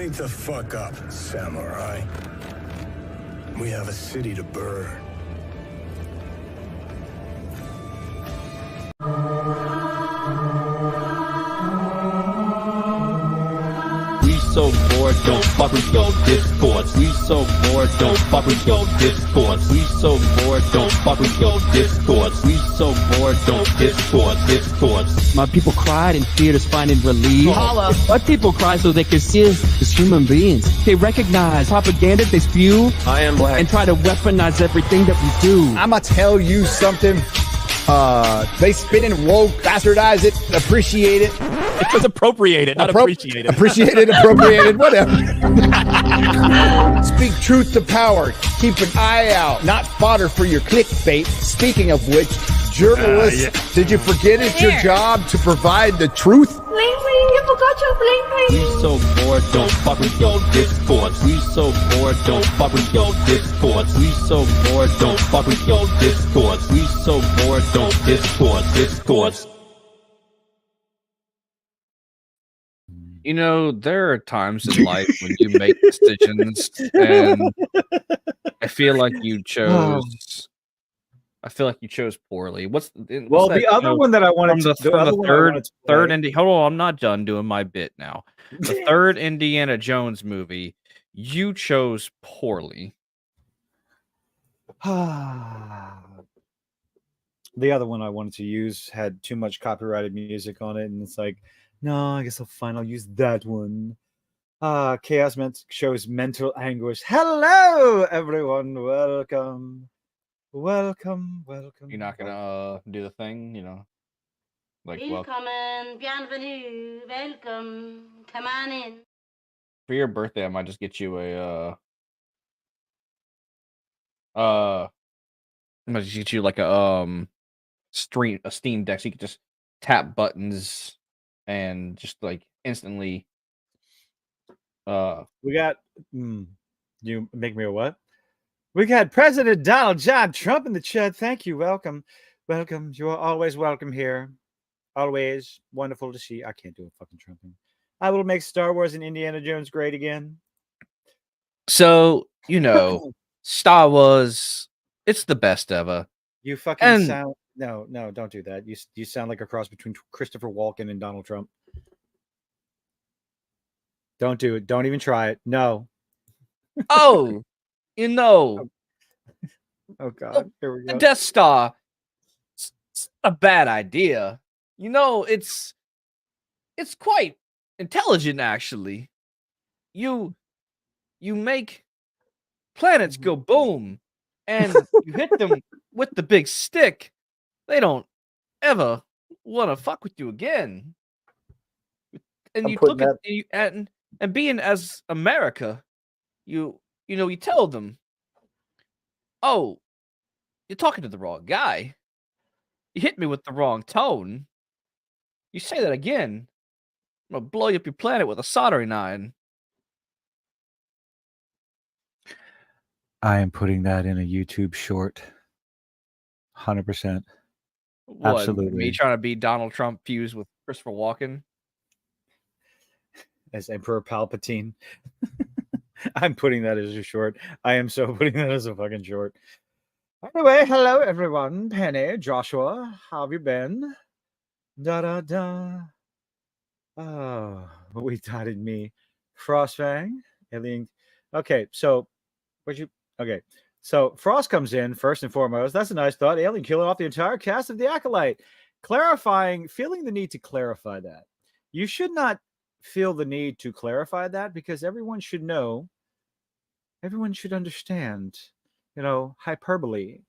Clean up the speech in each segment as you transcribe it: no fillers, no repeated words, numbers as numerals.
Wake the fuck up, samurai. We have a city to burn. We so bored, don't fuck with your discourse. We so bored, don't fuck with your discourse. We so bored, don't fuck with your discourse. We so bored, don't discourse. My people cried and feared us finding relief. Holla. My people cry so they can see us as human beings. They recognize propaganda they spew. I am black. And try to weaponize everything that we do. I'ma tell you something. They spit and woke, bastardize it, appreciate it. It was appropriated, not appreciated. Appreciated, appropriated, whatever. Speak truth to power. Keep an eye out. Not fodder for your clickbait. Speaking of which, journalists, did you forget it's your job to provide the truth? Bling bling, you forgot your bling bling. We so bored, don't fuck with your discourse. We so bored, don't fuck with your discourse. We so bored, don't fuck with your discourse. We so bored, don't discourse. You know, there are times in life when you make decisions, and I feel like you chose. I feel like you chose poorly. What's the other one that I wanted to from the third Hold on, I'm not done doing my bit now. The third Indiana Jones movie, you chose poorly. The other one I wanted to use had too much copyrighted music on it, and it's like, no, I guess I'll use that one. Chaos shows mental anguish. Hello, everyone. Welcome. You're not gonna do the thing, you know, like Willkommen, bienvenue, welcome, come on in. for your birthday. I might just get you I might just get you like a Steam Deck, so you can just tap buttons and just like instantly. We got. You make me a what? We got President Donald John Trump in the chat. Thank you. Welcome. You are always welcome here. Always wonderful to see. I can't do a fucking trumping. I will make Star Wars and Indiana Jones great again. So, you know, Star Wars, it's the best ever. You fucking sound... No, don't do that. You sound like a cross between Christopher Walken and Donald Trump. Don't do it. Don't even try it. No. Oh, you know. Oh, God. Here we go. The Death Star, it's a bad idea. You know, it's quite intelligent, actually. You make planets go boom, and you hit them with the big stick. They don't ever want to fuck with you again. And you look at and being as America, you tell them, oh, you're talking to the wrong guy. You hit me with the wrong tone. You say that again, I'm gonna blow you up your planet with a soldering iron. I am putting that in a YouTube short. 100%. What, absolutely. Me trying to be Donald Trump fused with Christopher Walken as Emperor Palpatine. I'm putting that as a short. I am so putting that as a fucking short. Anyway, hello everyone. Penny, Joshua, how have you been? Da. Oh, we dotted me. Frostfang, Alien. Okay, so so Frost comes in first and foremost. That's a nice thought. Alien killing off the entire cast of the Acolyte. Feeling the need to clarify that. You should not feel the need to clarify that because everyone should know. Everyone should understand. Hyperbole.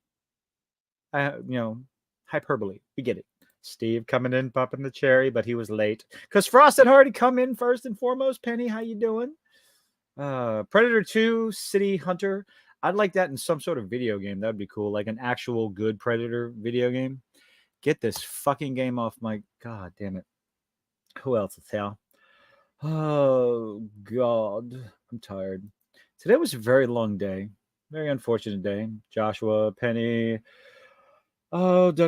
Hyperbole. We get it. Steve coming in, popping the cherry, but he was late because Frost had already come in first and foremost. Penny, how you doing? Predator 2, City Hunter. I'd like that in some sort of video game. That'd be cool, like an actual good Predator video game. Get this fucking game off my... God damn it. Who else to tell? Oh, God. I'm tired. Today was a very long day. Very unfortunate day. Joshua, Penny... Would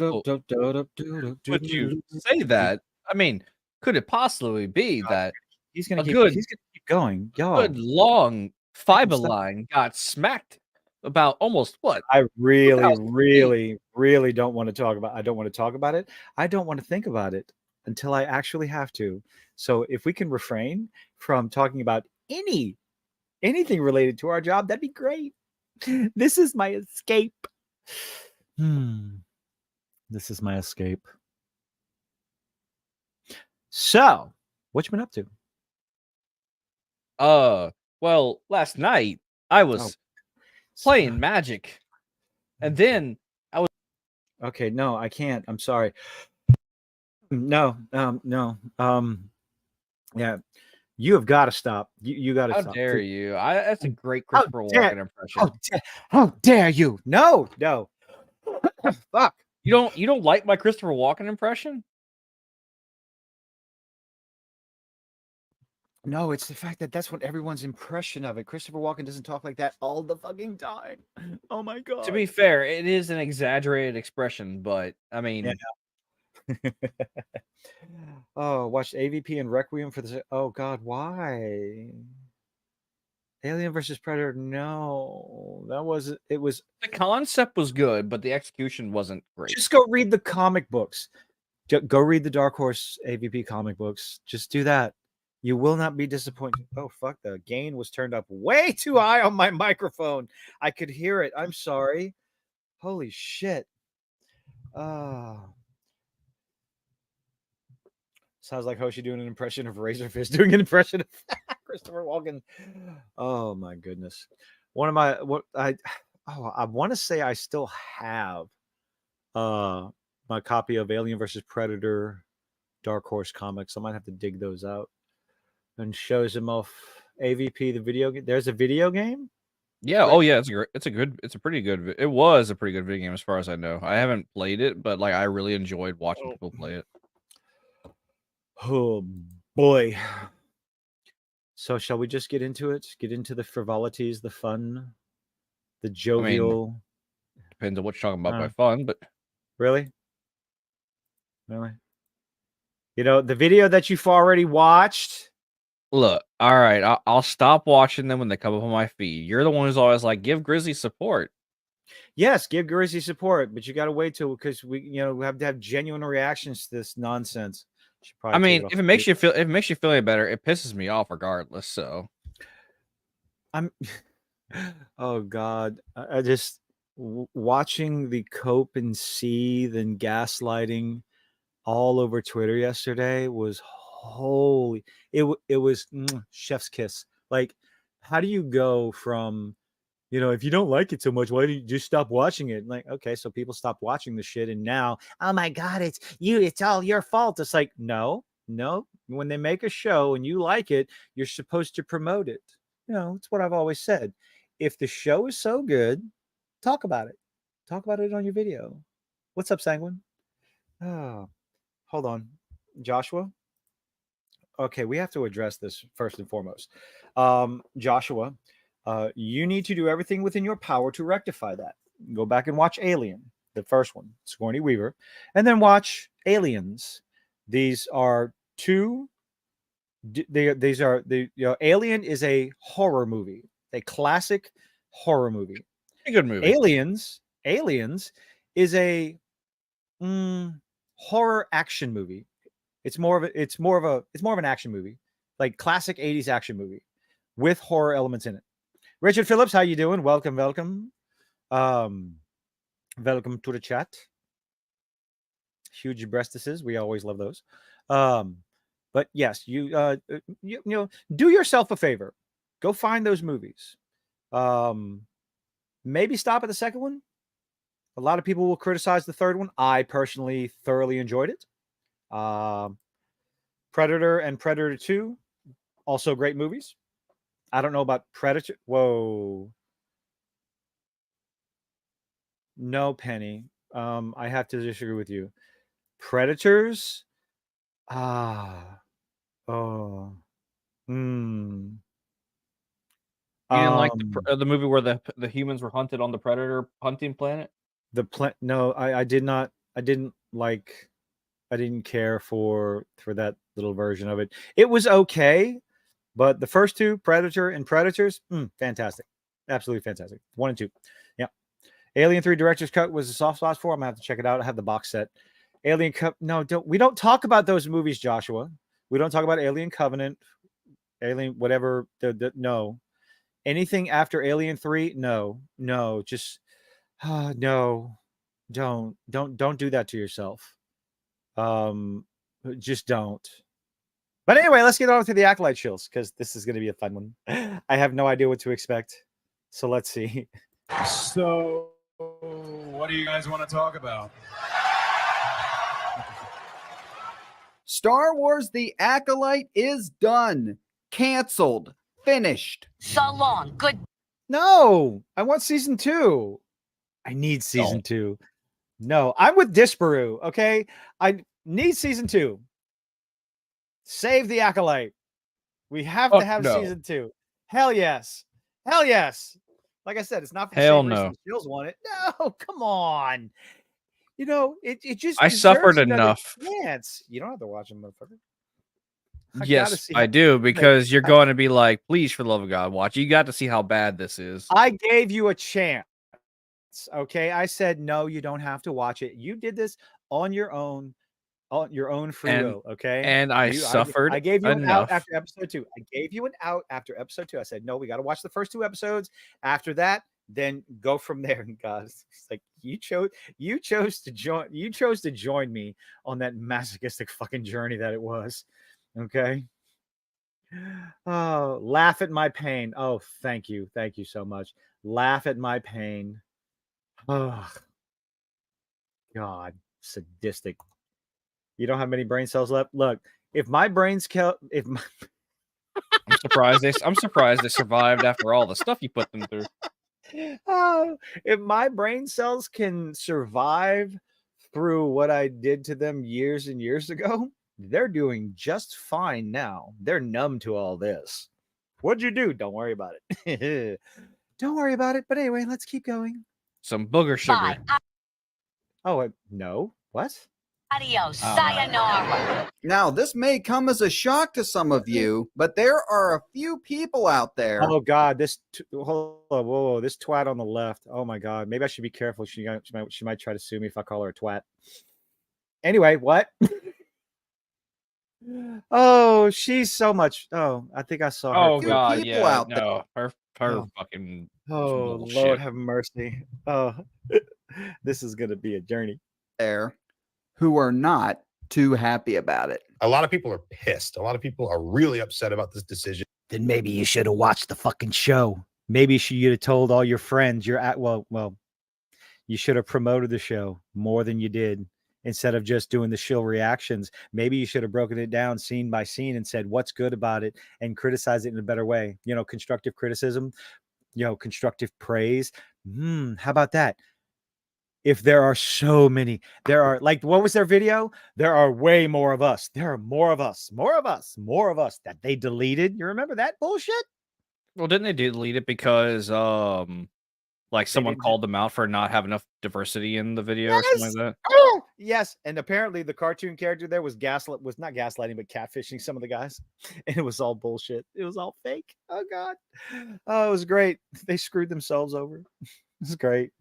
you say that? I mean, could it possibly be that he's gonna keep going, y'all. Good long fiber line got smacked about almost what? I really, 2008. really, really don't want to talk about. I don't want to talk about it. I don't want to think about it until I actually have to. So if we can refrain from talking about anything related to our job, that'd be great. This is my escape. This is my escape. So, what you been up to? Well, last night I was playing Magic, and then I was. Okay, no, I can't. I'm sorry. No, yeah, you have got to stop. You got to How stop. dare you? That's a great Christopher Walken impression. How dare you? No. Fuck. You don't like my Christopher Walken impression? No, it's the fact that that's what everyone's impression of it. Christopher Walken doesn't talk like that all the fucking time. Oh my god. To be fair, it is an exaggerated expression, but I mean, yeah. Oh, watched AVP and Requiem for the. Oh god, why? Alien versus Predator. No, that wasn't. It was. The concept was good, but the execution wasn't great. Just go read the comic books. Go read the Dark Horse AVP comic books. Just do that. You will not be disappointed. Oh, fuck. The gain was turned up way too high on my microphone. I could hear it. I'm sorry. Holy shit. Sounds like Hoshi doing an impression of Razorfish doing an impression of Christopher Walken. Oh, my goodness. I want to say I still have my copy of Alien versus Predator Dark Horse comics. I might have to dig those out. And shows him off AVP, the video game. There's a video game? Yeah. Oh, yeah. It's a pretty good. It was a pretty good video game as far as I know. I haven't played it, but like I really enjoyed watching people play it. Oh boy. So shall we just get into it? Get into the frivolities, the fun, the jovial. Depends on what you're talking about by fun, but really? You know, the video that you've already watched. Look, all right, I'll stop watching them when they come up on my feed. You're the one who's always like, give Grizzly support. Yes, give Grizzly support, but you got to wait till because we have to have genuine reactions to this nonsense. I mean, if it makes you feel any better, it pisses me off regardless. So, oh God, I just watching the cope and seethe and gaslighting all over Twitter yesterday was holy. It was chef's kiss. Like, how do you go from, if you don't like it so much, why do you just stop watching it? Like, okay, so people stop watching the shit, and now, oh my God, it's all your fault. It's like, no. When they make a show and you like it, you're supposed to promote it. It's what I've always said. If the show is so good, talk about it. Talk about it on your video. What's up, Sanguine? Oh, hold on, Joshua. Okay, we have to address this first and foremost. Joshua, you need to do everything within your power to rectify that. Go back and watch Alien, the first one, Sigourney Weaver, and then watch Aliens. These are two. Alien is a horror movie, a classic horror movie. A good movie. Aliens is a horror action movie. It's more of an action movie, like classic 80s action movie with horror elements in it. Richard Phillips, how you doing? Welcome. Welcome to the chat. Huge breastises. We always love those. But yes, you do yourself a favor. Go find those movies. Maybe stop at the second one. A lot of people will criticize the third one. I personally thoroughly enjoyed it. Predator and Predator 2, also great movies. I don't know about Predator. Whoa. No, Penny. I have to disagree with you. Predators. You didn't like the movie where the humans were hunted on the predator hunting planet? No, I did not. I didn't care for that little version of it. It was okay, But the first two, Predator and Predators, fantastic. Absolutely fantastic. 1 and 2. Yeah. Alien 3 Director's Cut was a soft spot for. I'm going to have to check it out. I have the box set. Alien Cup. No, we don't talk about those movies, Joshua. We don't talk about Alien Covenant, Alien, whatever. No. Anything after Alien 3? No. Just no. Don't do that to yourself. Just don't. But anyway, let's get on to the Acolyte chills because this is going to be a fun one. I have no idea what to expect. So let's see. So, what do you guys want to talk about? Star Wars The Acolyte is done. Canceled. Finished. So long. Good. No, I want season 2. I need season 2. No, I'm with Disparu, okay? I need season 2. Save the Acolyte. We have to have season 2. Hell yes. Hell yes. Like I said, it's not for the same reason the Chills want it. No, come on. You know, it just I suffered enough. Chance. You don't have to watch them, motherfucker. Yes, I do, because you're going to be like, please, for the love of God, watch. You got to see how bad this is. I gave you a chance. Okay. I said, no, you don't have to watch it. You did this on your own free will. Okay. And I suffered. I gave you an out after episode 2. I gave you an out after episode 2. I said, no, we got to watch the first 2 episodes. After that, then go from there. And God, it's like you chose to join me on that masochistic fucking journey that it was. Okay. Oh, laugh at my pain. Oh, thank you so much. Laugh at my pain. Oh, God, sadistic. You don't have many brain cells left. Look, if my brains I'm surprised they survived after all the stuff you put them through. Oh, if my brain cells can survive through what I did to them years and years ago, they're doing just fine now. They're numb to all this. What'd you do? Don't worry about it. Don't worry about it. But anyway, let's keep going. Some booger sugar. Oh, no. What? Adios. Sayonara. Now, this may come as a shock to some of you, but there are a few people out there. Oh, God. This whoa, this twat on the left. Oh, my God. Maybe I should be careful. She might try to sue me if I call her a twat. Anyway, what? Oh, she's so much. Oh, I think I saw her. Oh, God. Yeah. No, her fucking. Oh, Lord, shit. Have mercy. Oh, this is going to be a journey. There who are not too happy about it. A lot of people are pissed. A lot of people are really upset about this decision. Then maybe you should have watched the fucking show. Maybe you should have told all your friends you're at. Well, you should have promoted the show more than you did instead of just doing the shill reactions. Maybe you should have broken it down scene by scene and said what's good about it and criticize it in a better way. You know, constructive criticism, constructive praise. How about that? If there are so many, like, what was their video? There are way more of us. There are more of us that they deleted. You remember that bullshit? Well, didn't they delete it because someone called them out for not having enough diversity in the video or something like that? Oh, yes. And apparently the cartoon character there was not gaslighting, but catfishing some of the guys. And it was all bullshit. It was all fake. Oh, God. Oh, it was great. They screwed themselves over. It was great.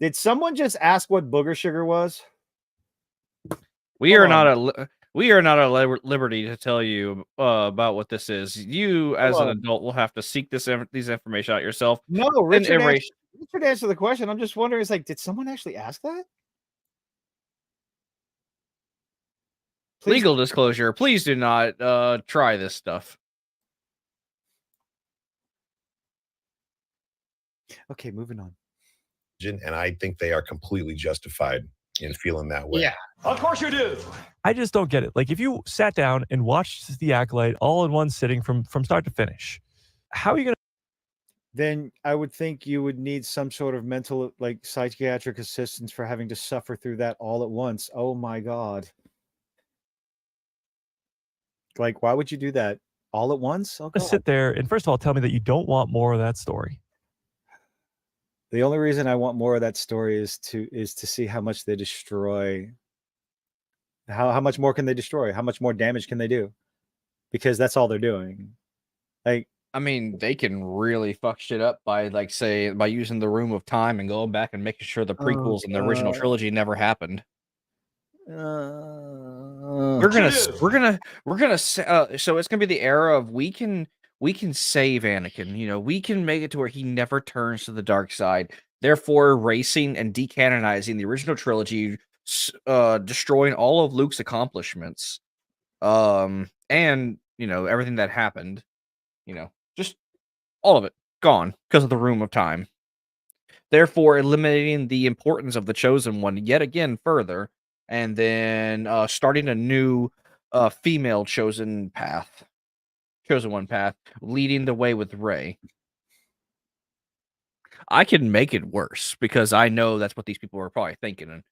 Did someone just ask what booger sugar was? We are not at liberty to tell you about what this is. You, as an adult, will have to seek these information out yourself. No, Richard answered the question. I'm just wondering, did someone actually ask that? Please. Legal disclosure. Please do not try this stuff. Okay, moving on. And I think they are completely justified in feeling that way. Yeah, of course you do. I just don't get it. Like, if you sat down and watched The Acolyte all in one sitting from start to finish, how are you going to? Then I would think you would need some sort of mental, psychiatric assistance for having to suffer through that all at once. Oh my God. Why would you do that all at once? Oh, sit there and first of all, tell me that you don't want more of that story. The only reason I want more of that story is to see how much they destroy. How much more can they destroy? How much more damage can they do? because that's all they're doing. Like, I mean, they can really fuck shit up by like say by using the Room of Time and going back and making sure the prequels and the original trilogy never happened. We're gonna so it's gonna be the era of we can save Anakin. You know, we can make it to where he never turns to the dark side. Therefore, erasing and decanonizing the original trilogy, destroying all of Luke's accomplishments, and you know everything that happened. You know, just all of it gone because of the Room of Time. Therefore, eliminating the importance of the Chosen One yet again further, and then starting a new female chosen one path, leading the way with Rey. I can make it worse because I know that's what these people are probably thinking, and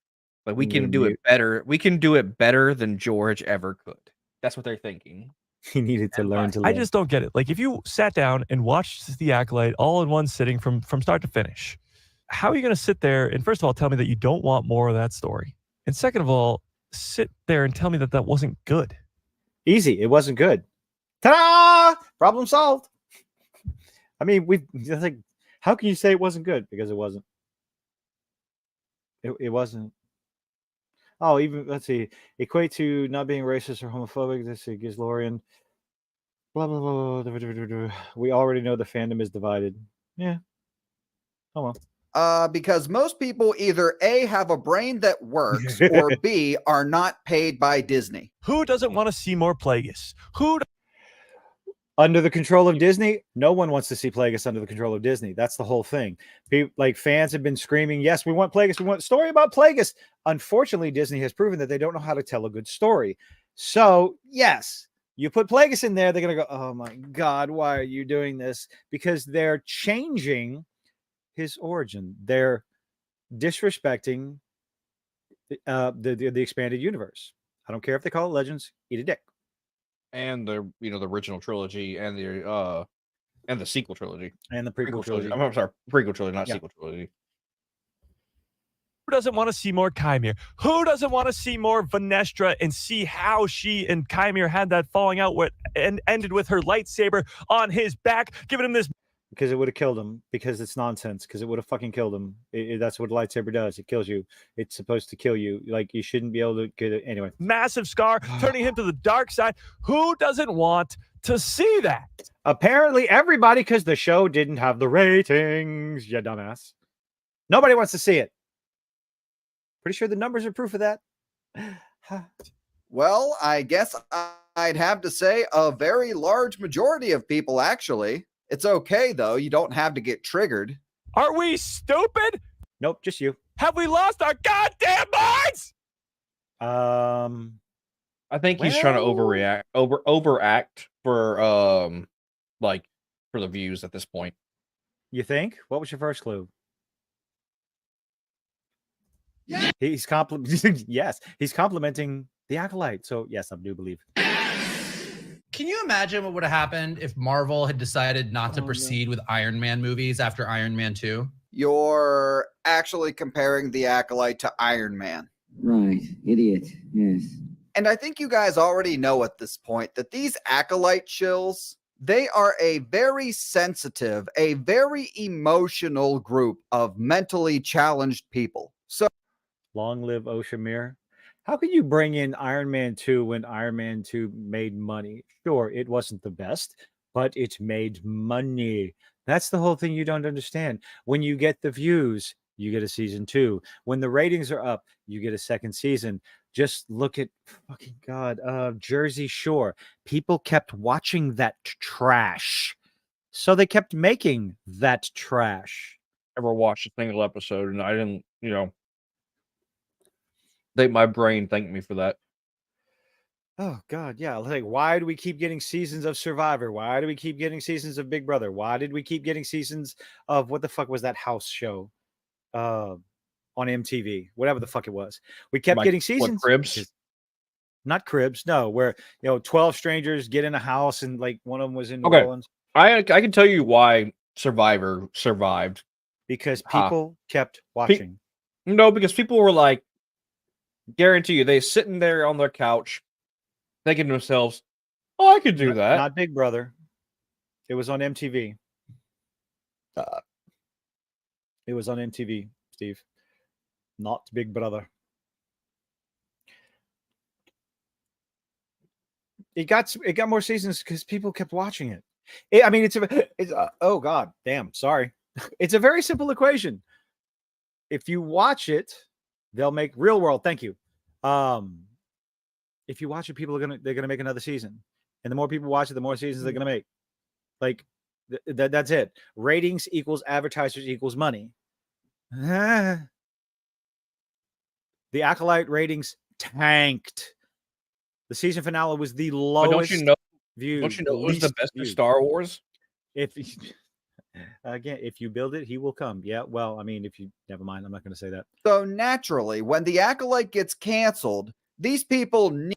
like we can do it better. We can do it better than George ever could. That's what they're thinking. He needed to learn to. I just don't get it. Like, if you sat down and watched The Acolyte all in one sitting from start to finish, how are you going to sit there and first of all tell me that you don't want more of that story, and second of all, sit there and tell me that wasn't good? Easy, it wasn't good. Ta-da! Problem solved. I mean, like, how can you say it wasn't good? Because it wasn't. It wasn't. Oh, even let's see, equate to not being racist or homophobic. This is Gizlorian. Blah blah blah blah. We already know the fandom is divided. Yeah. Oh well. Because most people either A, have a brain that works, or B, are not paid by Disney. Who doesn't want to see more Plagueis? Under the control of Disney, no one wants to see Plagueis under the control of Disney. That's the whole thing. People, like fans have been screaming, yes, we want Plagueis. We want a story about Plagueis. Unfortunately, Disney has proven that they don't know how to tell a good story. So, yes, you put Plagueis in there, they're going to go, oh my God, why are you doing this? Because they're changing his origin. They're disrespecting the expanded universe. I don't care if they call it Legends, eat a dick. And the the original trilogy and the sequel trilogy and the prequel trilogy. I'm sorry, prequel trilogy, not sequel trilogy. Who doesn't want to see more Chimere? Who doesn't want to see more Vanestra and see how she and Chimere had that falling out and ended with her lightsaber on his back, giving him this? Because it would have killed him. Because it's nonsense. Because it would have fucking killed him. That's what a lightsaber does. It kills you. It's supposed to kill you. Like, you shouldn't be able to get it anyway. Massive scar, turning him to the dark side. Who doesn't want to see that? Apparently everybody, because the show didn't have the ratings, you dumbass. Nobody wants to see it. Pretty sure the numbers are proof of that. Well, I guess I'd have to say a very large majority of people, actually. It's okay, though. You don't have to get triggered. Are we stupid? Nope, just you. Have we lost our goddamn minds? I think he's trying to overact for for the views at this point. You think? What was your first clue? Yeah. He's complimenting. Yes, he's complimenting the Acolyte. So yes, I do believe. Can you imagine what would have happened if Marvel had decided not to proceed with Iron Man movies after Iron Man 2? You're actually comparing the Acolyte to Iron Man. Right, idiot, yes. And I think you guys already know at this point that these Acolyte shills, they are a very sensitive, a very emotional group of mentally challenged people. So, long live Oshamir. How can you bring in Iron Man 2 when Iron Man 2 made money? Sure, it wasn't the best, but it made money. That's the whole thing you don't understand. When you get the views, you get a season 2. When the ratings are up, you get a second season. Just look at fucking God, Jersey Shore. People kept watching that trash. So they kept making that trash. Ever watched a single episode, and I didn't, think my brain thanked me for that. Oh God, yeah. Like, why do we keep getting seasons of Survivor? Why do we keep getting seasons of Big Brother? Why did we keep getting seasons of what the fuck was that house show on MTV? Whatever the fuck it was. We kept getting seasons. Cribs? Not Cribs, no, where 12 strangers get in a house and like one of them was in New Orleans. I can tell you why Survivor survived. Because people kept watching. No, because people were like, guarantee you, they sitting there on their couch thinking to themselves, Oh, I could do that. Not Big Brother. It was on MTV. It was on MTV, Steve. Not Big Brother. It got more seasons because people kept watching it. I mean, it's oh god, damn, sorry. It's a very simple equation. If you watch it, they'll make real world. Thank you. If you watch it, they're gonna make another season, and the more people watch it, the more seasons they're gonna make. Like that's it. Ratings equals advertisers equals money. The Acolyte ratings tanked. The season finale was the lowest. Don't you know? Views, Don't you know it was the best of Star Wars? If you build it, he will come. Yeah. Well, I mean, never mind. I'm not going to say that. So naturally, when the Acolyte gets canceled, these people need.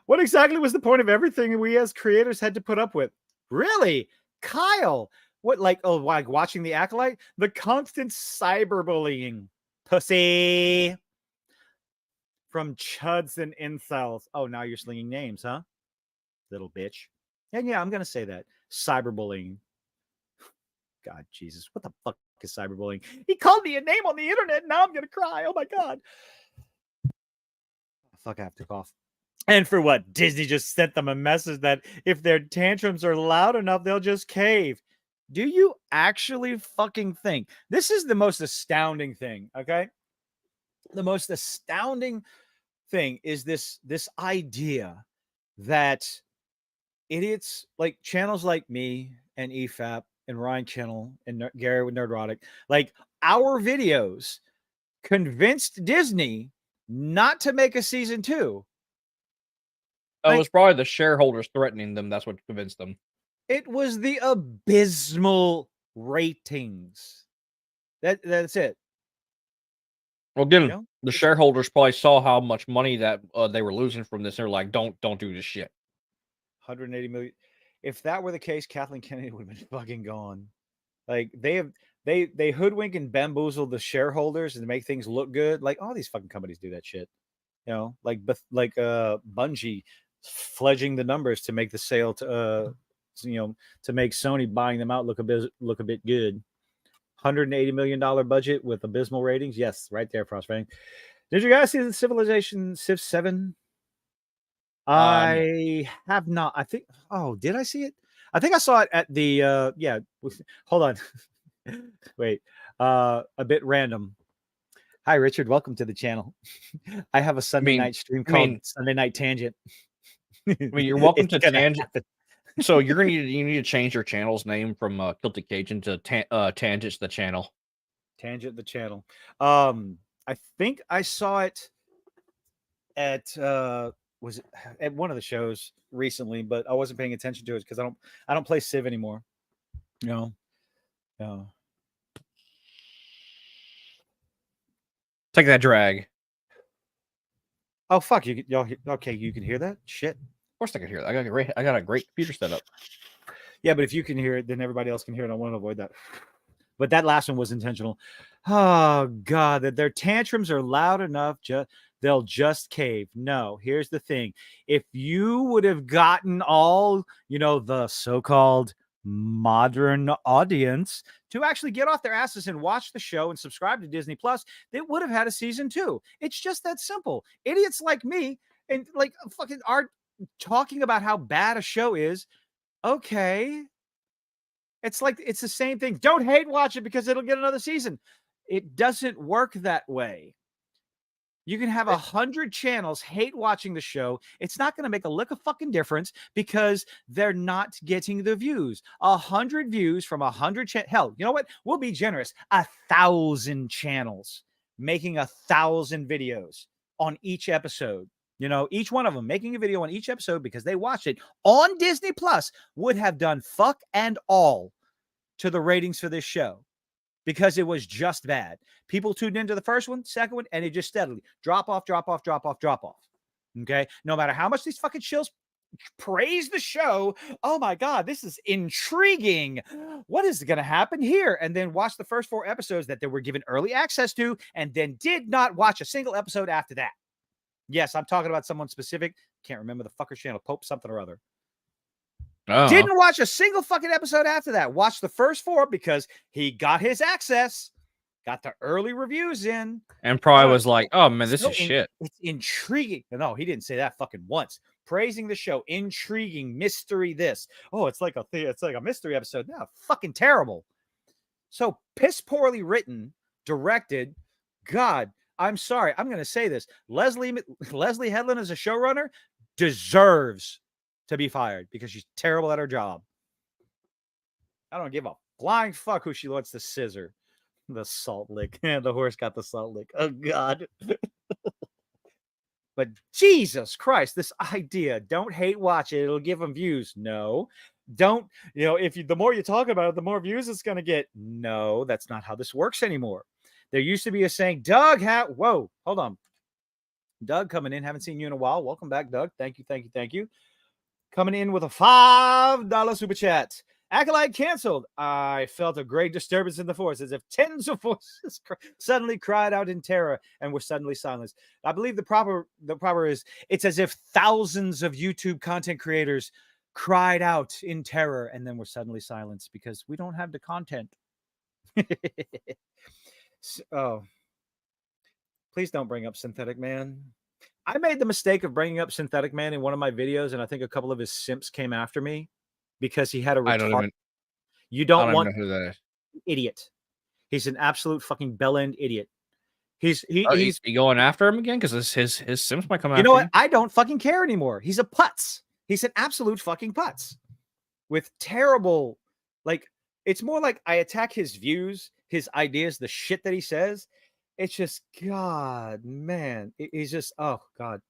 What exactly was the point of everything we as creators had to put up with? Really, Kyle? What, like watching the Acolyte? The constant cyberbullying, pussy. From chuds and incels. Oh, now you're slinging names, huh? Little bitch. And yeah, I'm going to say that. Cyberbullying. God, Jesus. What the fuck is cyberbullying? He called me a name on the internet. And now I'm going to cry. Oh, my God. Fuck, I have to cough. And for what? Disney just sent them a message that if their tantrums are loud enough, they'll just cave. Do you actually fucking think? This is the most astounding thing, okay? The most astounding thing is this idea that idiots like channels like me and EFAP and Ryan Channel and Gary with Nerdrotic, like our videos convinced Disney not to make a season 2. It was probably the shareholders threatening them. That's what convinced them. It was the abysmal ratings. That's it. Well, again, the shareholders probably saw how much money that they were losing from this. They're like, don't do this shit. 180 million. If that were the case, Kathleen Kennedy would have been fucking gone. Like they hoodwink and bamboozle the shareholders and to make things look good. Like all these fucking companies do that shit. You know, like Bungie fledging the numbers to make the sale to to make Sony buying them out look a bit good. $180 million budget with abysmal ratings. Yes, right there, Frostbang. Did you guys see the Civilization Civ 7? I have not. I think. Oh, did I see it? I think I saw it at the. Yeah. Hold on. Wait. A bit random. Hi, Richard. Welcome to the channel. I have a Sunday night stream called Sunday Night Tangent. I mean, you're welcome to Tangent. So you need to change your channel's name from Kilted Cajun to Tangents the Channel. Tangent the Channel. I think I saw it at was it at one of the shows recently, but I wasn't paying attention to it because I don't play Civ anymore. No. Take that drag. Oh fuck! Y'all okay? You can hear that shit. Of course I can hear that. I got a great computer setup. Yeah, but if you can hear it, then everybody else can hear it. I want to avoid that. But that last one was intentional. Oh God, that their tantrums are loud enough, they'll just cave. No, here's the thing: if you would have gotten all the so-called modern audience to actually get off their asses and watch the show and subscribe to Disney Plus, they would have had a season 2. It's just that simple. Idiots like me and like fucking are talking about how bad a show is. Okay. It's like, it's the same thing. Don't hate watch it because it'll get another season. It doesn't work that way. You can have 100 channels hate watching the show. It's not going to make a lick of fucking difference because they're not getting the views. 100 views from 100 hell, you know what? We'll be generous. 1,000 channels making 1,000 videos on each episode. Each one of them making a video on each episode because they watched it on Disney Plus would have done fuck and all to the ratings for this show because it was just bad. People tuned into the first one, second one, and it just steadily drop off. Okay. No matter how much these fucking shills praise the show. Oh my God, this is intriguing. What is going to happen here? And then watch the first 4 episodes that they were given early access to and then did not watch a single episode after that. Yes, I'm talking about someone specific. Can't remember the fucker channel, Pope something or other. Didn't watch a single fucking episode after that. Watched the first 4 because he got his access, got the early reviews in, and probably was like, "Oh man, this is shit." It's intriguing. No, he didn't say that fucking once. Praising the show, intriguing, mystery. This, it's like a mystery episode. No, fucking terrible. So piss poorly written, directed. God, I'm sorry. I'm going to say this. Leslie Headland as a showrunner deserves to be fired because she's terrible at her job. I don't give a flying fuck who she wants to scissor. The salt lick. Yeah, the horse got the salt lick. Oh, God. But Jesus Christ, this idea, don't hate watch it. It'll give them views. No. Don't, the more you talk about it, the more views it's going to get. No, that's not how this works anymore. There used to be a saying, Doug, whoa, hold on. Doug coming in. Haven't seen you in a while. Welcome back, Doug. Thank you. Coming in with a $5 super chat. Acolyte canceled. I felt a great disturbance in the force, as if tens of voices suddenly cried out in terror and were suddenly silenced. I believe the proper is, it's as if thousands of YouTube content creators cried out in terror and then were suddenly silenced because we don't have the content. Please don't bring up Synthetic Man. I made the mistake of bringing up Synthetic Man in one of my videos, and I think a couple of his simps came after me because he had a retard. You don't want know who that is. Idiot. He's an absolute fucking bell-end idiot. He's going after him again because his simps might come after you. You know what? I don't fucking care anymore. He's a putz. He's an absolute fucking putz with terrible, it's more like I attack his views, his ideas, the shit that he says. It's just, God, man. He's just, oh, God.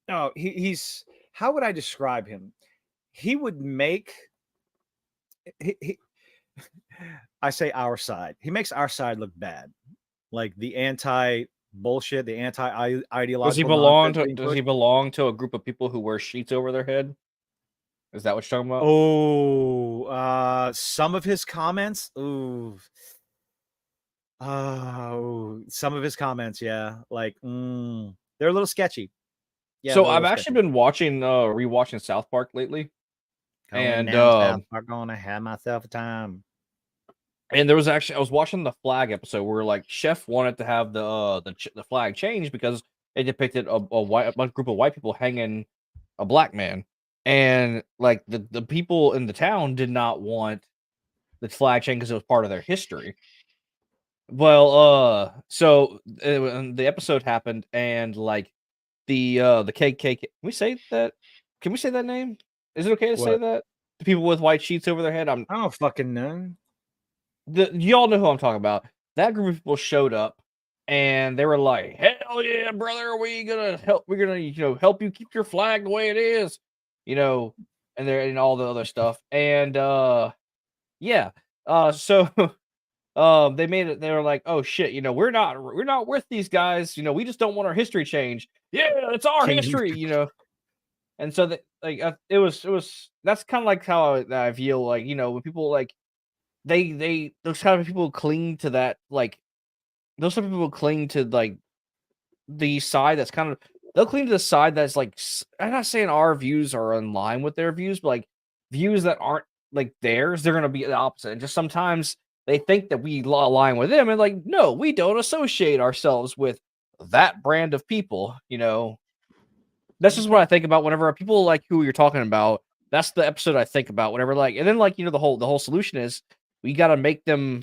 No, he's, how would I describe him? He would make, I say our side. He makes our side look bad. Like the anti-bullshit, the anti-ideological. Does he belong to a group of people who wear sheets over their head? Is that what you're talking about? Oh, some of his comments. Some of his comments, yeah. They're a little sketchy. Yeah. So I've actually been rewatching South Park lately. And I'm gonna have myself a time. And there was actually, I was watching the flag episode where Chef wanted to have the flag changed because it depicted a group of white people hanging a black man, and the people in the town did not want the flag changed because it was part of their history. Well, so the episode happened, and the KKK. Can we say that? Can we say that name? Is it okay to say that? The people with white sheets over their head. I don't fucking know. Y'all know who I'm talking about. That group of people showed up, and they were like, "Hell yeah, brother! We're gonna help you keep your flag the way it is, and all the other stuff." And yeah, so they made it. They were like, "Oh shit, we're not with these guys. We just don't want our history changed. Yeah, it's our history, And so it was that's kind of like how I feel when people they those kind of people cling to that those type of people cling to the side that's kind of they'll cling to the side that's I'm not saying our views are in line with their views, but views that aren't theirs, they're gonna be the opposite. And just sometimes they think that we align with them, and no, we don't associate ourselves with that brand of people. That's just what I think about whenever people who you're talking about. That's the episode I think about whenever and then the whole solution is we got to make them,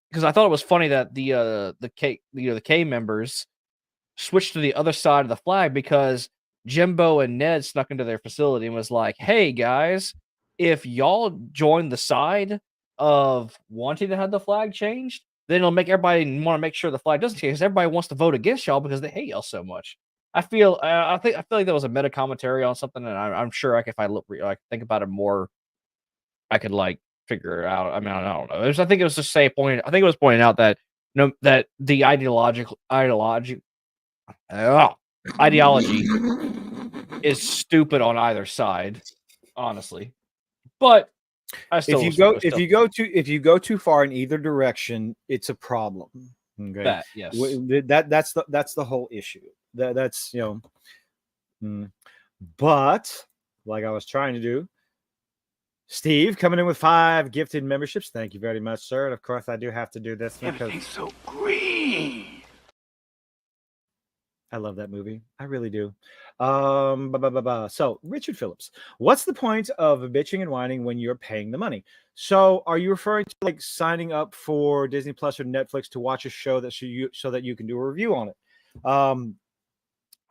because I thought it was funny that the K members switched to the other side of the flag because Jimbo and Ned snuck into their facility and was like, "Hey guys, if y'all join the side of wanting to have the flag changed, then it'll make everybody want to make sure the flag doesn't change. Everybody wants to vote against y'all because they hate y'all so much." I feel like that was a meta commentary on something, and I'm sure if I think about it more, I could figure it out. I mean, I don't know. I think it was just pointing out that that the ideology is stupid on either side, honestly. But if you go too far in either direction, it's a problem. Okay, yes, that's the whole issue. That's but like I was trying to do, Steve coming in with 5 gifted memberships. Thank you very much, sir. And of course, I do have to do this. Everything's so green. I love that movie. I really do. So, Richard Phillips, what's the point of bitching and whining when you're paying the money? So, are you referring to like signing up for Disney Plus or Netflix to watch a show that so that you can do a review on it?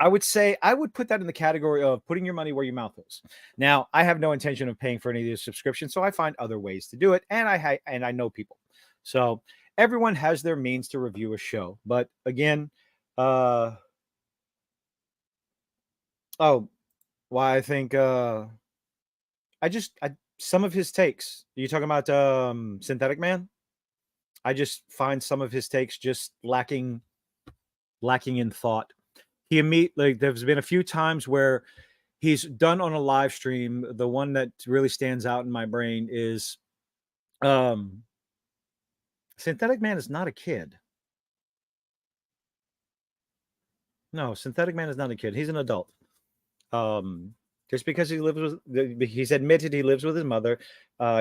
I would say I would put that in the category of putting your money where your mouth is. Now, I have no intention of paying for any of these subscriptions, so I find other ways to do it, and I know people. So everyone has their means to review a show, but again, why I think some of his takes. Are you talking about Synthetic Man? I just find some of his takes just lacking in thought. There's been a few times where he's done on a live stream. The one that really stands out in my brain is Synthetic Man is not a kid. No, Synthetic Man is not a kid. He's an adult. Just because he's admitted he lives with his mother,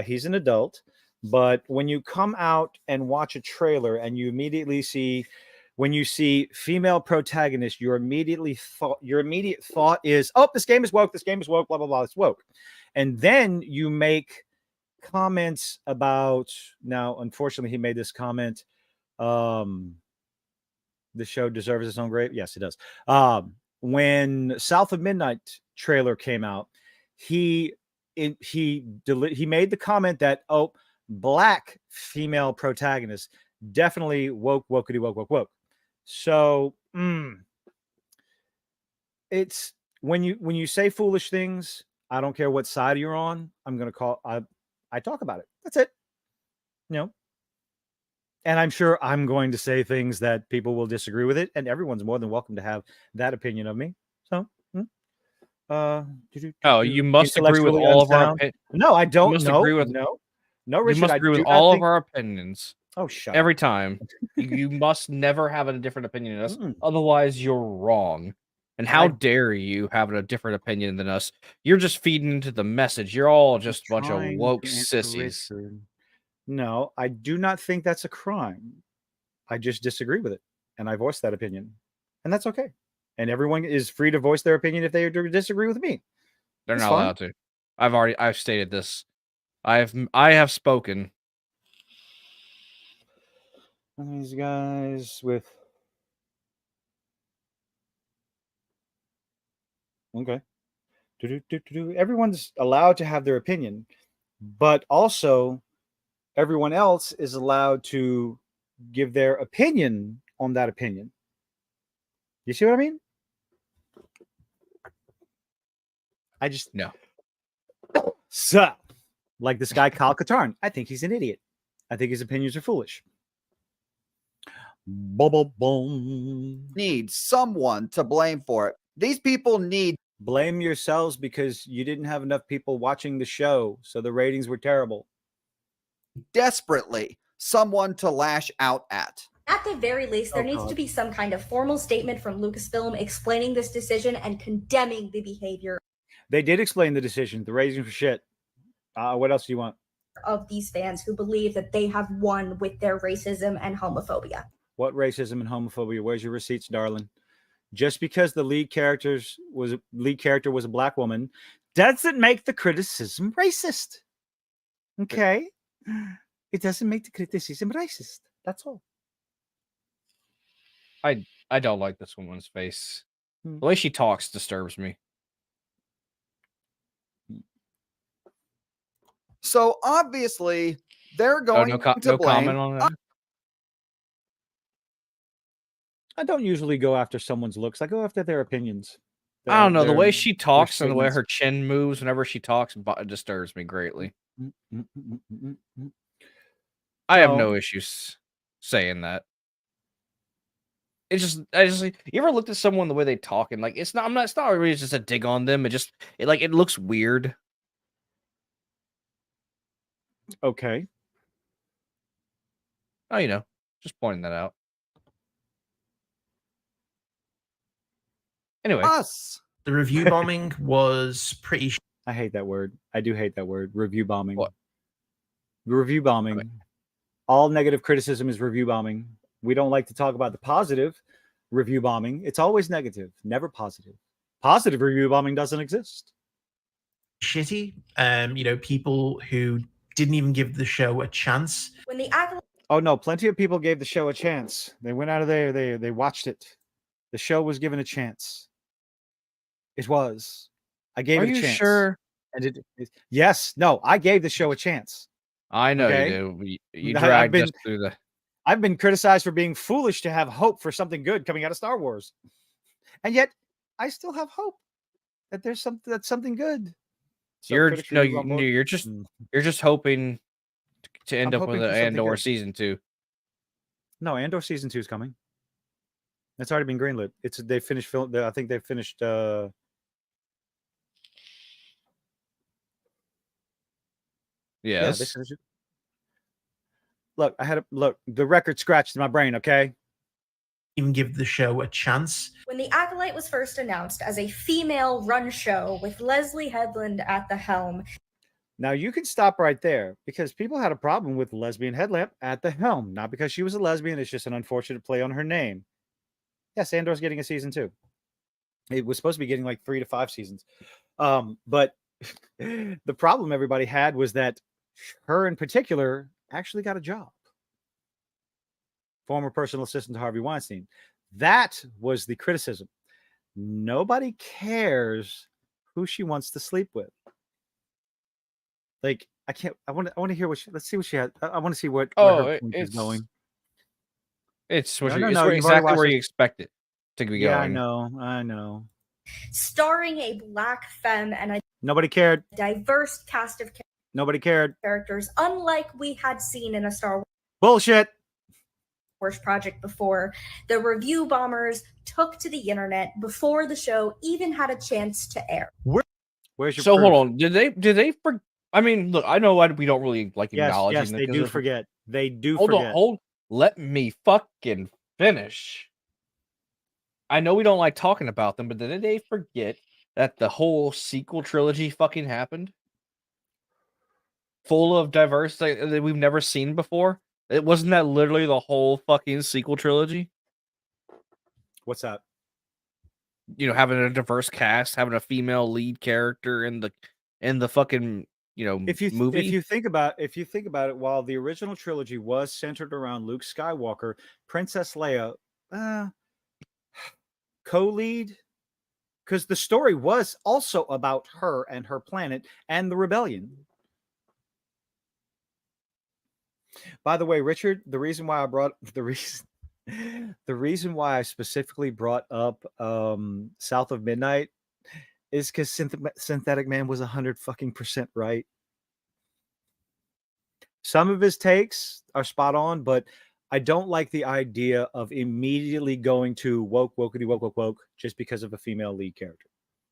he's an adult. But when you come out and watch a trailer and you immediately see, when you see female protagonist, your immediate thought is, oh, this game is woke, blah, blah, blah, it's woke. And then you make comments about, now, unfortunately, he made this comment, the show deserves its own grave. Yes, it does. When South of Midnight trailer came out, he made the comment that, oh, black female protagonist, definitely woke. So it's when you say foolish things, I don't care what side you're on. I'm gonna I talk about it. That's it. And I'm sure I'm going to say things that people will disagree with it, and everyone's more than welcome to have that opinion of me. So, you must agree with all of our opinions. No, I don't. No, Richard, you must agree with all of our opinions. Oh, shut every up. time. You must never have a different opinion than us. Otherwise, you're wrong. And how dare you have a different opinion than us? You're just feeding into the message. You're all just a bunch of woke sissies. No, I do not think that's a crime. I just disagree with it, and I voiced that opinion, and that's okay. And everyone is free to voice their opinion if they disagree with me. They're not allowed to. I've stated this. I have spoken. These guys with okay. Everyone's allowed to have their opinion, but also everyone else is allowed to give their opinion on that opinion. You see what I mean? I just no. So, like this guy Kyle Katarn, I think he's an idiot. I think his opinions are foolish. Need someone to blame for it. These people need blame yourselves because you didn't have enough people watching the show, so the ratings were terrible. Desperately someone to lash out at. At the very least, there needs to be some kind of formal statement from Lucasfilm explaining this decision and condemning the behavior. They did explain the decision. The ratings were shit. What else do you want? Of these fans who believe that they have won with their racism and homophobia. What racism and homophobia? Where's your receipts, darling? Just because the lead character was a black woman doesn't make the criticism racist. Okay? It doesn't make the criticism racist. That's all. I don't like this woman's face. The way she talks disturbs me. So obviously they're going to blame. Comment on that. I don't usually go after someone's looks. I go after their opinions. I don't know. The way she talks and the way her chin moves whenever she talks disturbs me greatly. I have no issues saying that. It's just, you ever looked at someone the way they talk and like it's not really just a dig on them. It looks weird. Okay. Oh, just pointing that out. Anyway, the review bombing was pretty. I hate that word. I do hate that word. Review bombing. What? Review bombing. All negative criticism is review bombing. We don't like to talk about the positive review bombing. It's always negative, never positive. Positive review bombing doesn't exist. Shitty. People who didn't even give the show a chance. When the Acolyte Oh no, plenty of people gave the show a chance. They went out of there, they watched it. The show was given a chance. It was. I gave it a chance. Are you sure? And yes, no, I gave the show a chance. I know Okay? you do. You dragged us through the. I've been criticized for being foolish to have hope for something good coming out of Star Wars. And yet I still have hope that there's something good. So You're just hoping to end up with an Andor season 2. No, Andor season 2 is coming. It's already been greenlit. They finished film. I think they finished. Yes. Yeah, they finished it. Look, the record scratched in my brain. Okay. Even give the show a chance. When the Acolyte was first announced as a female-run show with Leslie Headland at the helm. Now you can stop right there because people had a problem with lesbian headlamp at the helm, not because she was a lesbian. It's just an unfortunate play on her name. Yes, Andor's getting a season 2. It was supposed to be getting like 3 to 5 seasons. But the problem everybody had was that her in particular actually got a job. Former personal assistant to Harvey Weinstein. That was the criticism. Nobody cares who she wants to sleep with. Like, I want to hear let's see what she had. I want to see where her point is going. It's exactly where you expect it to be going. Yeah, I know. Starring a black femme and a nobody cared. Diverse cast of nobody cared. Characters, unlike we had seen in a Star Wars bullshit project before. The review bombers took to the internet before the show even had a chance to air. Where's your proof? Hold on. Did they I mean, look, I know we don't really like acknowledging. Yes, they do forget. They do forget. Let me fucking finish. I know we don't like talking about them, but did they forget that the whole sequel trilogy fucking happened? Full of diverse that we've never seen before? It wasn't that literally the whole fucking sequel trilogy? What's that? Having a diverse cast, having a female lead character in the fucking movie. If you think about it, while the original trilogy was centered around Luke Skywalker, Princess Leia, co-lead, because the story was also about her and her planet and the rebellion. By the way, Richard, the reason why I specifically brought up South of Midnight is because Synthetic Man was 100% right. Some of his takes are spot on, but I don't like the idea of immediately going to woke just because of a female lead character.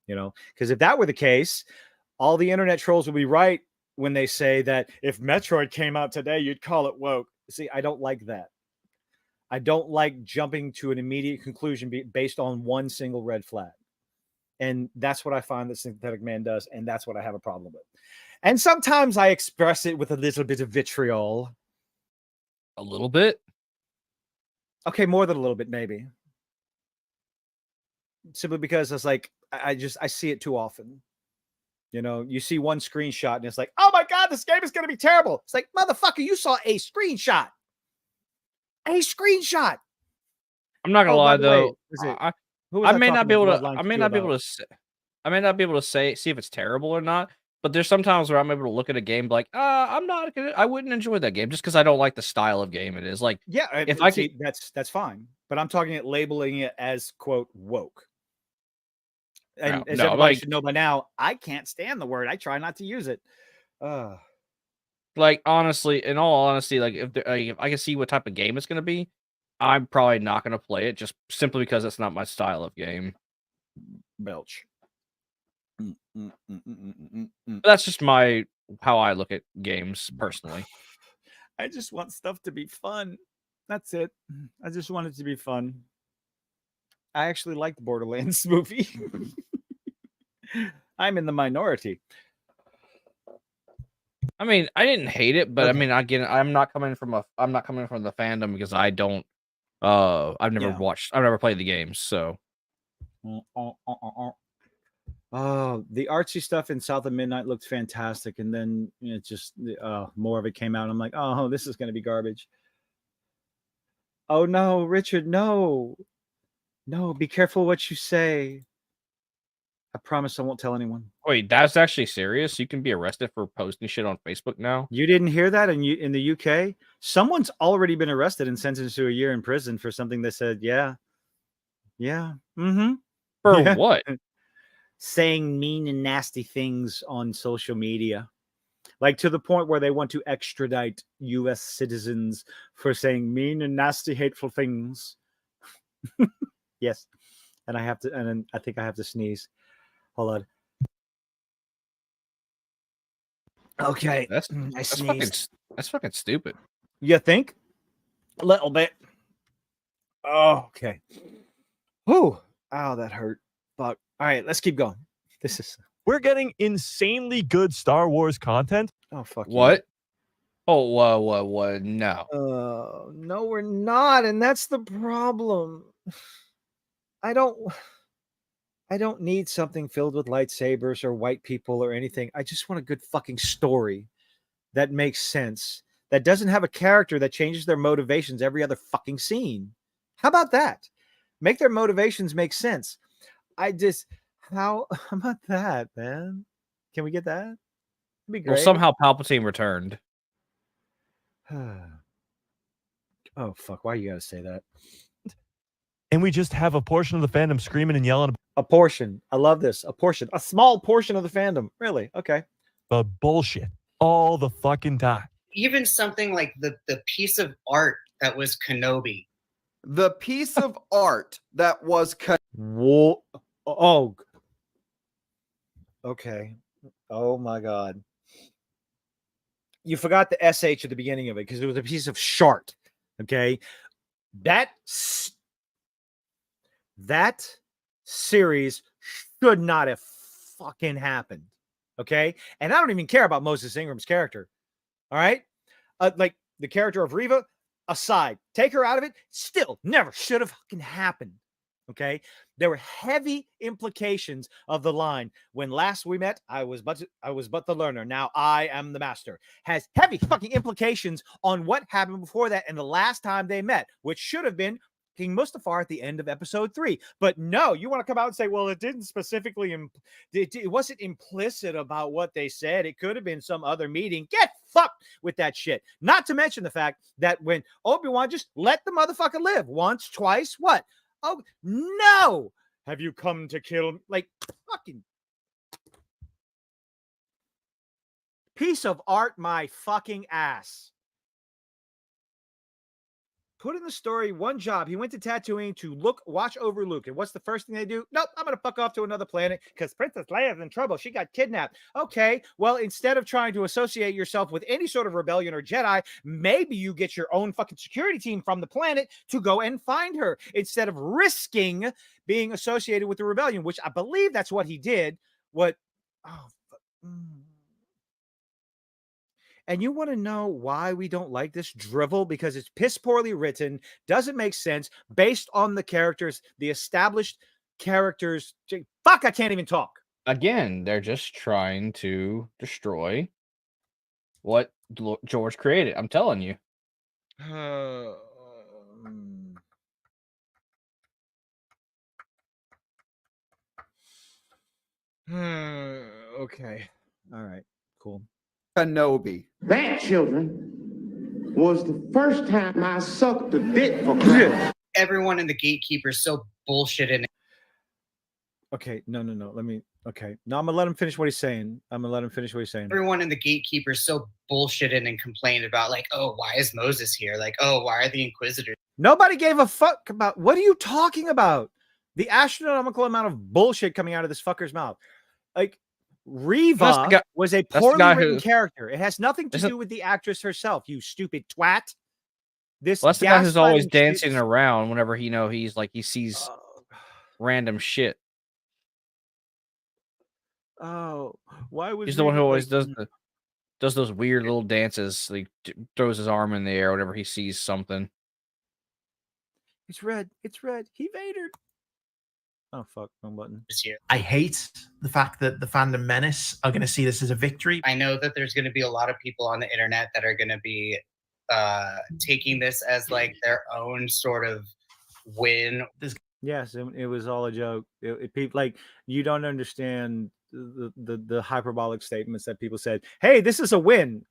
Because if that were the case, all the internet trolls would be right when they say that if Metroid came out today, you'd call it woke. See, I don't like that. I don't like jumping to an immediate conclusion based on one single red flag. And that's what I find that Synthetic Man does, and that's what I have a problem with. And sometimes I express it with a little bit of vitriol. A little bit? Okay, more than a little bit, maybe. Simply because it's like, I see it too often. You see one screenshot and it's like, oh my God, this game is going to be terrible. It's like, motherfucker, you saw a screenshot. A screenshot. I'm not gonna lie though. I may not be able to see if it's terrible or not. But there's sometimes where I'm able to look at a game like, I wouldn't enjoy that game just because I don't like the style of game it is. Like, yeah, if that's fine. But I'm talking labeling it as quote woke. And as everybody should know by now, I can't stand the word. I try not to use it. Like, honestly, in all honesty, like if I can see what type of game it's going to be, I'm probably not going to play it just simply because it's not my style of game. Belch. That's just how I look at games personally. I just want stuff to be fun. That's it. I just want it to be fun. I actually like the Borderlands movie. I'm in the minority. I mean, I didn't hate it, but I Okay. mean, again, I'm not coming from the fandom because I don't. I've never I've never played the games, so. Oh, the artsy stuff in South of Midnight looked fantastic, and then it just more of it came out. I'm like, oh, this is going to be garbage. Oh no, Richard, no, be careful what you say. I promise I won't tell anyone. Wait, that's actually serious? You can be arrested for posting shit on Facebook now? You didn't hear that in the UK? Someone's already been arrested and sentenced to a year in prison for something they said, For what? Saying mean and nasty things on social media. Like to the point where they want to extradite US citizens for saying mean and nasty, hateful things. Yes. And then I think I have to sneeze. Hold on. Okay. That's sneezed. That's fucking stupid. You think? A little bit. Oh, okay. Whew. Ow, that hurt. Fuck. All right, let's keep going. We're getting insanely good Star Wars content. Oh, fuck. What? Oh, what? No. No, we're not, and that's the problem. I don't need something filled with lightsabers or white people or anything. I just want a good fucking story that makes sense. That doesn't have a character that changes their motivations every other fucking scene. How about that? Make their motivations make sense. How about that, man? Can we get that? That'd be great. Well, somehow Palpatine returned. Oh, fuck. Why you gotta say that? And we just have a portion of the fandom screaming and yelling. A portion. I love this. A portion. A small portion of the fandom. Really? Okay. Bullshit all the fucking time. Even something like the piece of art that was Kenobi. The piece of art that was Whoa. Oh. Okay. Oh my God. You forgot the SH at the beginning of it because it was a piece of shart. Okay. That series should not have fucking happened. Okay. And I don't even care about Moses Ingram's character. All right. Like the character of Reva aside, take her out of it. Still never should have fucking happened. Okay. There were heavy implications of the line when last we met, I was but the learner. Now I am the master. Has heavy fucking implications on what happened before that and the last time they met, which should have been King Mustafar at the end of episode 3. But no, you want to come out and say, well, it didn't specifically, it wasn't implicit about what they said. It could have been some other meeting. Get fucked with that shit. Not to mention the fact that when Obi-Wan just let the motherfucker live once, twice, what? Oh, no. Have you come to kill me? Like, fucking piece of art, my fucking ass. Put in the story one job. He went to Tatooine to watch over Luke. And what's the first thing they do? Nope, I'm going to fuck off to another planet because Princess Leia's in trouble. She got kidnapped. Okay, well, instead of trying to associate yourself with any sort of rebellion or Jedi, maybe you get your own fucking security team from the planet to go and find her instead of risking being associated with the rebellion, which I believe that's what he did. And you want to know why we don't like this drivel? Because it's piss poorly written, doesn't make sense, based on the characters, the established characters. Fuck, I can't even talk. Again, they're just trying to destroy what George created. I'm telling you. Okay. All right. Cool. Kenobi. That, children, was the first time I sucked a dick for crying. Everyone in the Gatekeeper is so bullshit in it. Okay, no. Okay. No, I'm going to let him finish what he's saying. Everyone in the Gatekeeper is so bullshitting and complained about, like, oh, why is Moses here? Like, oh, why are the Inquisitors? Nobody gave a fuck about, what are you talking about? The astronomical amount of bullshit coming out of this fucker's mouth. Like, Reva was a poorly written character. It has nothing to do with the actress herself, you stupid twat. That's the guy who's always dancing around whenever he sees random shit. Oh, why was he's the one who always does the does those weird little dances. Like throws his arm in the air whenever he sees something. It's red. It's red. He Vadered. Oh fuck! Wrong button. I hate the fact that the fandom menace are going to see this as a victory. I know that there's going to be a lot of people on the internet that are going to be taking this as like their own sort of win. Yes, it was all a joke. People like you don't understand the hyperbolic statements that people said. Hey, this is a win.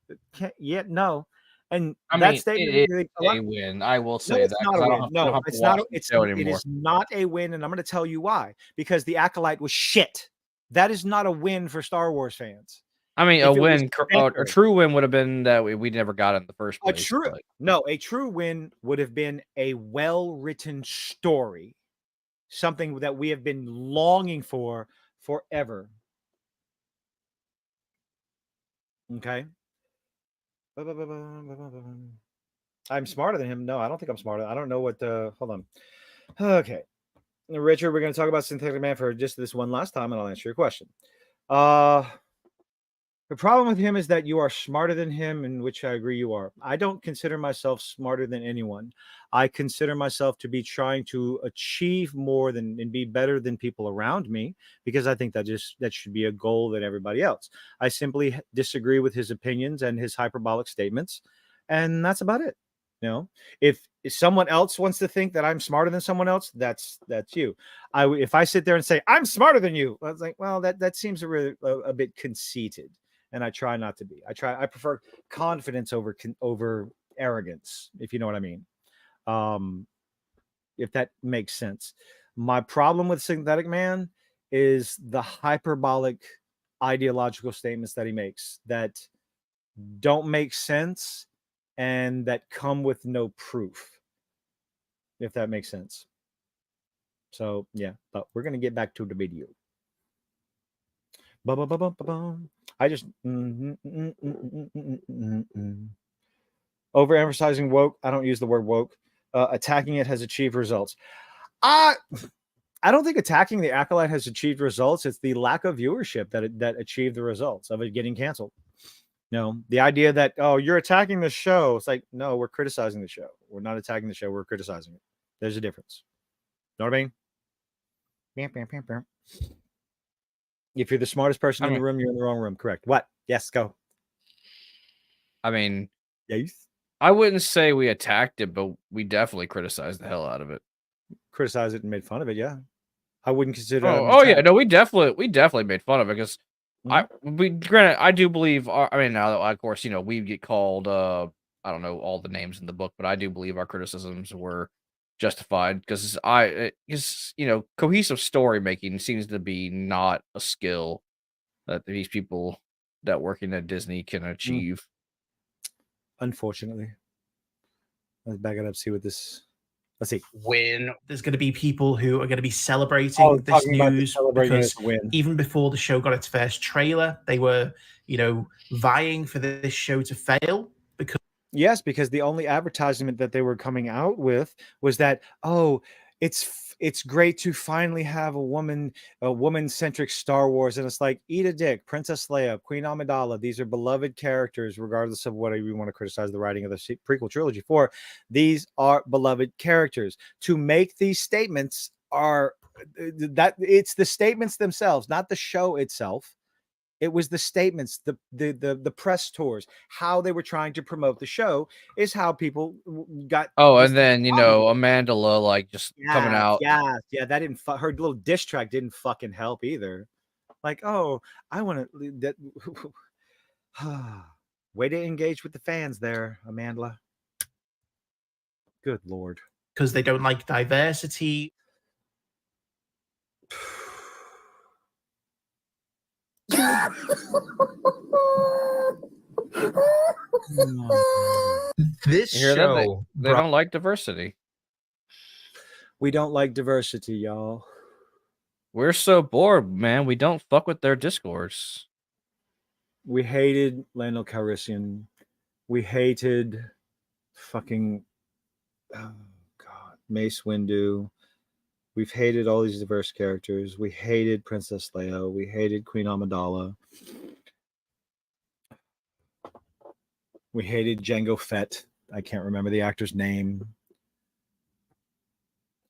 Yet no, and I that mean, statement it is is a win. I will No, say it's that. not 'cause a I don't win. have- I don't No, have to it's watch not. the It's show it anymore. is not a win, and I'm going to tell you why. Because the Acolyte was shit. That is not a win for Star Wars fans. I mean, If a it was win, a better. true win would have been that we never got it in the first A place. true but- a true win would have been a well-written story, something that we have been longing for forever. Okay. I'm smarter than him. No, I don't think I'm smarter. I don't know what. Hold on. Okay, Richard, we're going to talk about Synthetic Man for just this one last time, and I'll answer your question. The problem with him is that you are smarter than him, in which I agree you are. I don't consider myself smarter than anyone. I consider myself to be trying to achieve more than and be better than people around me, because I think that should be a goal than everybody else. I simply disagree with his opinions and his hyperbolic statements, and that's about it. You know, if someone else wants to think that I'm smarter than someone else, that's you. If I sit there and say I'm smarter than you, I was like, well, that seems a bit conceited. And I try not to be. I prefer confidence over arrogance, if you know what I mean. If that makes sense. My problem with Synthetic Man is the hyperbolic ideological statements that he makes that don't make sense and that come with no proof, if that makes sense. So yeah, but we're gonna get back to the video. I just overemphasizing woke. I don't use the word woke. Attacking it has achieved results. I don't think attacking the Acolyte has achieved results. It's the lack of viewership that achieved the results of it getting canceled. No, the idea that, oh, you're attacking the show. It's like, no, we're criticizing the show. We're not attacking the show. We're criticizing it. There's a difference. Know what I mean? If you're the smartest person in the room, you're in the wrong room. Correct. What? Yes, go. I mean, yes. I wouldn't say we attacked it, but we definitely criticized the hell out of it. Criticized it and made fun of it. Yeah, I wouldn't consider. Oh yeah, no, we definitely made fun of it because granted, I do believe. I mean, now that of course we get called. I don't know all the names in the book, but I do believe our criticisms were justified because cohesive story making seems to be not a skill that these people that working at Disney can achieve. Unfortunately, let's back it up. See what this. Let's see. Win. There's going to be people who are going to be celebrating this news because win. Even before the show got its first trailer, they were, vying for this show to fail because. Yes, because the only advertisement that they were coming out with was that, oh, it's great to finally have a woman-centric Star Wars. And it's like, eat a dick. Princess Leia, Queen Amidala, these are beloved characters, regardless of what we want to criticize the writing of the prequel trilogy for. These are beloved characters. To make these statements it's the statements themselves, not the show itself. It was the statements, the press tours, how they were trying to promote the show is how people got. Oh, and then Amandla coming out. Yeah, that didn't. Her little diss track didn't fucking help either. Like, oh, I want to that. Way to engage with the fans there, Amandla. Good Lord. Because they don't like diversity. This show they don't like diversity. We don't like diversity, y'all. We're so bored, man. We don't fuck with their discourse. We hated Lando Calrissian. We hated fucking Mace Windu. We've hated all these diverse characters. We hated Princess Leia. We hated Queen Amidala. We hated Jango Fett. I can't remember the actor's name.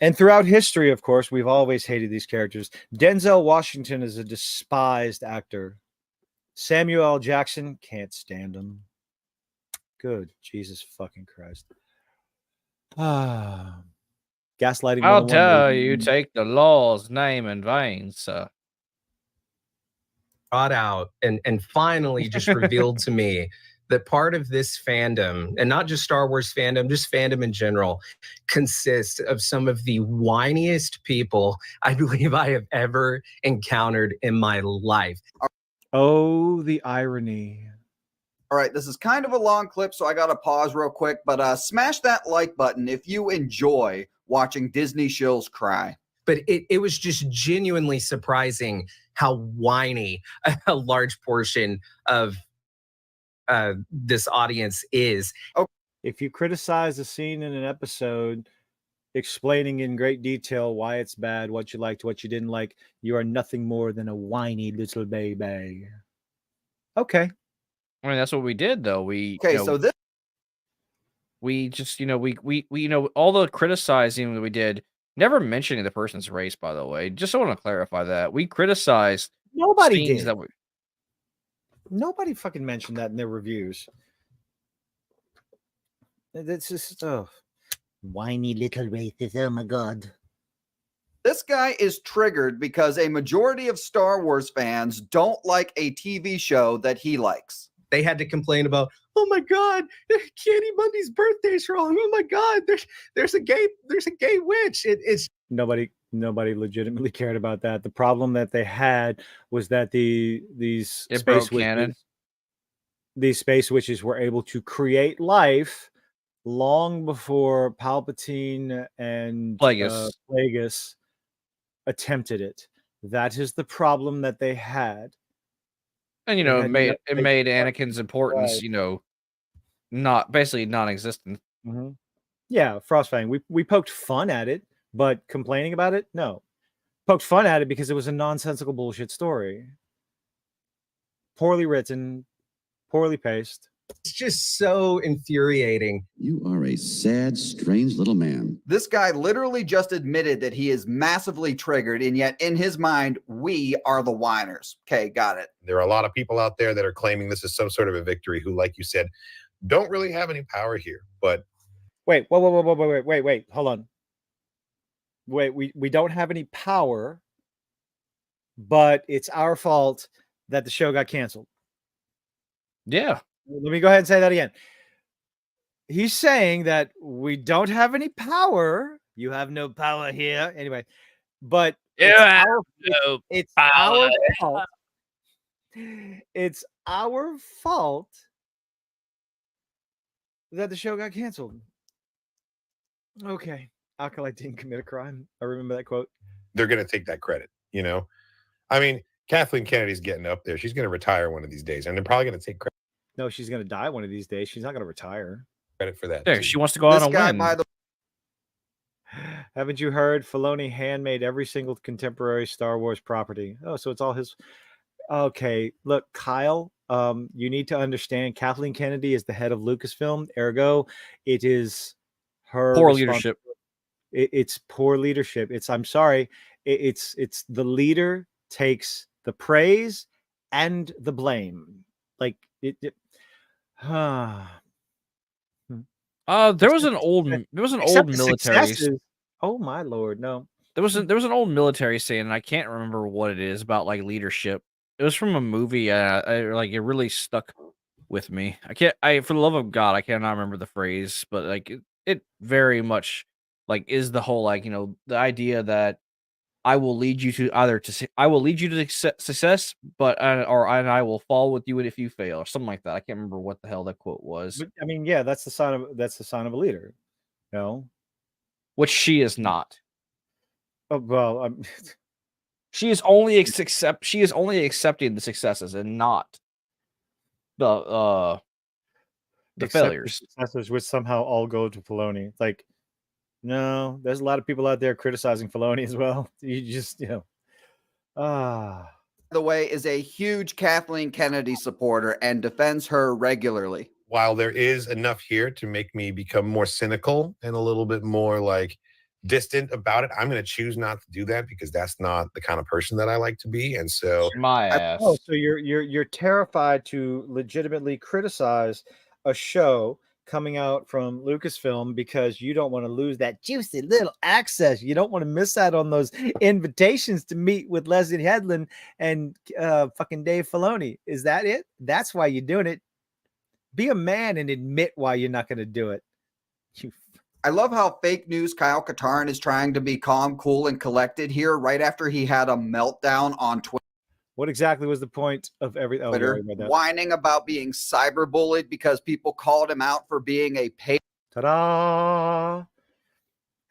And throughout history, of course, we've always hated these characters. Denzel Washington is a despised actor. Samuel L. Jackson, can't stand him. Good Jesus fucking Christ. Gaslighting. I'll 101, tell ladies and you, gentlemen. take the Lord's name in vain, sir. Brought out and finally just revealed to me that part of this fandom, and not just Star Wars fandom, just fandom in general, consists of some of the whiniest people I believe I have ever encountered in my life. Oh, the irony. All right, this is kind of a long clip, so I got to pause real quick, but smash that like button if you enjoy watching Disney shills cry. But it was just genuinely surprising how whiny a large portion of this audience is. If you criticize a scene in an episode, explaining in great detail why it's bad, what you liked, what you didn't like, you are nothing more than a whiny little baby. Okay. I mean, that's what we did, though. We just, we all the criticizing that we did, never mentioning the person's race, by the way. Just want to clarify that. We criticized Nobody scenes did. that we. Nobody fucking mentioned that in their reviews. It's just, whiny little racist. Oh my God. This guy is triggered because a majority of Star Wars fans don't like a TV show that he likes. They had to complain about, oh my God, Candy Bundy's birthday's wrong. Oh my God, there's a gay witch. It's Nobody legitimately cared about that. The problem that they had was that these space witches were able to create life long before Palpatine and Plagueis attempted it. That is the problem that they had. And it made Anakin's importance, not basically non-existent. Mm-hmm. Yeah, Frostfang. We poked fun at it, but complaining about it, no. Poked fun at it because it was a nonsensical bullshit story. Poorly written, poorly paced. It's just so infuriating. You are a sad, strange little man. This guy literally just admitted that he is massively triggered, and yet in his mind, we are the whiners. Okay, got it. There are a lot of people out there that are claiming this is some sort of a victory who, like you said, don't really have any power here. But wait, hold on. Wait, we don't have any power, but it's our fault that the show got canceled. Yeah. Let me go ahead and say that again. He's saying that we don't have any power. You have no power here. Anyway, but it's our fault. It's our fault that the show got canceled. Okay. Acolyte didn't commit a crime. I remember that quote. They're going to take that credit, I mean, Kathleen Kennedy's getting up there. She's going to retire one of these days, and they're probably going to take credit. No, she's going to die one of these days. She's not going to retire. Credit for that. There, she wants to go out and win. Haven't you heard? Filoni handmade every single contemporary Star Wars property. Oh, so it's all his. Okay, look, Kyle, you need to understand Kathleen Kennedy is the head of Lucasfilm. Ergo, it is her poor leadership. It's poor leadership. I'm sorry. It's the leader takes the praise and the blame. Like there was an old military. Oh my Lord, no. There was an old military saying, and I can't remember what it is about like leadership. It was from a movie. It really stuck with me. For the love of God, I cannot remember the phrase, but like it very much like is the whole the idea that I will lead you to success, but and I will fall with you if you fail, or something like that. I can't remember what the hell that quote was. But, I mean, yeah, that's the sign of a leader, which she is not. Oh well, she is only accepting the successes and not the failures. The successors, which somehow all go to Filoni. It's like, no, there's a lot of people out there criticizing Filoni as well. You just, By the way, is a huge Kathleen Kennedy supporter and defends her regularly. while there is enough here to make me become more cynical and a little bit more like distant about it, I'm going to choose not to do that because that's not the kind of person that I like to be. And so My ass. Oh, so you're terrified to legitimately criticize a show coming out from Lucasfilm because you don't want to lose that juicy little access. You don't want to miss out on those invitations to meet with Leslie Headland and fucking Dave Filoni. Is that it? That's why you're doing it. Be a man and admit why you're not going to do it. I love how fake news Kyle Katarn is trying to be calm, cool, and collected here right after he had a meltdown on Twitter. What exactly was the point of every Twitter, whining about being cyberbullied because people called him out for being a paid. Ta-da!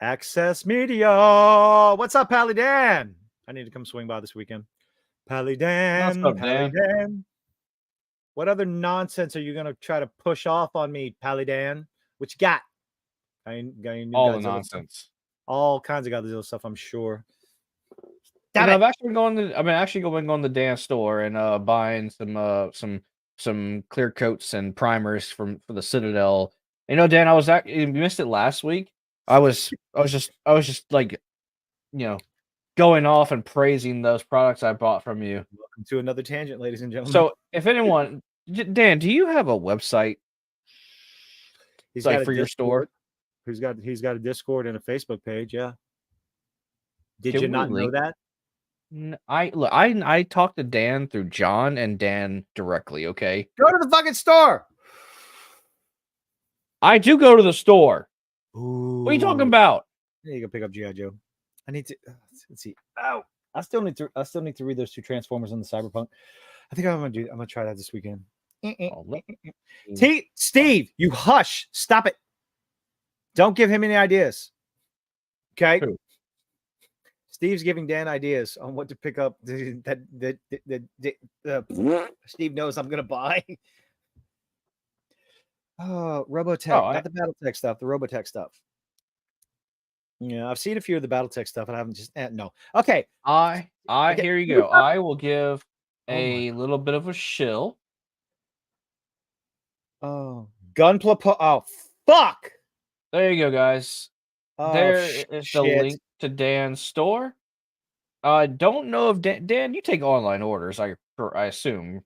Access Media. What's up, Pally Dan? I need to come swing by this weekend. Pally Dan. What's up, Pally Dan? Dan. What other nonsense are you going to try to push off on me, Pally Dan? What you got? Got any new All the Godzilla nonsense. stuff? All kinds of Godzilla stuff, I'm sure. And I've actually going on the Dan store and buying some clear coats and primers for the Citadel. You know, Dan, you missed it last week. I was just like, going off and praising those products I bought from you. Welcome to another tangent, ladies and gentlemen. So, if anyone, Dan, do you have a website? He's like got for your store? He's got a Discord and a Facebook page. Yeah. Did Can you we not know link- that? I talked to Dan through John and Dan directly. Okay, Go to the fucking store. I do go to the store. Ooh. What are you talking about? Yeah, you go pick up G.I. Joe. I need to let's see. Oh, I still need to read those two Transformers on the Cyberpunk. I think I'm gonna try that this weekend. Steve, you hush. Stop it. Don't give him any ideas. Okay. Who? Steve's giving Dan ideas on what to pick up that Steve knows I'm gonna buy. Oh, Robotech, not the BattleTech stuff, the Robotech stuff. Yeah, I've seen a few of the BattleTech stuff, and I haven't just no. Okay, Here you go. I will give a little bit of a shill. Oh, Gunpla. Oh, fuck. There you go, guys. Oh, there is the shit. link to Dan's store. I don't know if Dan, you take online orders, I assume.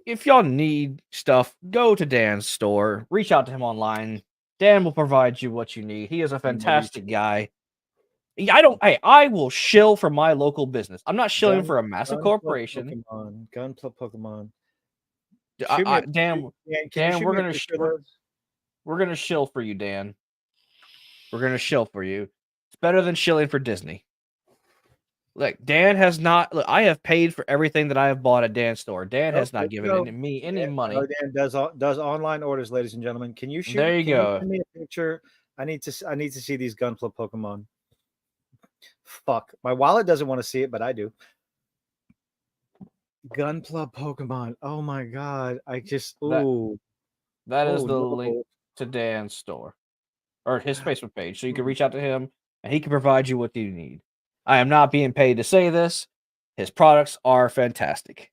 If y'all need stuff, go to Dan's store. Reach out to him online. Dan will provide you what you need. He is a fantastic guy. I will shill for my local business. I'm not shilling for a massive corporation. Gunpla Pokemon. Dan, we're gonna shill for you, Dan. We're gonna shill for you. It's better than shilling for Disney. Look, Dan has not. Look, I have paid for everything that I have bought at Dan's store. Dan has not given me any money. Dan does online orders, ladies and gentlemen. Can you shoot? There you go. Send me a picture. I need to see these Gunpla Pokemon. Fuck, my wallet doesn't want to see it, but I do. Gunpla Pokemon. Oh my god, I just That is the link to Dan's store or his Facebook page, so you can reach out to him and he can provide you what you need. I am not being paid to say this. His products are fantastic,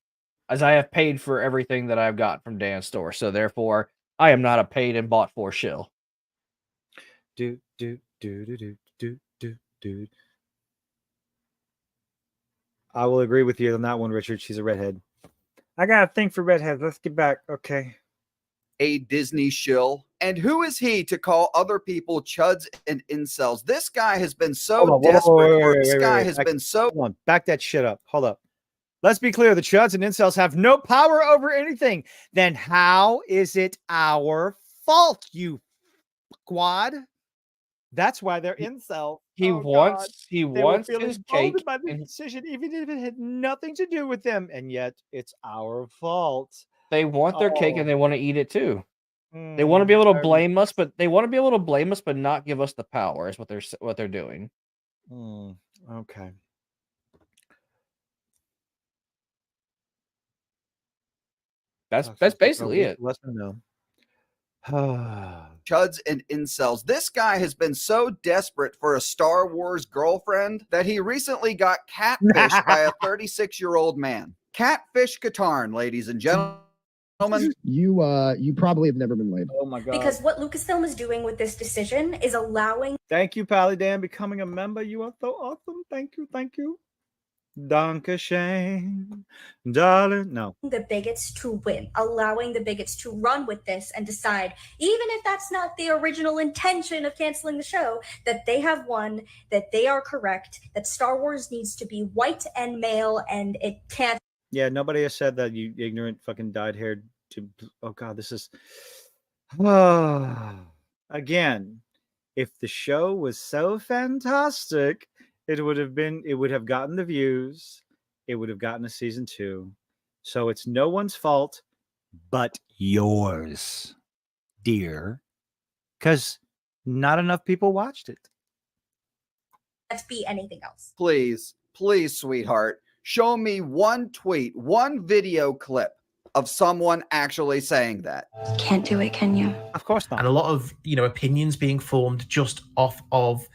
as I have paid for everything that I've got from Dan's store. So therefore, I am not a paid and bought for shill. Dude. I will agree with you on that one, Richard. She's a redhead. I got a thing for redheads. Let's get back. Okay. A Disney shill. And who is he to call other people chuds and incels? This guy has been so desperate. This guy has been so. Hold on. Back that shit up. Hold up. Let's be clear. The chuds and incels have no power over anything. Then how is it our fault, you squad? That's why they're incels. He wants his cake. By the decision, even if it had nothing to do with them, and yet it's our fault. They want their cake and they want to eat it too. They want to be able to blame us, but not give us the power. Is what they're doing. Okay. That's basically it. Let them know. Chuds and incels. This guy has been so desperate for a Star Wars girlfriend that he recently got catfished by a 36-year-old man. Catfish Katarn, ladies and gentlemen. You probably have never been labeled. Oh my god. Because what Lucasfilm is doing with this decision is allowing Thank you, Pally Dan, becoming a member. You are so awesome. Thank you. Thank you. Danke schön, darling. No. the bigots to win, allowing the bigots to run with this and decide, even if that's not the original intention of canceling the show, that they have won, that they are correct, that Star Wars needs to be white and male, and it can't. Yeah, nobody has said that, you ignorant fucking dyed-haired. Oh god, this is. Again, if the show was so fantastic, it would have gotten the views, it would have gotten a season 2. So it's no one's fault but yours, dear, because not enough people watched it. Let's be anything else. Please, sweetheart, show me one tweet, one video clip of someone actually saying that. Can't do it, can you? Of course not. And a lot of, opinions being formed just off of,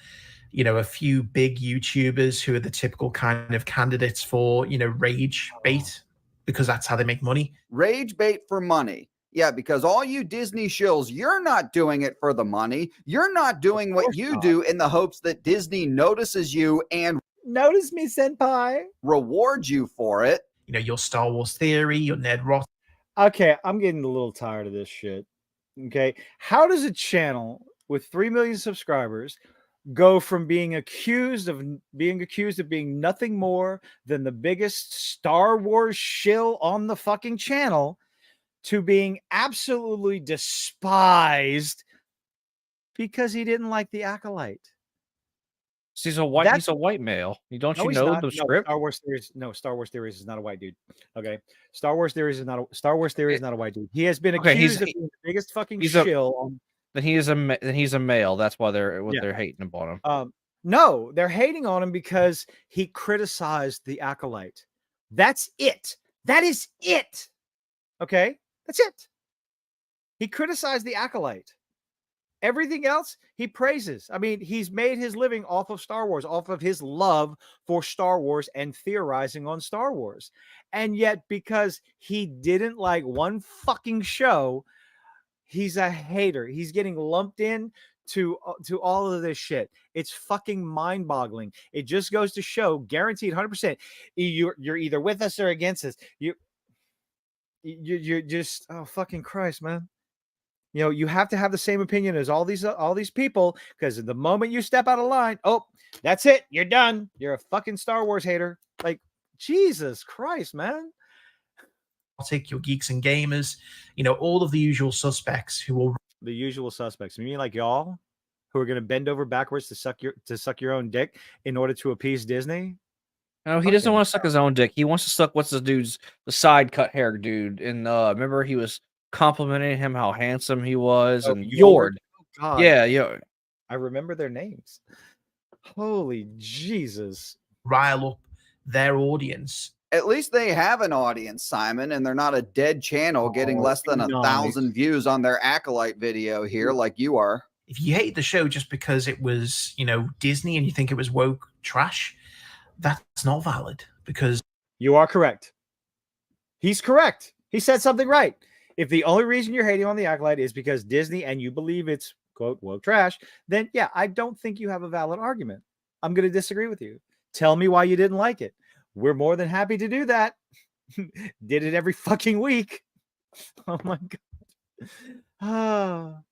a few big YouTubers who are the typical kind of candidates for, rage bait, because that's how they make money. Rage bait for money. Yeah, because all you Disney shills, you're not doing it for the money. You're not doing what you do in the hopes that Disney notices you and notice me, senpai, rewards you for it. Your Star Wars theory, your Ned Roth. Okay, I'm getting a little tired of this shit. Okay, how does a channel with 3 million subscribers go from being accused of being nothing more than the biggest Star Wars shill on the fucking channel to being absolutely despised because he didn't like the Acolyte? He's a white male. Don't you know the script? Star Wars Theories is not a white dude. Okay, Star Wars Theories is not a white dude. He has been accused of being the biggest fucking shill on. Then he's a male. That's why they're hating upon him. No, they're hating on him because he criticized the Acolyte. That's it. That is it. Okay, that's it. He criticized the Acolyte. Everything else he praises. I mean, he's made his living off of Star Wars, off of his love for Star Wars and theorizing on Star Wars. And yet, because he didn't like one fucking show, he's a hater. He's getting lumped in to all of this shit. It's fucking mind-boggling. It just goes to show, guaranteed 100%, you're either with us or against us. You're just, oh fucking Christ, man. You have to have the same opinion as all these people, because the moment you step out of line, oh, that's it. You're done. You're a fucking Star Wars hater. Like, Jesus Christ, man. I'll take your geeks and gamers, all of the usual suspects who will. The usual suspects. You mean like y'all who are going to bend over backwards to suck your own dick in order to appease Disney? No, he doesn't want to suck his own dick. He wants to suck the side cut hair dude. And remember he was complimenting him how handsome he was, and Yord. Oh, God. Yeah. I remember their names. Holy Jesus. Rile up their audience. At least they have an audience, Simon, and they're not a dead channel getting less than 1,000 views on their Acolyte video here like you are. If you hate the show just because it was, Disney and you think it was woke trash, that's not valid, because you are correct. He's correct. He said something right. If the only reason you're hating on the Acolyte is because Disney and you believe it's, quote, woke trash, then yeah, I don't think you have a valid argument. I'm going to disagree with you. Tell me why you didn't like it. We're more than happy to do that. Did it every fucking week. Oh my God.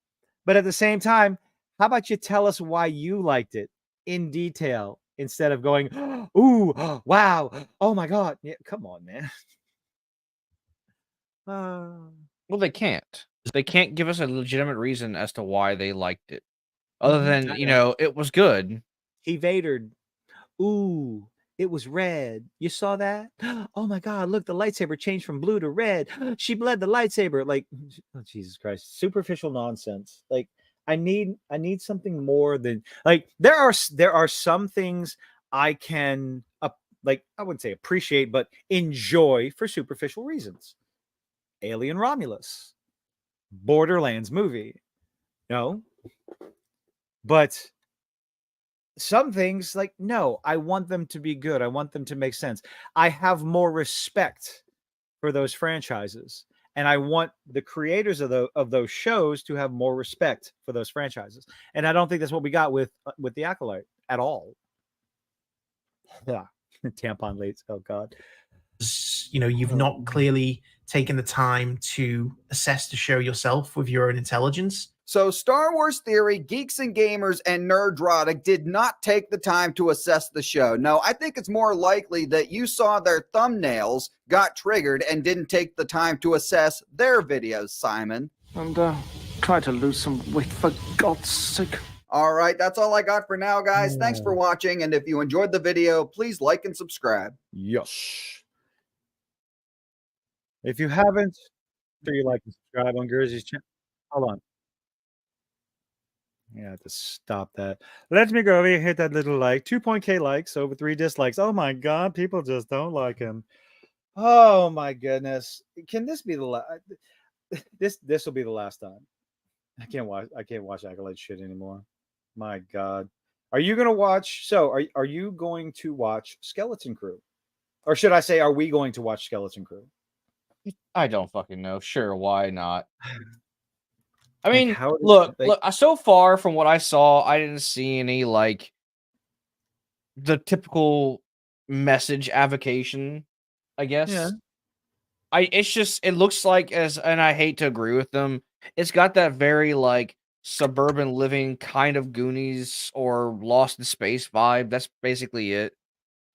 But at the same time, how about you tell us why you liked it in detail instead of going, ooh, wow, oh my God. Yeah, come on, man. Well, they can't. They can't give us a legitimate reason as to why they liked it, other than it was good. He Vadered. Ooh, it was red. You saw that? Oh my God! Look, the lightsaber changed from blue to red. She bled the lightsaber. Like, oh, Jesus Christ! Superficial nonsense. Like, I need something more than like. There are some things I can like. I wouldn't say appreciate, but enjoy for superficial reasons. Alien Romulus, Borderlands movie, but some things like, no, I want them to be good. I want them to make sense. I have more respect for those franchises, and I want the creators of those shows to have more respect for those franchises. And I don't think that's what we got with the Acolyte at all. Yeah, tampon leads. Oh God. You've not clearly taken the time to assess the show yourself with your own intelligence. So Star Wars Theory, Geeks and Gamers, and Nerdrotic did not take the time to assess the show. No, I think it's more likely that you saw their thumbnails, got triggered, and didn't take the time to assess their videos, Simon. And try to lose some weight, for God's sake. All right, that's all I got for now, guys. Thanks for watching, and if you enjoyed the video, please like and subscribe. Yes. If you haven't, sure you like and subscribe on Gursey's channel. Hold on. Yeah, I have to stop that. Let me go over here, hit that little like. 2.k likes, over 3 dislikes. Oh my God, people just don't like him. Oh my goodness. Can this be the last? This will be the last time. I can't watch Acolyte shit anymore. My God. Are you gonna watch? So are you going to watch Skeleton Crew? Or should I say, are we going to watch Skeleton Crew? I don't fucking know. Sure, why not? I mean, how look, so far from what I saw, I didn't see any like the typical message avocation, I guess. Yeah. It looks like, and I hate to agree with them, it's got that very like suburban living kind of Goonies or Lost in Space vibe. That's basically it.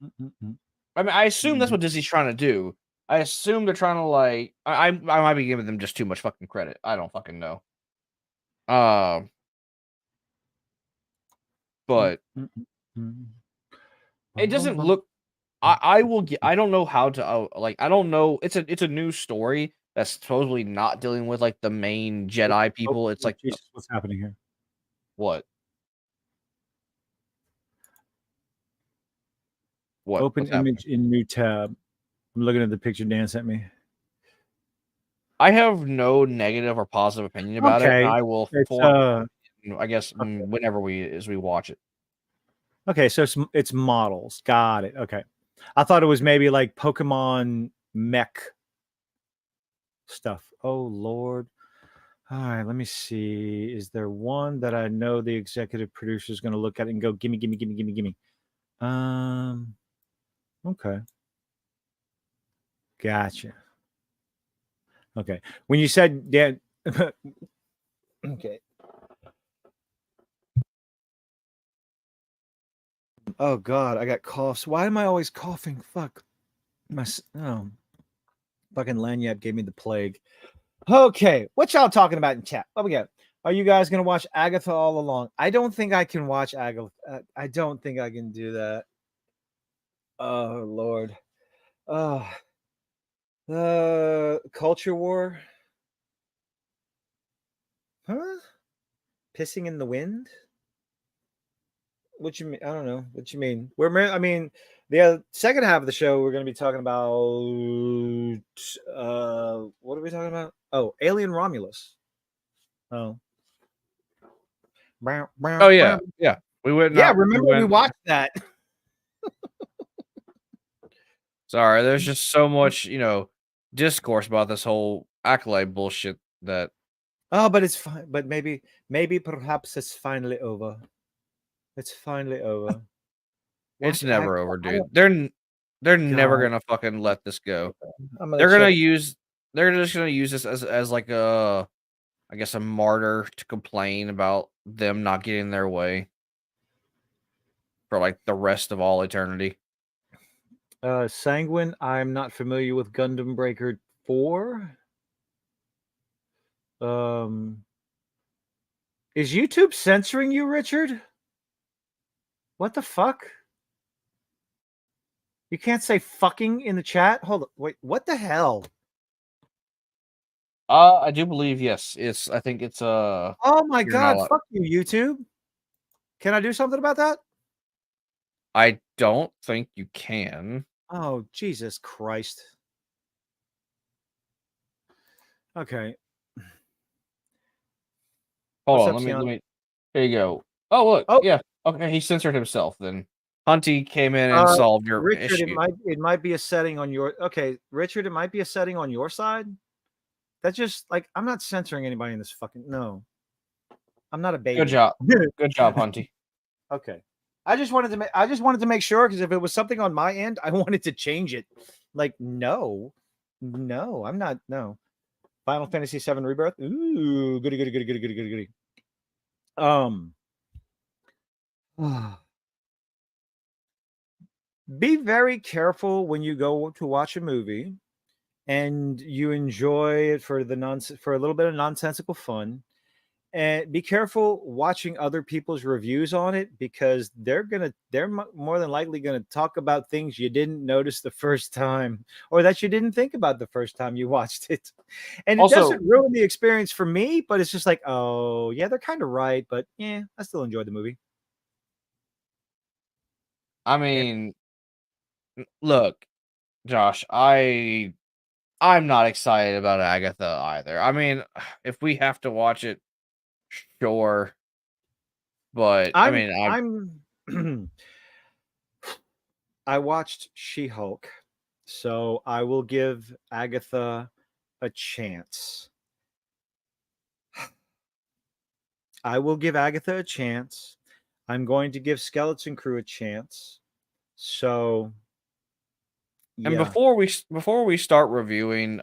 I mean, I assume that's what Disney's trying to do. I assume they're trying to like I might be giving them just too much fucking credit. I don't fucking know. But it doesn't look. I will get. I don't know how to I don't know. It's a new story that's totally not dealing with like the main Jedi people. It's like Jesus, what's happening here? What? What? Open What's happening? image in new tab. I'm looking at the picture Dan sent me. I have no negative or positive opinion about it. And I will form, I guess, whenever we watch it. Okay, so it's models. Got it. Okay. I thought it was maybe like Pokemon mech stuff. Oh Lord. All right, let me see. Is there one that I know the executive producer is going to look at and go, gimme, gimme, gimme, gimme, gimme? Okay. Gotcha. Okay. When you said Dan, okay. Oh God, I got coughs. Why am I always coughing? Fuck. Fucking Lanyard gave me the plague. Okay, what y'all talking about in chat? What we got? Are you guys gonna watch Agatha all along? I don't think I can watch Agatha. I don't think I can do that. Oh Lord. Culture War. Huh? Pissing in the wind? What you mean? I don't know. What you mean? The second half of the show, we're going to be talking about. What are we talking about? Oh, Alien Romulus. Oh. Oh yeah, yeah. We went. Yeah, remember we watched that. Sorry, there's just so much, discourse about this whole Acolyte bullshit that. Oh, but it's fine. But maybe perhaps it's finally over. It's finally over. It's never over, dude. They're never gonna fucking let this go. They're just gonna use this as like I guess a martyr to complain about them not getting their way for like the rest of all eternity. Sanguine, I'm not familiar with Gundam Breaker 4. Is YouTube censoring you, Richard? What the fuck? You can't say fucking in the chat? Hold on. Wait, what the hell? I do believe yes. I think it's Oh my God, fuck you, YouTube. Can I do something about that? I don't think you can. Oh, Jesus Christ. Okay. Hold on, let me. Here you go. Oh, look. Oh, yeah. Okay, he censored himself then. Hunty came in and solved your Richard, issue. it might be a setting on your. Okay, Richard, it might be a setting on your side. That's just like I'm not censoring anybody in this fucking no. I'm not a baby. Good job. Good job, Hunty. Okay. I just wanted to make sure because if it was something on my end, I wanted to change it. Like, no, I'm not. No. Final Fantasy VII Rebirth. Ooh, goody. Be very careful when you go to watch a movie and you enjoy it for for a little bit of nonsensical fun. And be careful watching other people's reviews on it because they're more than likely gonna talk about things you didn't notice the first time or that you didn't think about the first time you watched it. And it doesn't ruin the experience for me, but it's just like, oh yeah, they're kind of right, but yeah, I still enjoyed the movie. I mean, look, Josh, I'm not excited about Agatha either. I mean, if we have to watch it, sure. But I'm I watched She-Hulk, so I will give Agatha a chance. I'm going to give Skeleton Crew a chance. So and yeah. before we start reviewing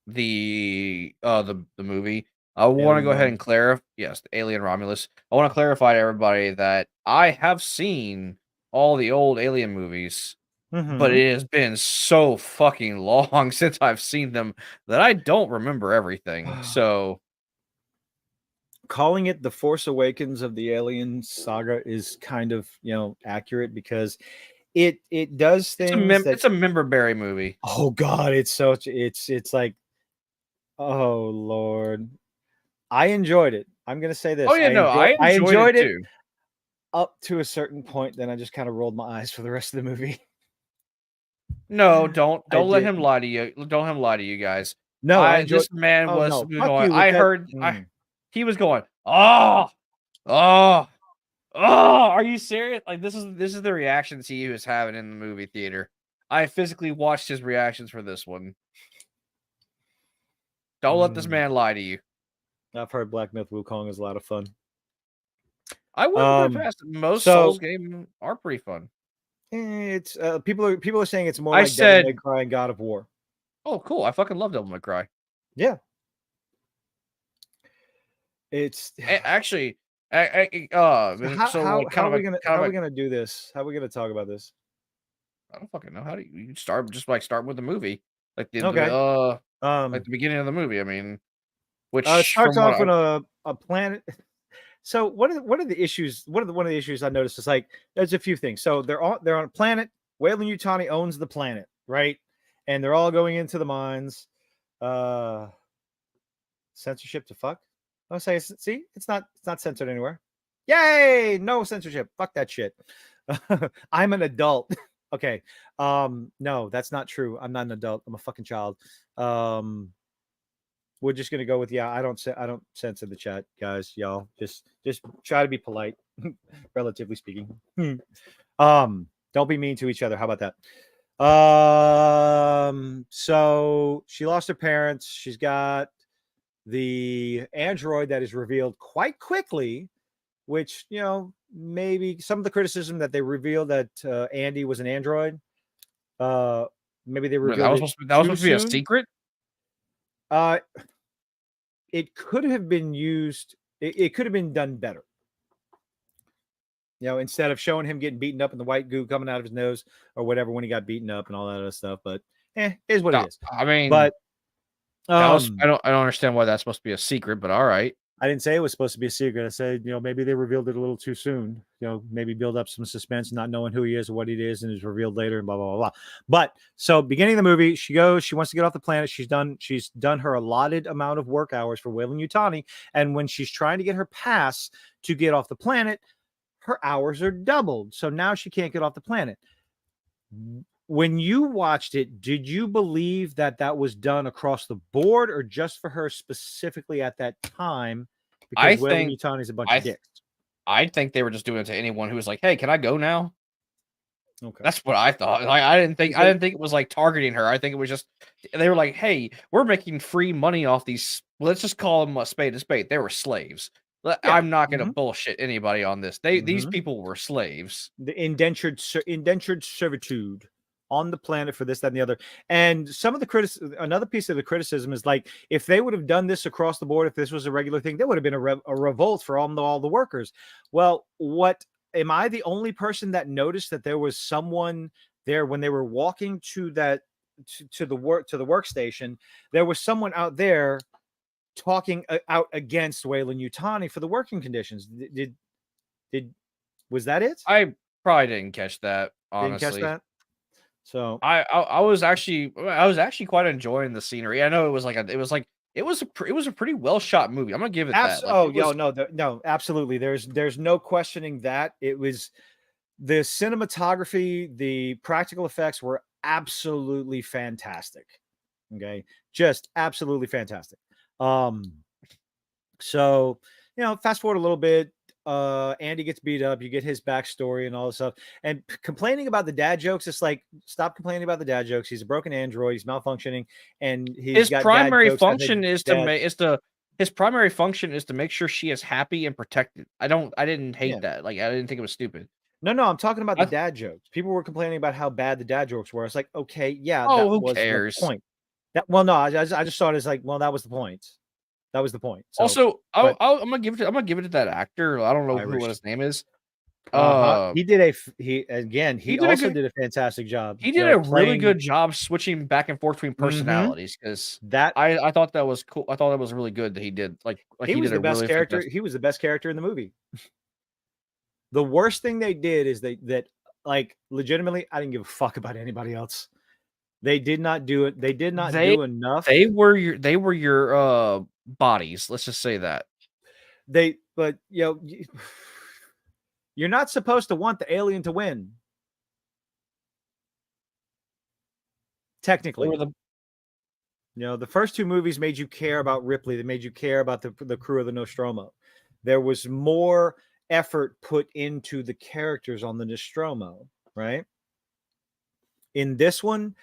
the movie, I want to go ahead and clarify. Yes, the Alien Romulus. I want to clarify to everybody that I have seen all the old Alien movies, but it has been so fucking long since I've seen them that I don't remember everything. So calling it the Force Awakens of the Alien saga is kind of, accurate because it does things it's a member-berry movie. Oh God, it's like, oh Lord. I enjoyed it. I'm gonna say this. Oh yeah, I enjoyed it too. Up to a certain point, then I just kind of rolled my eyes for the rest of the movie. No, don't let him lie to you. Don't let him lie to you guys. No, this man was no. going. He was going. Oh. Are you serious? Like this is the reactions he was having in the movie theater. I physically watched his reactions for this one. Don't let this man lie to you. I've heard Black Myth Wukong is a lot of fun. I wouldn't put it past it. Most Souls games are pretty fun. It's people are saying it's more like Devil May Cry and God of War. Oh, cool! I fucking love Devil May Cry. Yeah, it's actually. How are we gonna do this? How are we gonna talk about this? I don't fucking know. How do you start? Just like start with the movie, like the like the beginning of the movie. I mean, which starts off on a planet. So one of the issues I noticed is like there's a few things. So they're on a planet. Weyland-Yutani owns the planet, right? And they're all going into the mines. Censorship to fuck. I'll say, see, it's not censored anywhere. Yay! No censorship. Fuck that shit. I'm an adult. Okay. No, that's not true. I'm not an adult. I'm a fucking child. We're just gonna go with I don't censor the chat, guys. Y'all just try to be polite, relatively speaking. Don't be mean to each other. How about that? So she lost her parents. She's got the android that is revealed quite quickly, which maybe some of the criticism that they revealed that Andy was an android. Maybe they revealed that was supposed to be a secret. It could have been used. It could have been done better. Instead of showing him getting beaten up and the white goo coming out of his nose or whatever when he got beaten up and all that other stuff. But is what it is. I mean, but I don't understand why that's supposed to be a secret. But all right. I didn't say it was supposed to be a secret. I said, maybe they revealed it a little too soon. Maybe build up some suspense, not knowing who he is or what it is, and is revealed later, and blah blah blah blah. But so, beginning of the movie, she wants to get off the planet. She's done her allotted amount of work hours for Weyland-Yutani, and when she's trying to get her pass to get off the planet, her hours are doubled. So now she can't get off the planet. When you watched it, did you believe that was done across the board or just for her specifically at that time? Because Weyland-Yutani is a bunch of dicks. I think they were just doing it to anyone who was like, "Hey, can I go now?" Okay. That's what I thought. Like, I didn't think it was like targeting her. I think it was just they were like, "Hey, we're making free money off these. Let's just call them a spade a spade. They were slaves. I'm not going to bullshit anybody on this. These people were slaves. The indentured servitude on the planet for this, that, and the other. And some of the another piece of the criticism is like, if they would have done this across the board, if this was a regular thing, there would have been a revolt for all the workers. Well, am I the only person that noticed that there was someone there when they were walking to the workstation? There was someone out there talking out against Weyland-Yutani for the working conditions. Was that it? I probably didn't catch that. Honestly, didn't catch that. So I was actually quite enjoying the scenery. I know it was a pretty well shot movie. I'm gonna give it that. Like, no, absolutely. There's no questioning that. It was the cinematography, the practical effects were absolutely fantastic. Okay, just absolutely fantastic. So fast forward a little bit. Andy gets beat up. You get his backstory and all this stuff. And complaining about the dad jokes, it's like, stop complaining about the dad jokes. He's a broken android. He's malfunctioning, and his primary function is his primary function is to make sure she is happy and protected. I didn't hate that. Like, I didn't think it was stupid. No, I'm talking about the dad jokes. People were complaining about how bad the dad jokes were. It's like, okay, yeah, who cares? The point. I just saw it as like, well, that was the point. That was the point. So, also, I'm gonna give it to that actor. I don't know what his name is. He did a fantastic job. He did a really good job switching back and forth between personalities, because I thought that was cool. I thought that was really good that he did. He was the best character. He was the best character in the movie. The worst thing they did is that legitimately, I didn't give a fuck about anybody else. They did not do it. They did not do enough. They were your bodies. Let's just say that. You're not supposed to want the alien to win. Technically, the first two movies made you care about Ripley. They made you care about the crew of the Nostromo. There was more effort put into the characters on the Nostromo, right? In this one,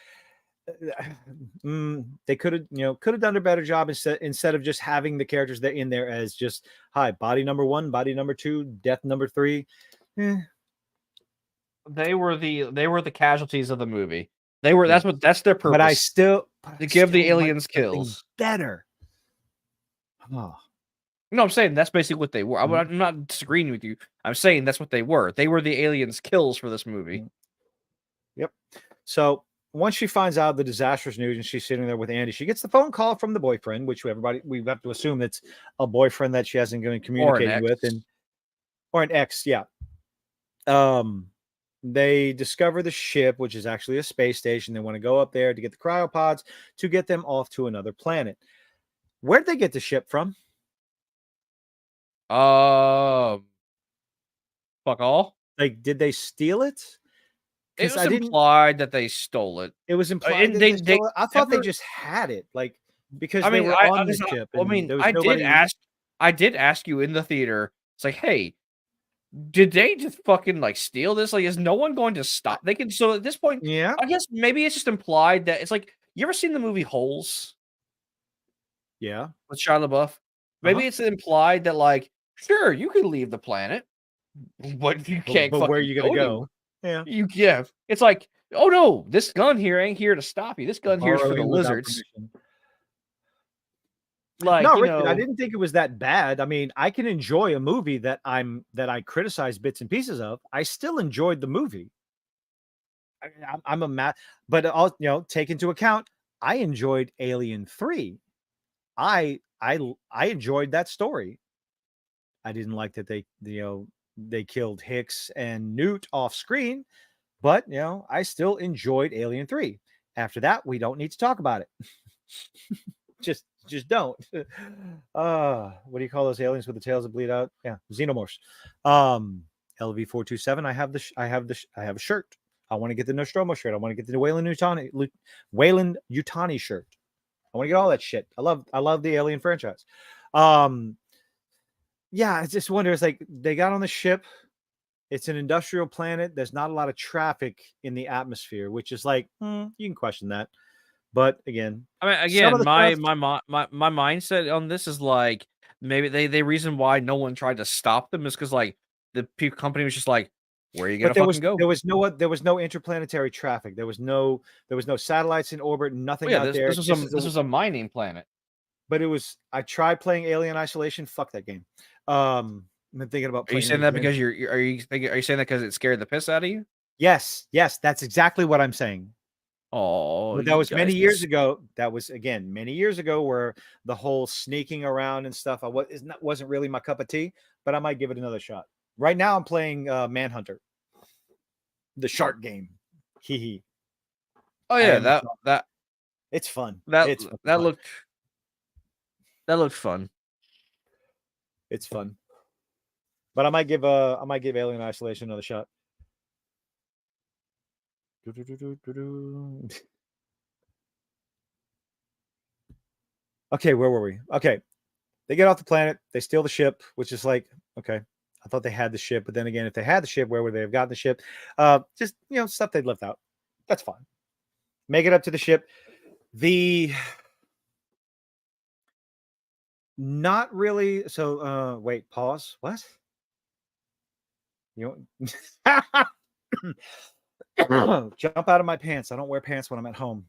they could have done a better job instead of just having the characters that in there as just body number 1, body number 2, death number 3. They were the casualties of the movie. That's their purpose. But I still to give the aliens kills better. No, I'm saying that's basically what they were. I'm not disagreeing with you. I'm saying that's what they were. They were the aliens' kills for this movie. Yep. So once she finds out the disastrous news and she's sitting there with Andy, she gets the phone call from the boyfriend, which we have to assume that's a boyfriend that she hasn't been communicating with, or an ex. Yeah. They discover the ship, which is actually a space station. They want to go up there to get the cryopods to get them off to another planet. Where'd they get the ship from? Fuck all. Like, did they steal it? It was implied that they stole it. It was implied that they stole it. I thought they just had it, because they were on the ship. I did ask you in the theater. It's like, hey, did they just fucking steal this? Like, is no one going to stop? They can. So at this point, yeah, I guess maybe it's just implied that it's like, you ever seen the movie Holes? Yeah, with Shia LaBeouf. Maybe it's implied that sure, you can leave the planet, but you can't. But where are you gonna go? Yeah. It's like, oh no, this gun here ain't here to stop you. This gun here is for the lizards. Richard, I didn't think it was that bad. I mean, I can enjoy a movie that I criticize bits and pieces of. I still enjoyed the movie. But I'll take into account, I enjoyed Alien 3. I enjoyed that story. I didn't like that they killed Hicks and Newt off screen, but I still enjoyed Alien 3. After that, we don't need to talk about it. just don't. What do you call those aliens with the tails that bleed out? Yeah, xenomorphs. LV427. I have a shirt. I want to get the Nostromo shirt. I want to get the Weyland-Yutani shirt. I want to get all that shit. I love the Alien franchise. Yeah, I just wonder. It's like they got on the ship. It's an industrial planet. There's not a lot of traffic in the atmosphere, which is like you can question that. But again, I mean, some of again, the my stuff- my mindset on this is like maybe they reason why no one tried to stop them is because like the company was just like, where are you gonna but there fucking go? there was no interplanetary traffic. There was no satellites in orbit. Oh, Nothing yeah, out there. this was a mining planet. But it was. I tried playing Alien Isolation. Fuck that game. I've been thinking about Are you playing. saying it that again. because are you saying that because it scared the piss out of you? Yes, that's exactly what I'm saying. Oh, But that was many years ago. That was again many years ago, where the whole sneaking around and stuff wasn't really my cup of tea. But I might give it another shot. Right now, I'm playing Manhunter, the shark game. Hee hee. Oh yeah, that it's fun. That fun. looked fun. It's fun. But I might give Alien Isolation another shot. Okay, where were we? Okay. They get off the planet, they steal the ship, which is like, okay, I thought they had the ship, but then again, if they had the ship, where would they have gotten the ship? Just stuff they'd left out. That's fine. Make it up to the ship. Not really. So wait, pause. What? Jump out of my pants. I don't wear pants when I'm at home.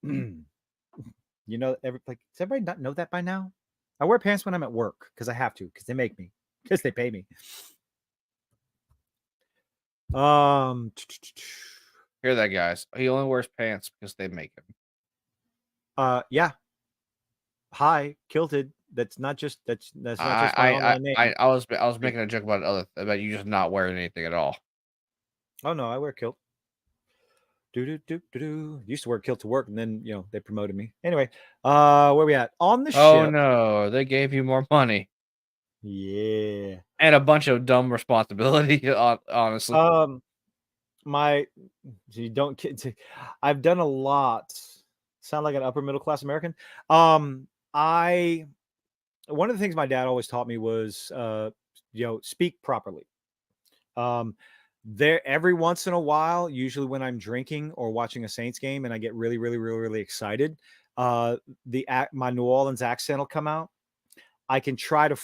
Does everybody not know that by now? I wear pants when I'm at work because I have to, because they make me, because they pay me. Hear that, guys? He only wears pants because they make him. Yeah. Hi, kilted. That's not just my online name. I was making a joke about you just not wearing anything at all. Oh no, I wear kilt. Used to wear kilt to work, and then they promoted me. Anyway, where we at on the ship? Oh no, they gave you more money. Yeah, and a bunch of dumb responsibility. Honestly, I've done a lot. Sound like an upper middle class American. One of the things my dad always taught me was, speak properly. There every once in a while, usually when I'm drinking or watching a Saints game and I get really, really, really, really excited, my New Orleans accent will come out. I can try to,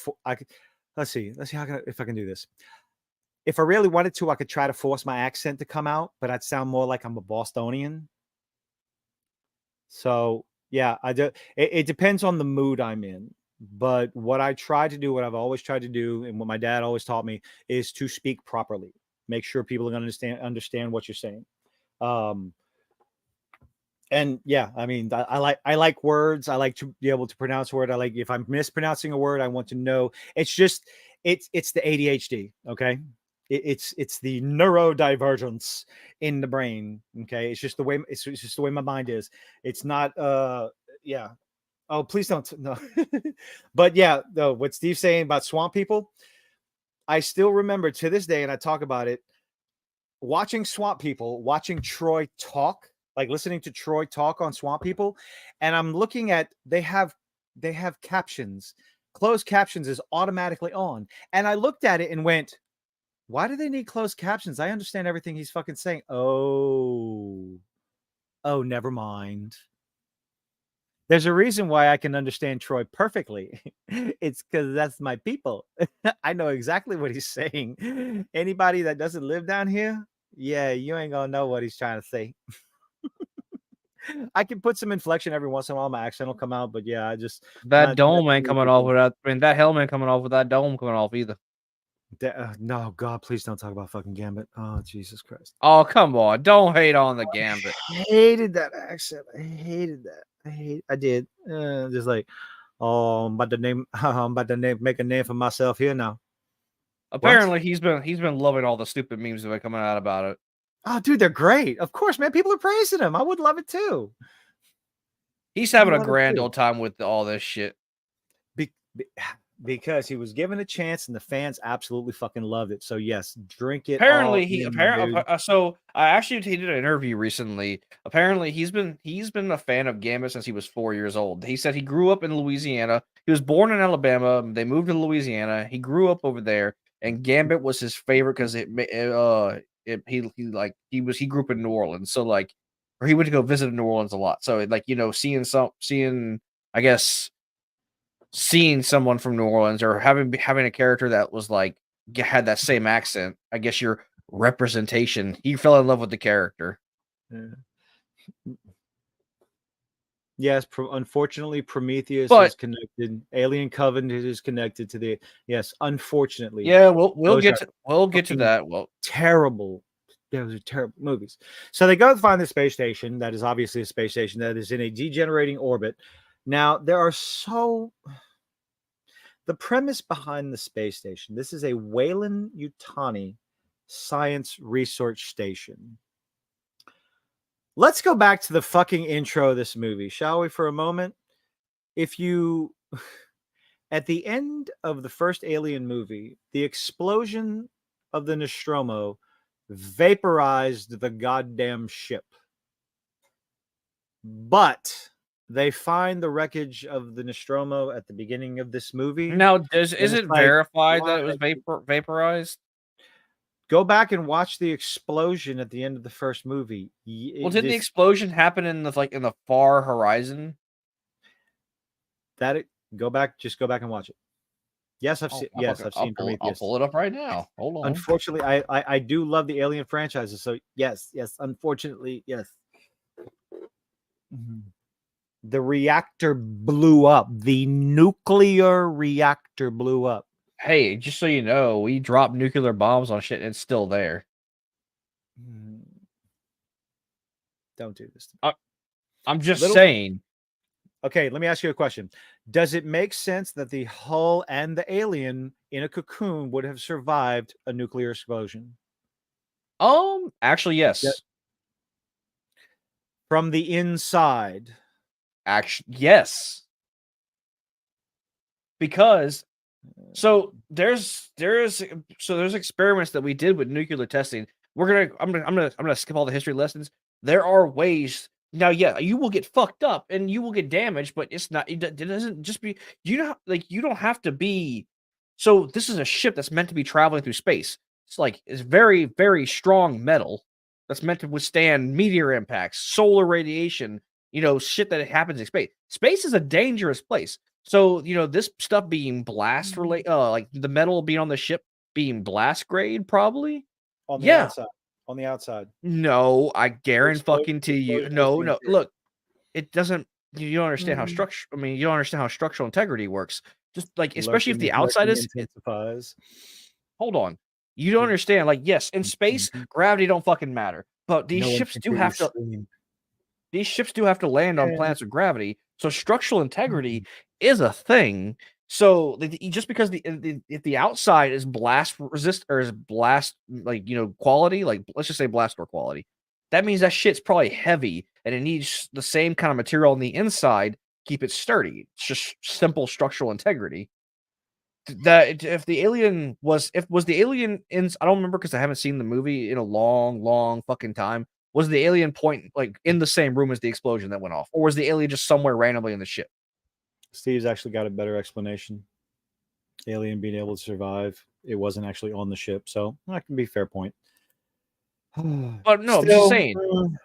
let's see if I can do this. If I really wanted to, I could try to force my accent to come out, but I'd sound more like I'm a Bostonian. So yeah, it depends on the mood I'm in. But what I try to do, what I've always tried to do, and what my dad always taught me, is to speak properly. Make sure people understand what you're saying. And yeah, I mean, I like words. I like to be able to pronounce a word. I like, if I'm mispronouncing a word, I want to know. It's just it's the ADHD. Okay. It's the neurodivergence in the brain. Okay. It's just the way my mind is. It's not yeah. Oh, please don't. No. But yeah, though, what Steve's saying about swamp people, I still remember to this day, and I talk about it, watching swamp people, watching Troy talk, like listening to Troy talk on swamp people. And I'm looking at, they have captions, closed captions is automatically on. And I looked at it and went, why do they need closed captions? I understand everything he's fucking saying. Oh, never mind. There's a reason why I can understand Troy perfectly. It's because that's my people. I know exactly what he's saying. Anybody that doesn't live down here, yeah, you ain't gonna know what he's trying to say. I can put some inflection every once in a while. My accent will come out, but yeah, that dome ain't coming off without. I mean, that helmet ain't coming off with that dome coming off either. No, God, please don't talk about fucking Gambit. Oh, Jesus Christ. Oh, come on. Don't hate on the Gambit. I hated that accent. I hated that. I did. Just like, I'm about to make a name for myself here now. Apparently, he's been loving all the stupid memes that are coming out about it. Oh, dude, they're great. Of course, man. People are praising him. I would love it too. He's having a grand old time with all this shit. Because he was given a chance and the fans absolutely fucking loved it. So yes, drink it. Apparently, so I actually did an interview recently. Apparently, he's been a fan of Gambit since he was 4 years old. He said he grew up in Louisiana. He was born in Alabama. They moved to Louisiana. He grew up over there. and Gambit was his favorite because he grew up in New Orleans, so like, or he went to go visit New Orleans a lot. So like, seeing someone from New Orleans or having a character that was like had that same accent, I guess your representation. He fell in love with the character. Yes, unfortunately, Prometheus But is connected. Alien Covenant is connected to the. Yes, unfortunately. Yeah, we'll Those get are to that. Well, terrible. Those are terrible movies. So they go to find the space station. That is obviously a space station that is in a degenerating orbit. Now there are the premise behind the space station. This is a Weyland-Yutani science research station. Let's go back to the fucking intro of this movie, shall we, for a moment? If you, at the end of the first Alien movie, the explosion of the Nostromo vaporized the goddamn ship. But they find the wreckage of the Nostromo at the beginning of this movie. Now, is it verified that it was vaporized? Go back and watch the explosion at the end of the first movie. Well, didn't the explosion happen in the far horizon? Go back and watch it. Yes, I've seen. Yes, I've seen Prometheus. I'll pull it up right now. Hold on. Unfortunately, I do love the Alien franchises. So yes. Unfortunately, yes. The reactor blew up. The nuclear reactor blew up. Hey, just so you know, we dropped nuclear bombs on shit and it's still there. Don't do this. I'm just saying. Okay, let me ask you a question. Does it make sense that the hull and the alien in a cocoon would have survived a nuclear explosion? Actually, yes. From the inside. Actually, yes. Because there's experiments that we did with nuclear testing. I'm gonna skip all the history lessons. There are ways now. Yeah, you will get fucked up and you will get damaged, but it doesn't just be you don't have to be. So this is a ship that's meant to be traveling through space. It's very, very strong metal that's meant to withstand meteor impacts, solar radiation. Shit that happens in space. Space is a dangerous place. So, this stuff being blast related, like the metal being on the ship being blast grade, probably. On the outside. On the outside. No, I guarantee you. No. Look, it doesn't. You don't understand how you don't understand how structural integrity works. Just especially if the outside is intensifies. Hold on. You don't understand. Yes, in space, gravity don't fucking matter. But these ships do have to. These ships do have to land on planets with gravity, so structural integrity is a thing. So just because if the outside is blast resist or is blast quality, let's just say blast door quality, that means that shit's probably heavy and it needs the same kind of material on the inside to keep it sturdy. It's just simple structural integrity. That if the alien was the alien in, I don't remember because I haven't seen the movie in a long fucking time. Was the alien point in the same room as the explosion that went off, or was the alien just somewhere randomly in the ship? Steve's actually got a better explanation. Alien being able to survive, it wasn't actually on the ship, so that can be a fair point. But no, I'm just saying,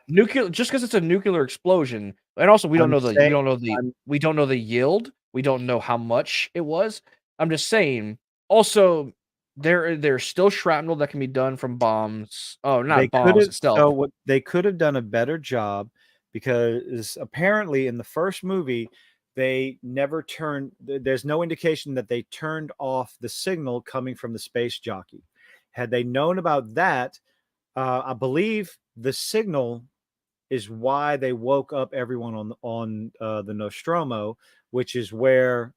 nuclear. Just because it's a nuclear explosion, and also we don't know the yield. We don't know how much it was. I'm just saying. Also, there's still shrapnel that can be done from bombs. Oh, not bombs itself. So what they could have done a better job, because apparently in the first movie they never turned. There's no indication that they turned off the signal coming from the space jockey. Had they known about that, I believe the signal is why they woke up everyone on the Nostromo, which is where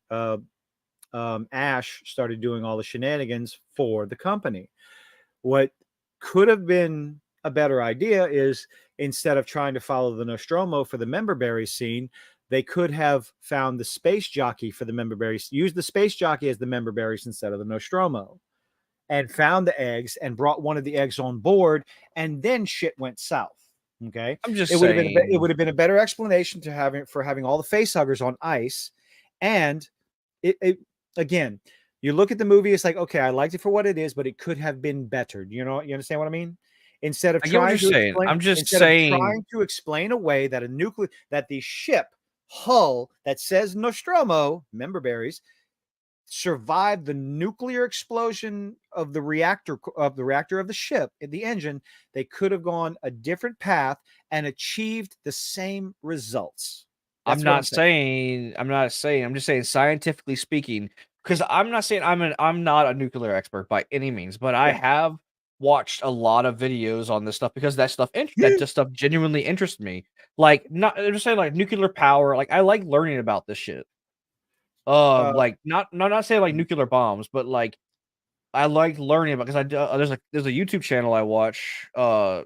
Ash started doing all the shenanigans for the company. What could have been a better idea is, instead of trying to follow the Nostromo for the member berry scene, they could have found the space jockey for the member berries, used the space jockey as the member berries instead of the Nostromo, and found the eggs and brought one of the eggs on board, and then shit went south. Okay, I'm just it saying would have been a better explanation for having all the face huggers on ice, and it again, You look at the movie, it's like, okay, I liked it for what it is, but it could have been better. You understand what I mean? Instead of I get what trying you're to saying. explain, I'm just instead saying. of trying to explain away that that the ship hull that says Nostromo, member berries, survived the nuclear explosion of the reactor of the ship in the engine, they could have gone a different path and achieved the same results. I'm not saying. I'm just saying scientifically speaking, because I'm not saying I'm not a nuclear expert by any means, but I have watched a lot of videos on this stuff because that stuff genuinely interests me. Like, I'm just saying, like, nuclear power. Like, I like learning about this shit. Like, not saying like nuclear bombs, but like I like learning about, because there's a YouTube channel I watch, Kyle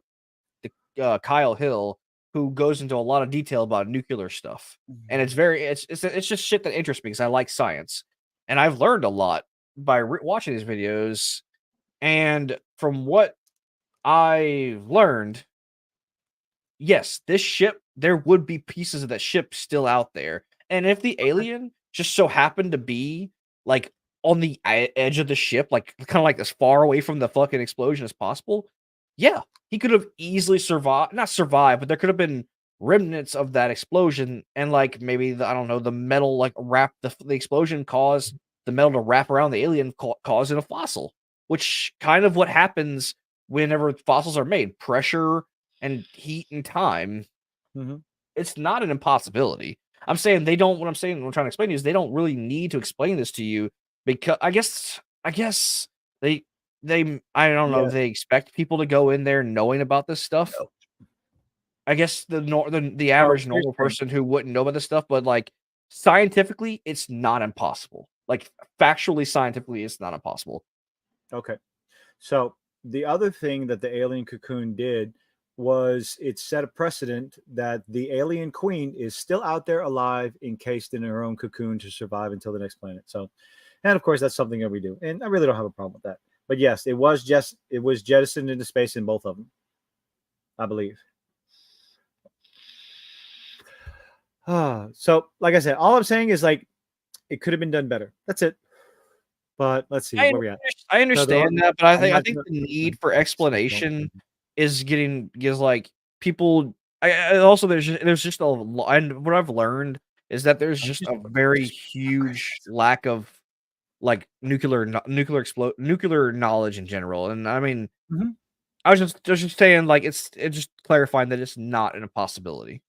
Hill, who goes into a lot of detail about nuclear stuff, and it's just shit that interests me because I like science, and I've learned a lot by watching these videos, and from what I learned, yes, this ship, there would be pieces of that ship still out there, and if the alien just so happened to be like on the edge of the ship, like kind of like as far away from the fucking explosion as possible, yeah, he could have easily not survived, but there could have been remnants of that explosion, and like maybe I don't know, the metal like wrap the explosion caused the metal to wrap around the alien, causing a fossil, which kind of what happens whenever fossils are made. Pressure and heat and time. It's not an impossibility. I'm saying they don't. What I'm trying to explain to you is they don't really need to explain this to you, because I guess they I don't know, they expect people to go in there knowing about this stuff. I guess the average normal person who wouldn't know about this stuff, but like scientifically, it's not impossible. Like factually, scientifically, it's not impossible. Okay. So the other thing that the alien cocoon did was it set a precedent that the alien queen is still out there alive, encased in her own cocoon to survive until the next planet. So, and of course, that's something that we do. And I really don't have a problem with that. But yes, it was jettisoned into space in both of them, I believe. So, like I said, all I'm saying is like it could have been done better. That's it. But let's see where we at. I understand that, but I think the need for explanation is like people. Also there's just a lot, and what I've learned is that there's just a very huge lack of like nuclear knowledge in general, and I mean, I was just saying, like, it's just clarifying that it's not an impossibility.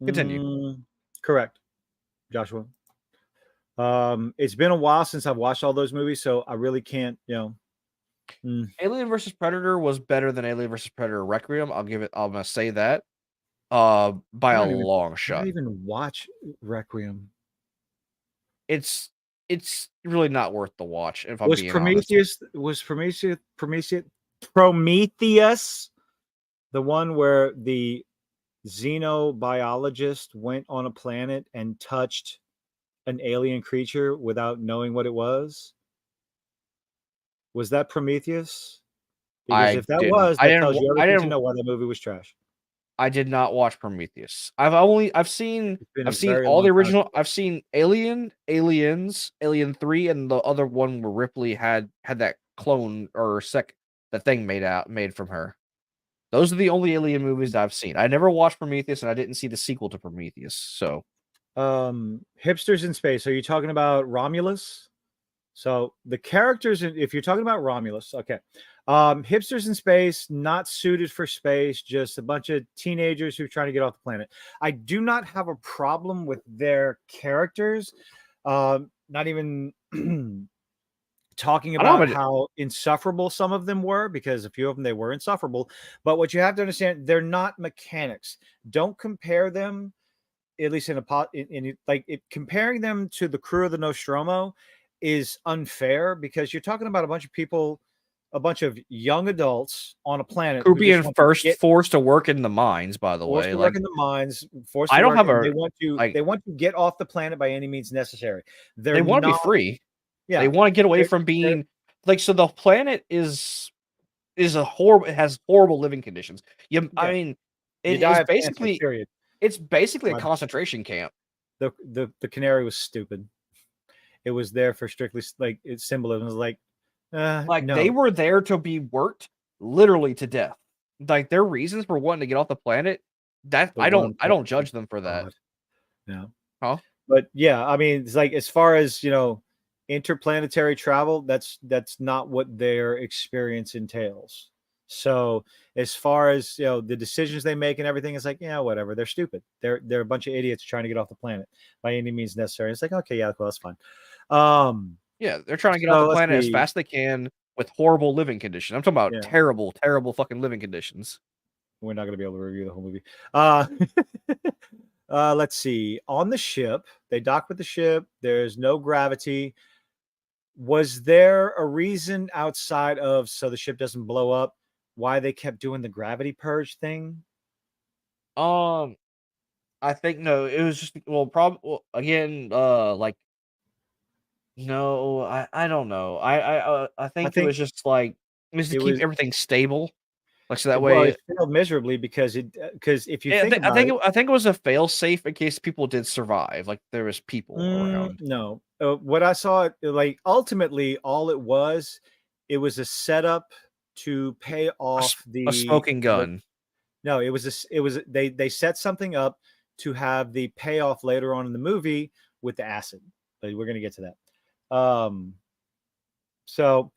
Continue. Correct, Joshua. It's been a while since I've watched all those movies, so I really can't, Alien versus Predator was better than Alien versus Predator Requiem. I'm gonna say that by a long shot. I don't even watch Requiem. It's really not worth the watch, if I'm being honest. Was Prometheus the one where the xenobiologist went on a planet and touched an alien creature without knowing what it was? Was that Prometheus? Because if that was, that tells you everything to know why that movie was trash. I did not watch Prometheus. I've seen all the original. I've seen Aliens, Alien 3, and the other one where Ripley had that clone or that thing made from her. Those are the only Alien movies that I've seen. I never watched Prometheus, and I didn't see the sequel to Prometheus. So, hipsters in space. Are you talking about Romulus? So the characters, if you're talking about Romulus, okay. Hipsters in space, not suited for space, just a bunch of teenagers who are trying to get off the planet. I do not have a problem with their characters. Not even talking about how insufferable some of them were, because a few of them, they were insufferable. But what you have to understand, they're not mechanics. Don't compare them, at least comparing them to the crew of the Nostromo is unfair, because you're talking about a bunch of people, a bunch of young adults on a planet who being forced to work in the mines. By the way, work in the mines. They want to get off the planet by any means necessary. They want to be free. Yeah, they want to get away from being like. So the planet is a horrible. It has horrible living conditions. I mean, it's basically a concentration camp. the canary was stupid. It was there for strictly like its symbolism. It was like no. they were there to be worked literally to death. Like their reasons for wanting to get off the planet, that The I one don't judge them for that. God. Yeah. Huh? But yeah, I mean, it's like as far as interplanetary travel, that's not what their experience entails. So as far as the decisions they make and everything, it's like, yeah, whatever. They're stupid. They're a bunch of idiots trying to get off the planet by any means necessary. It's like, okay, yeah, cool, that's fine. Yeah, they're trying to get so off the let's planet as see. fast as they can with horrible living conditions. I'm talking about Yeah. terrible, terrible fucking living conditions. We're not going to be able to review the whole movie. Let's see. On the ship, they dock with the ship. There's no gravity. Was there a reason outside of so the ship doesn't blow up why they kept doing the gravity purge thing? I think no, it was just again, like no, I don't know. I think it was just like just to it keep was- everything stable, like so that Well, way. it failed miserably because if you Yeah, think about it, I think it was a fail safe in case people did survive, like there was people around. No, what I saw, like ultimately, all it was a setup to pay off A smoking gun. No, it was they set something up to have the payoff later on in the movie with the acid. But we're gonna get to that. So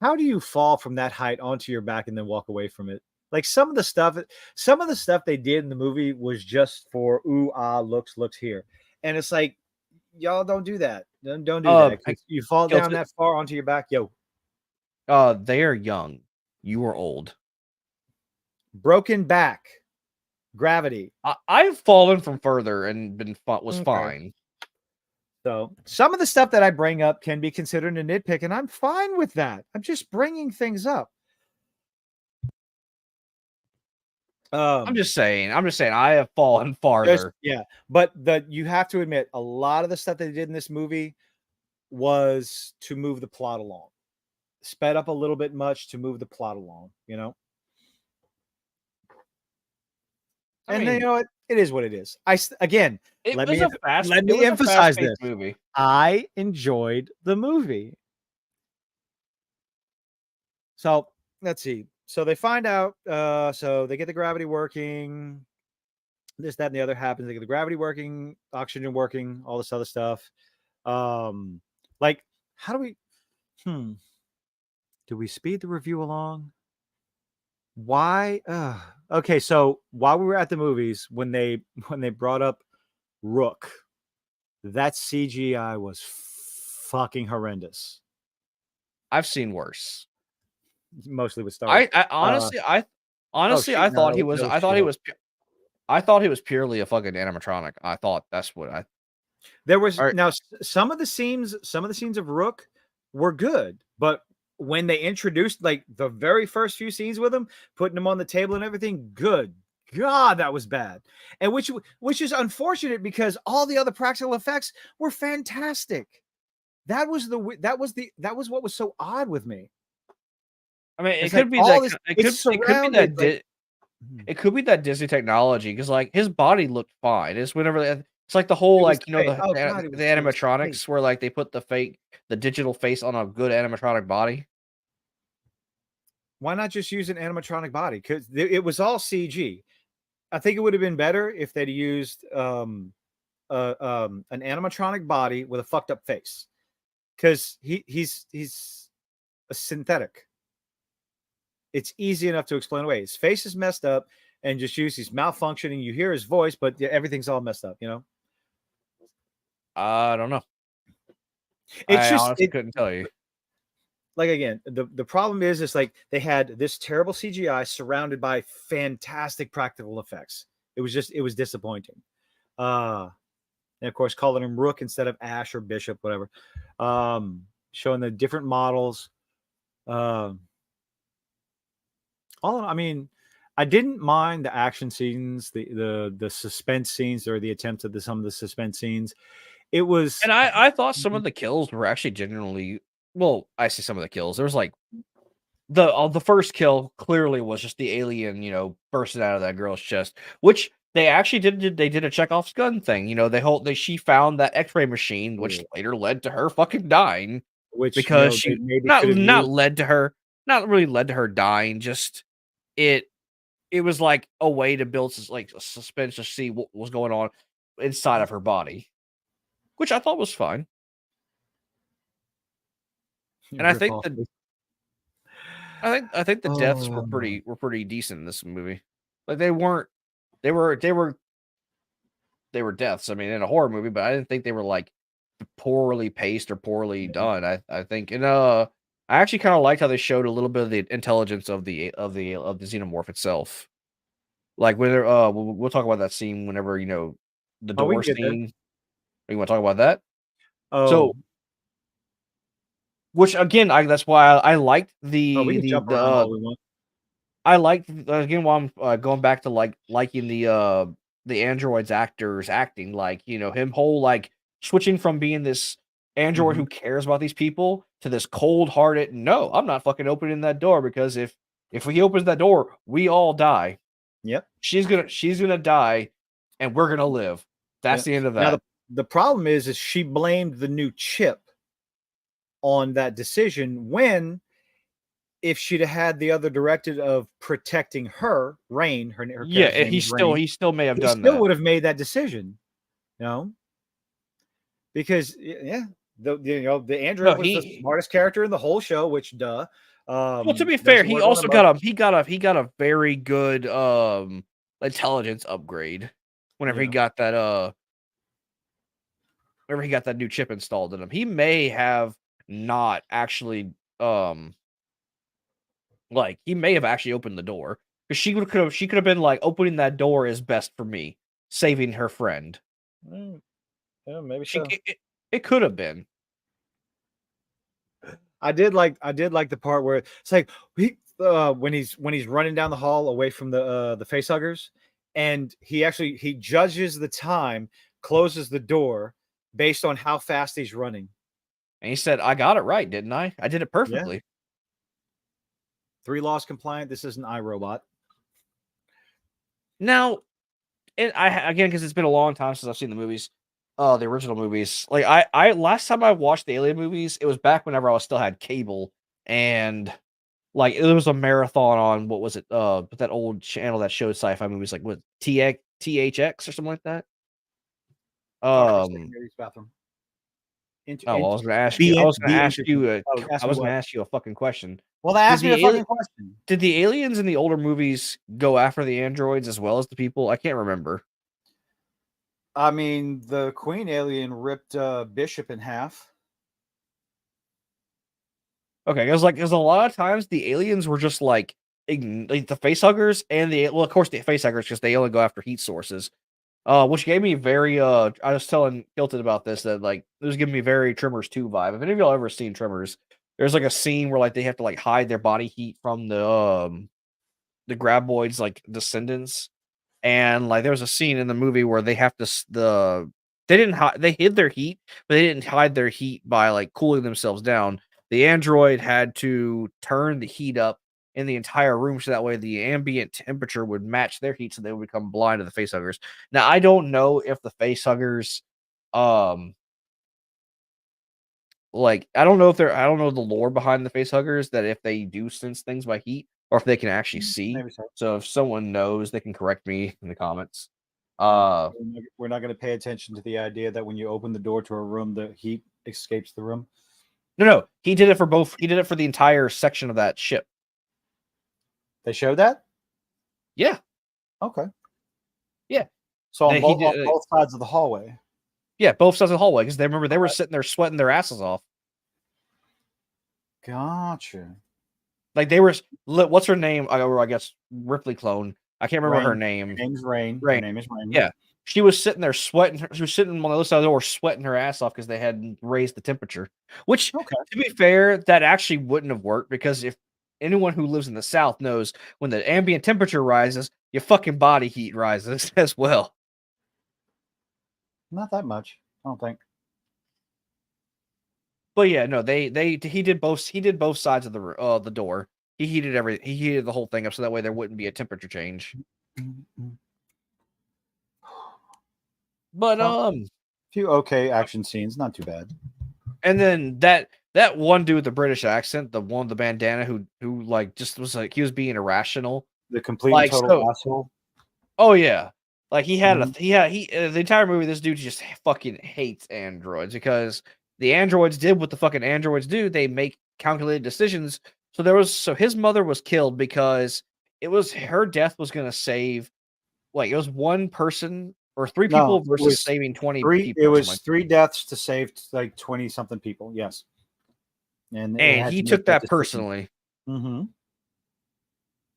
how do you fall from that height onto your back and then walk away from it? Like some of the stuff they did in the movie was just for looks here, and it's like y'all don't do that. Don't do that. 'Cause you fall down that far onto your back, yo. They are young. You are old. Broken back, gravity. I've fallen from further and was Okay. fine. So some of the stuff that I bring up can be considered a nitpick, and I'm fine with that. I'm just bringing things up. I'm just saying I have fallen farther. Yeah, but you have to admit a lot of the stuff they did in this movie was to move the plot along. Sped up a little bit much to move the plot along, I And mean- you know what? It is what it is. Let was me a fast- let it me was a emphasize this. fast-paced movie. I enjoyed the movie. So let's see. So they find out. So they get the gravity working. This, that, and the other happens. They get the gravity working, oxygen working, all this other stuff. Like, how do we? Do we speed the review along? Why? Okay, so while we were at the movies, when they brought up Rook, that CGI was fucking horrendous. I've seen worse. Mostly with Star. I honestly, I thought he was. I thought he was purely a fucking animatronic. I thought that's what I. There was now some of the scenes of Rook were good, but when they introduced like the very first few scenes with him, putting him on the table and everything, good God, that was bad. And which is unfortunate because all the other practical effects were fantastic. That was what was so odd with me. I mean, It's it could like be all that. this- It it's could be surrounded, that. It could be that Disney technology because like his body looked fine. It's whenever it's like the whole It was like you know fake. Oh, God, it the was animatronics where like they put the digital face on a good animatronic body. Why not just use an animatronic body? Because it was all CG. I think it would have been better if they'd used an animatronic body with a fucked up face, because he's a synthetic. It's easy enough to explain away. His face is messed up, and just use he's malfunctioning. You hear his voice, but everything's all messed up. I don't know. It's I honestly couldn't tell you. Like again, the problem is like they had this terrible CGI surrounded by fantastic practical effects. It was disappointing. And of course, calling him Rook instead of Ash or Bishop, whatever. Showing the different models. I mean, I didn't mind the action scenes, the suspense scenes, or the attempts at some of the suspense scenes. It was, And I thought some of the kills were actually genuinely. Well, I see some of the kills. There was like the first kill clearly was just the alien, bursting out of that girl's chest, which They actually did a Chekhov's gun thing. You know, she found that X-ray machine, which later led to her fucking dying. Which Because they she maybe not could have not used. led to her, not really led to her dying. Just it was like a way to build like a suspense to see what was going on inside of her body, which I thought was fine. And I Rip think off the the- I think the deaths Oh. were pretty decent in this movie. Like they were deaths. I mean, in a horror movie, but I didn't think they were like poorly paced or poorly done. I think, and I actually kind of liked how they showed a little bit of the intelligence of the xenomorph itself. Like when we'll talk about that scene whenever the Oh, we door can get there. scene. You want to talk about that? Oh, So, which again, that's why I liked oh, we can jump around all we want. I liked again while I'm going back to liking the android's actors acting, like him whole like switching from being this android who cares about these people to this cold-hearted, no, I'm not fucking opening that door, because if he opens that door, we all die. Yep. She's gonna die and we're gonna live. That's Yep. the end of Now that. the problem is she blamed the new chip on that decision, when if she'd have had the other directive of protecting her, Rain, her Yeah, character's name is Rain, he still may have he done still that. would have made that decision, because the android was the smartest character in the whole show, which Well, to be doesn't fair, he work on also emotions. got a very good intelligence upgrade whenever he got that new chip installed in him. He may have not actually he may have actually opened the door, because she could have been like, opening that door is best for me, saving her friend. Yeah, maybe so. It could have been. I did like the part where it's like when he's running down the hall away from the facehuggers, and he judges the time, closes the door based on how fast he's running. And he said, "I got it right, didn't I? I did it perfectly." 3 laws compliant. This isn't iRobot. Now, and again, because it's been a long time since I've seen the movies, the original movies. Like I last time I watched the Alien movies, it was back whenever I still had cable, and like it was a marathon on, what was it? That old channel that showed sci-fi movies, like what, THX or something like that. Bathroom. Oh, well, I was gonna ask you a fucking question. Well, ask me a fucking question. Did the aliens in the older movies go after the androids as well as the people? I can't remember. I mean, the Queen alien ripped Bishop in half. Okay, because a lot of times the aliens were just like the facehuggers and of course the facehuggers, because they only go after heat sources. Which gave me very I was telling Hilton about this, that like it was giving me very Tremors 2 vibe. If any of y'all ever seen Tremors, there's like a scene where like they have to like hide their body heat from the graboids, like descendants, and like there was a scene in the movie where they have to they hid their heat, but they didn't hide their heat by like cooling themselves down. The android had to turn the heat up in the entire room, so that way the ambient temperature would match their heat, so they would become blind to the facehuggers. Now, I don't know if the facehuggers, I don't know the lore behind the facehuggers, that if they do sense things by heat or if they can actually see. Maybe so. So if someone knows, they can correct me in the comments. We're not going to pay attention to the idea that when you open the door to a room, the heat escapes the room. No, he did it for both. He did it for the entire section of that ship. They showed that? Yeah. Okay. Yeah. So on both sides of the hallway. Yeah, both sides of the hallway, because they were sitting there sweating their asses off. Gotcha. Like they were. What's her name? I guess Ripley clone. I can't remember her name. Her name's Rain. Rain. Her name is Rain. Yeah. She was sitting there sweating. She was sitting on the other side of the door sweating her ass off because they hadn't raised the temperature. Which, to be fair, that actually wouldn't have worked, because if anyone who lives in the South knows, when the ambient temperature rises, your fucking body heat rises as well. Not that much, I don't think. But yeah, no, he did both sides of the door. He heated the whole thing up, so that way there wouldn't be a temperature change. But few okay action scenes, not too bad. and then that one dude with the British accent, the one with the bandana who like just was like he was being irrational. The complete Like, and total asshole. Oh yeah. Like he had Mhm. the entire movie, this dude just fucking hates androids because the androids did what the fucking androids do. They make calculated decisions. So his mother was killed because it was her death was gonna save like it was one person or three people No, it versus was saving 20 three. people It or something was like 3 deaths to save like 20 something people. Yes, and that. it And had he to make took that that decision. personally. Mm-hmm.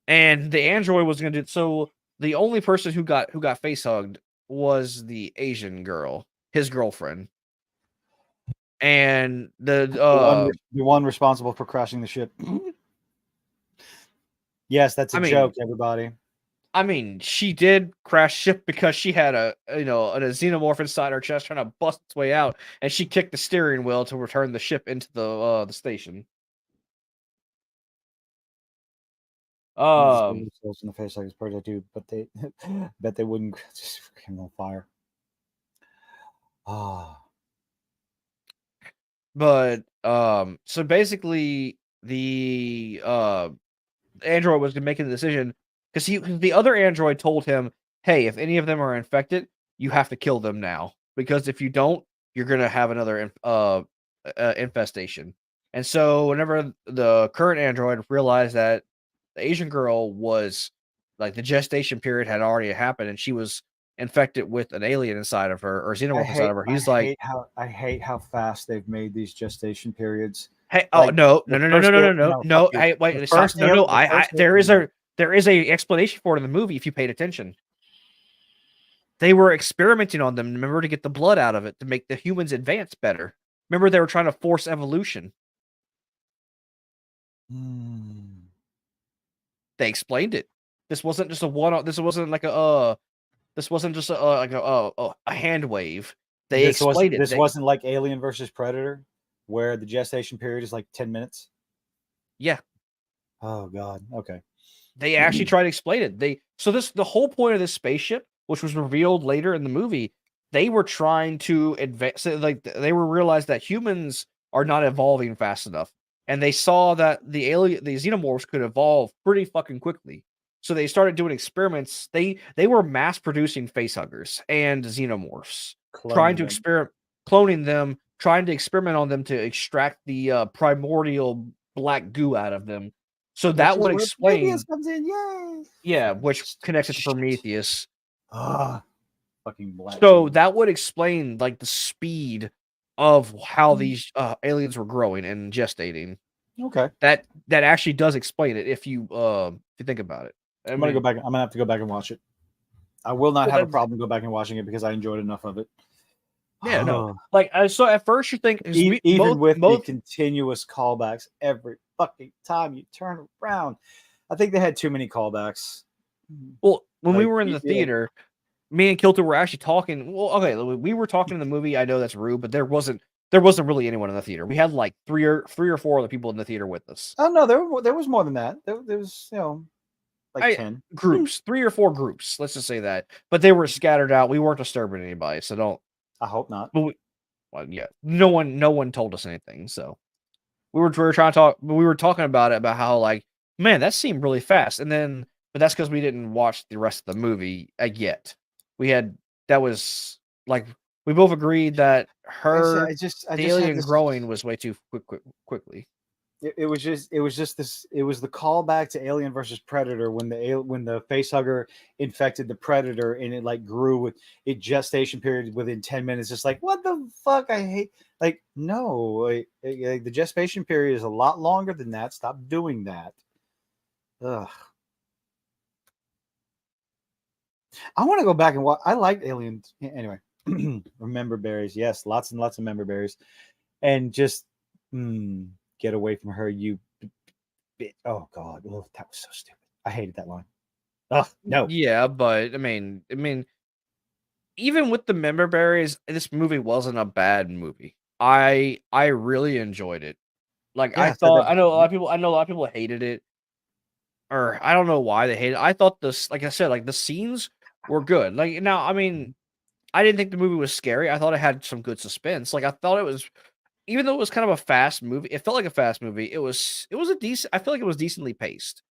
And the android was gonna do so the only person who got face hugged was the Asian girl, his girlfriend. And The one responsible for crashing the ship. Yes, that's a I mean joke, everybody. I mean, she did crash ship because she had a xenomorph inside her chest trying to bust its way out, and she kicked the steering wheel to return the ship into the station. Themselves in the face like it's project dude, but they bet they wouldn't just him on fire. Ah, But so basically the android was making the decision because the other android told him, "Hey, if any of them are infected, you have to kill them now because if you don't, you're gonna have another infestation." And so whenever the current android realized that the Asian girl was like the gestation period had already happened and she was infected with an alien inside of her or xenomorph inside of her, he's like, I hate how fast they've made these gestation periods. "Hey, oh Like no, the no, no, no, no, first no, no, al- no, no, fuck no! you. Hey, The wait, stop! first No, no, the first there is alien- a explanation for it in the movie if you paid attention. They were experimenting on them, remember, to get the blood out of it to make the humans advance better. Remember, they were trying to force evolution. They explained it. This wasn't just a one. This wasn't like a. This wasn't just a hand wave. They explained it. This wasn't like Alien versus Predator, where the gestation period is like 10 minutes. Yeah. Oh God. Okay. They actually tried to explain it. The whole point of this spaceship, which was revealed later in the movie, they were trying to advance. Like they were realized that humans are not evolving fast enough, and they saw that the xenomorphs could evolve pretty fucking quickly. So they started doing experiments. They were mass producing facehuggers and xenomorphs, trying to cloning them, trying to experiment on them to extract the primordial black goo out of them. So that would explain. Prometheus comes in, yay! Yeah, which connects it to Prometheus. Ah, fucking black. So that would explain like the speed of how these aliens were growing and gestating. Okay. That actually does explain it if you think about it. I'm gonna go back. I'm gonna have to go back and watch it. I will not Well, have a problem go back and watching it because I enjoyed enough of it. Yeah, no. Like so at first you think Even with the continuous callbacks every fucking time you turn around. I think they had too many callbacks. Well, when we Like, were in the theater, me and Kilter were actually talking. Well, okay, we were talking in the movie. I know that's rude, but there wasn't really anyone in the theater. We had like three or four other people in the theater with us. Oh no, there was more than that. There was, like 10 groups, 3 or 4 groups. Let's just say that, but they were scattered out. We weren't disturbing anybody, so don't. I hope not. But well, yeah, no one told us anything. So we were trying to talk. We were talking about it about how like, man, that seemed really fast, and then but that's because we didn't watch the rest of the movie yet. That was like we both agreed that the alien growing was way too quickly. It was just this. It was the callback to Alien versus Predator when the facehugger infected the predator and it like grew with it gestation period within 10 minutes. Just like, what the fuck? I hate no. The gestation period is a lot longer than that. Stop doing that. Ugh. I want to go back and watch. I like Aliens anyway. Remember berries, yes, lots and lots of member berries, and just get away from her, you bit. Oh God, that was so stupid. I hated that line. Oh no. Yeah, but I mean, even with the member berries, this movie wasn't a bad movie. I really enjoyed it. Like I know a lot of people hated it, or I don't know why they hated it. I thought this, like I said, like the scenes were good. Like now, I mean, I didn't think the movie was scary. I thought it had some good suspense. Like I thought it was, even though it was kind of a fast movie, it felt like a fast movie. It was a decent. I feel like it was decently paced.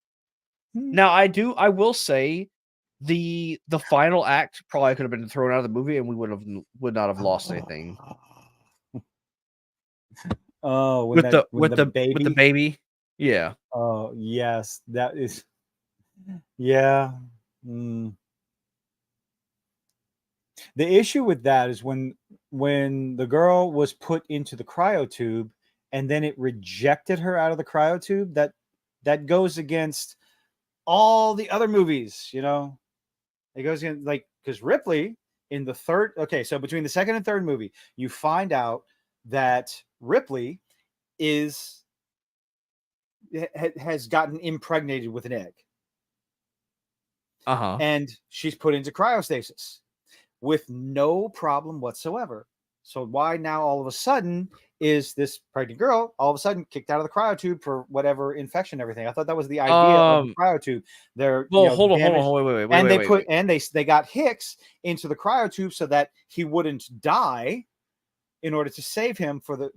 Now I will say, the final act probably could have been thrown out of the movie, and we would not have lost anything. Oh, With the baby, yeah. Oh yes, that is. Yeah. The issue with that is when the girl was put into the cryotube and then it rejected her out of the cryotube, that goes against all the other movies, you know. It goes in like, because Ripley in the third, okay, so between the second and third movie, you find out that Ripley has gotten impregnated with an egg. And she's put into cryostasis with no problem whatsoever. So why now all of a sudden is this pregnant girl all of a sudden kicked out of the cryotube for whatever infection and everything? I thought that was the idea of the cryotube. They're hold on, wait. And they got Hicks into the cryotube so that he wouldn't die in order to save him for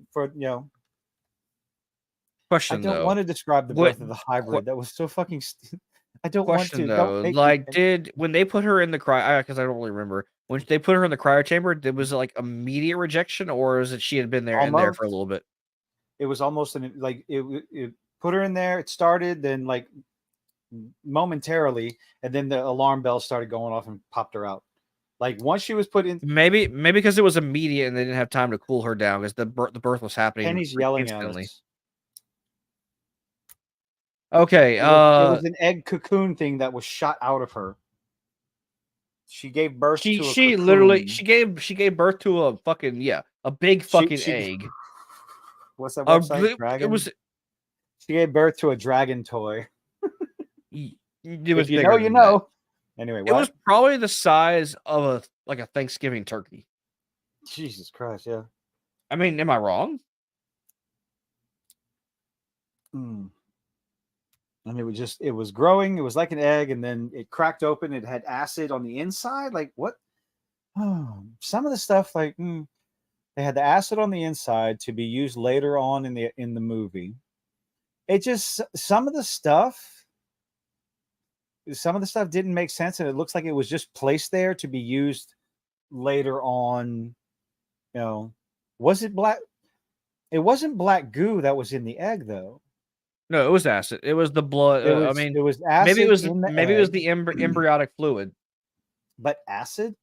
Question. I don't want to describe the birth of the hybrid. That was so fucking. I don't Question want to. though, when they put her in the because I don't really remember when they put her in the cryo chamber, was it like immediate rejection, or is it she had been there in there for a little bit? It was almost it put her in there. It started then like momentarily, and then the alarm bells started going off and popped her out. Like once she was put in, maybe because it was immediate and they didn't have time to cool her down because the birth was happening. Penny's yelling instantly. at us. Okay, it was an egg cocoon thing that was shot out of her. She gave birth to a she cocoon. literally she gave birth to a fucking a big fucking egg. What's that website? Dragon? She gave birth to a dragon toy. It was if you know, you know. Anyway, it was probably the size of a Thanksgiving turkey. Jesus Christ, yeah. I mean, am I wrong? And it was growing. It was like an egg, and then it cracked open. It had acid on the inside. Like what? Oh, some of the stuff, like they had the acid on the inside to be used later on in the movie. It just some of the stuff didn't make sense, and it looks like it was just placed there to be used later on. You know, was it black? It wasn't black goo that was in the egg, though. No, it was acid. It was the blood. It was acid. Maybe it was the embryonic fluid. But acid?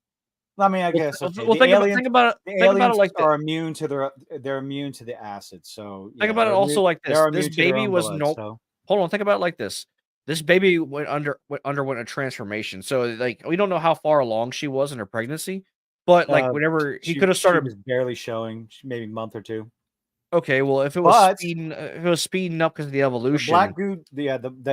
I mean, I guess. Okay. Well, think about it like are immune to they're immune to the acid. So think about it also like this. This baby was Hold on. Think about it like this. This baby underwent a transformation. So like we don't know how far along she was in her pregnancy, but like whenever he could have started, she was barely showing, maybe a month or two. Okay, well, if it was speeding up because of the evolution, the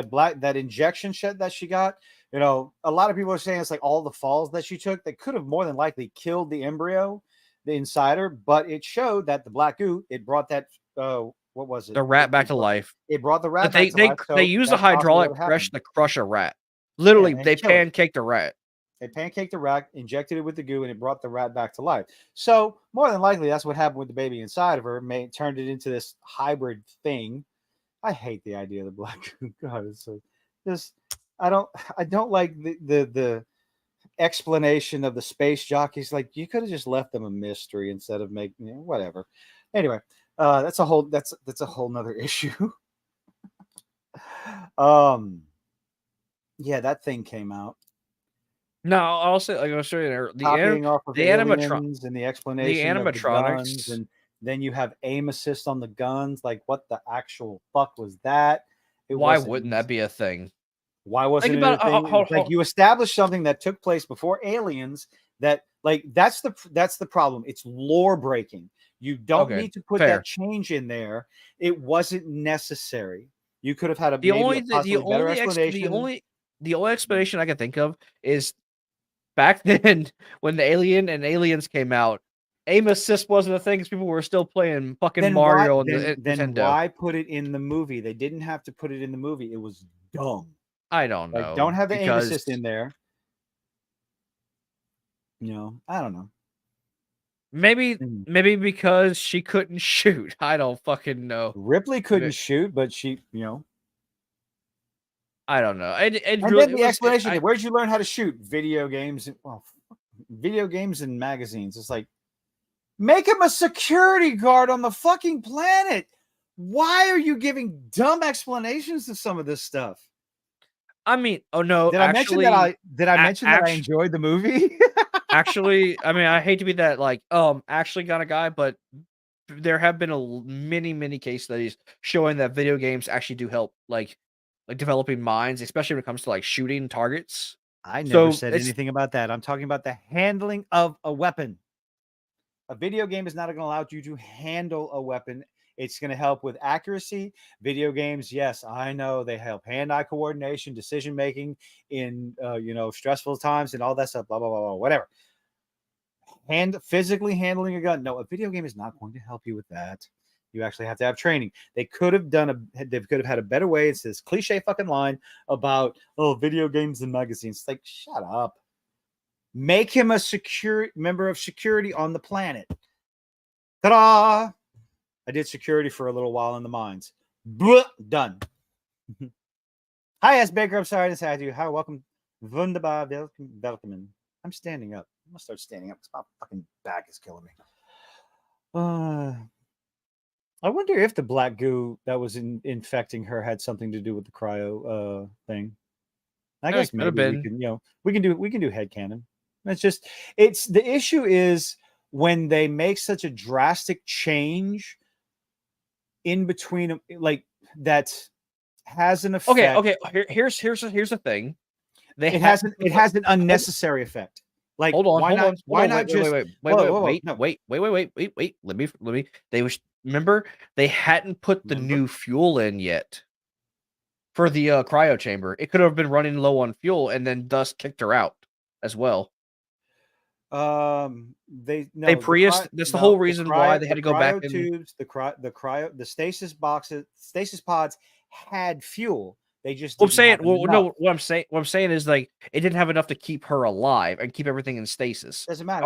black goo, that injection shot that she got, you know, a lot of people are saying it's like all the falls that she took. They could have more than likely killed the embryo, the insider, but it showed that the black goo, it brought that what was it? The rat back to life. It brought the rat back to life. They used a hydraulic press to crush a rat. Literally, they pancaked a rat. They pancaked the rat, injected it with the goo, and it brought the rat back to life. So more than likely, that's what happened with the baby inside of her. Turned it into this hybrid thing. I hate the idea of the black goo. God, it's so just I don't like the explanation of the space jockeys. Like you could have just left them a mystery instead of making whatever. Anyway, that's a whole nother issue. Yeah, that thing came out. No, I'll say like I'll show you the animatronics and the explanation. The animatronics, of the guns, and then you have aim assist on the guns. Like, what the actual fuck was that? Why wouldn't that be a thing? Why wasn't it a thing? Like you established something that took place before Aliens. That like that's the problem. It's lore breaking. You don't need to put that change in there. It wasn't necessary. You could have had a better explanation. The only explanation I can think of is back then when the Alien and Aliens came out, aim assist wasn't a thing because people were still playing fucking Mario and Nintendo. Then why put it in the movie? They didn't have to put it in the movie. It was dumb. I don't know. Don't have the aim assist in there. You know, I don't know. Maybe because she couldn't shoot. I don't fucking know. Ripley couldn't shoot, but she, I don't know. And really, then the explanation: where'd you learn how to shoot? Video games. Video games and magazines. It's like, make him a security guard on the fucking planet. Why are you giving dumb explanations to some of this stuff? I mean, oh no! Did I mention that I enjoyed the movie? Actually, I mean, I hate to be that actually got a guy, but there have been many case studies showing that video games actually do help, like developing minds, especially when it comes to like shooting targets. I never said anything about that. I'm talking about the handling of a weapon. A video game is not going to allow you to handle a weapon. It's going to help with accuracy. Video games, yes, I know they help hand-eye coordination, decision making in stressful times and all that stuff. Blah blah blah blah. Whatever. Physically handling a gun. No, a video game is not going to help you with that. You actually have to have training. They could have had a better way. It's this cliche fucking line about video games and magazines. It's like, shut up. Make him a member of security on the planet. Ta-da! I did security for a little while in the mines. Blah, done. Hi, S. Baker. I'm sorry to say to you. Hi, welcome. Wunderbar, welcome. I'm standing up. I'm gonna start standing up because my fucking back is killing me. I wonder if the black goo that was infecting her had something to do with the cryo thing. I guess maybe we can do headcanon. It's the issue is when they make such a drastic change in between, like that has an effect. Okay. Here's the thing. It has an unnecessary effect. Like, hold on. Wait. Let me. Remember they hadn't put the new fuel in yet for the cryo chamber. It could have been running low on fuel, and then thus kicked her out as well. That's the whole reason why they had to go back. Tubes, the stasis boxes, stasis pods had fuel. They just. What I'm saying is like it didn't have enough to keep her alive and keep everything in stasis. Doesn't matter.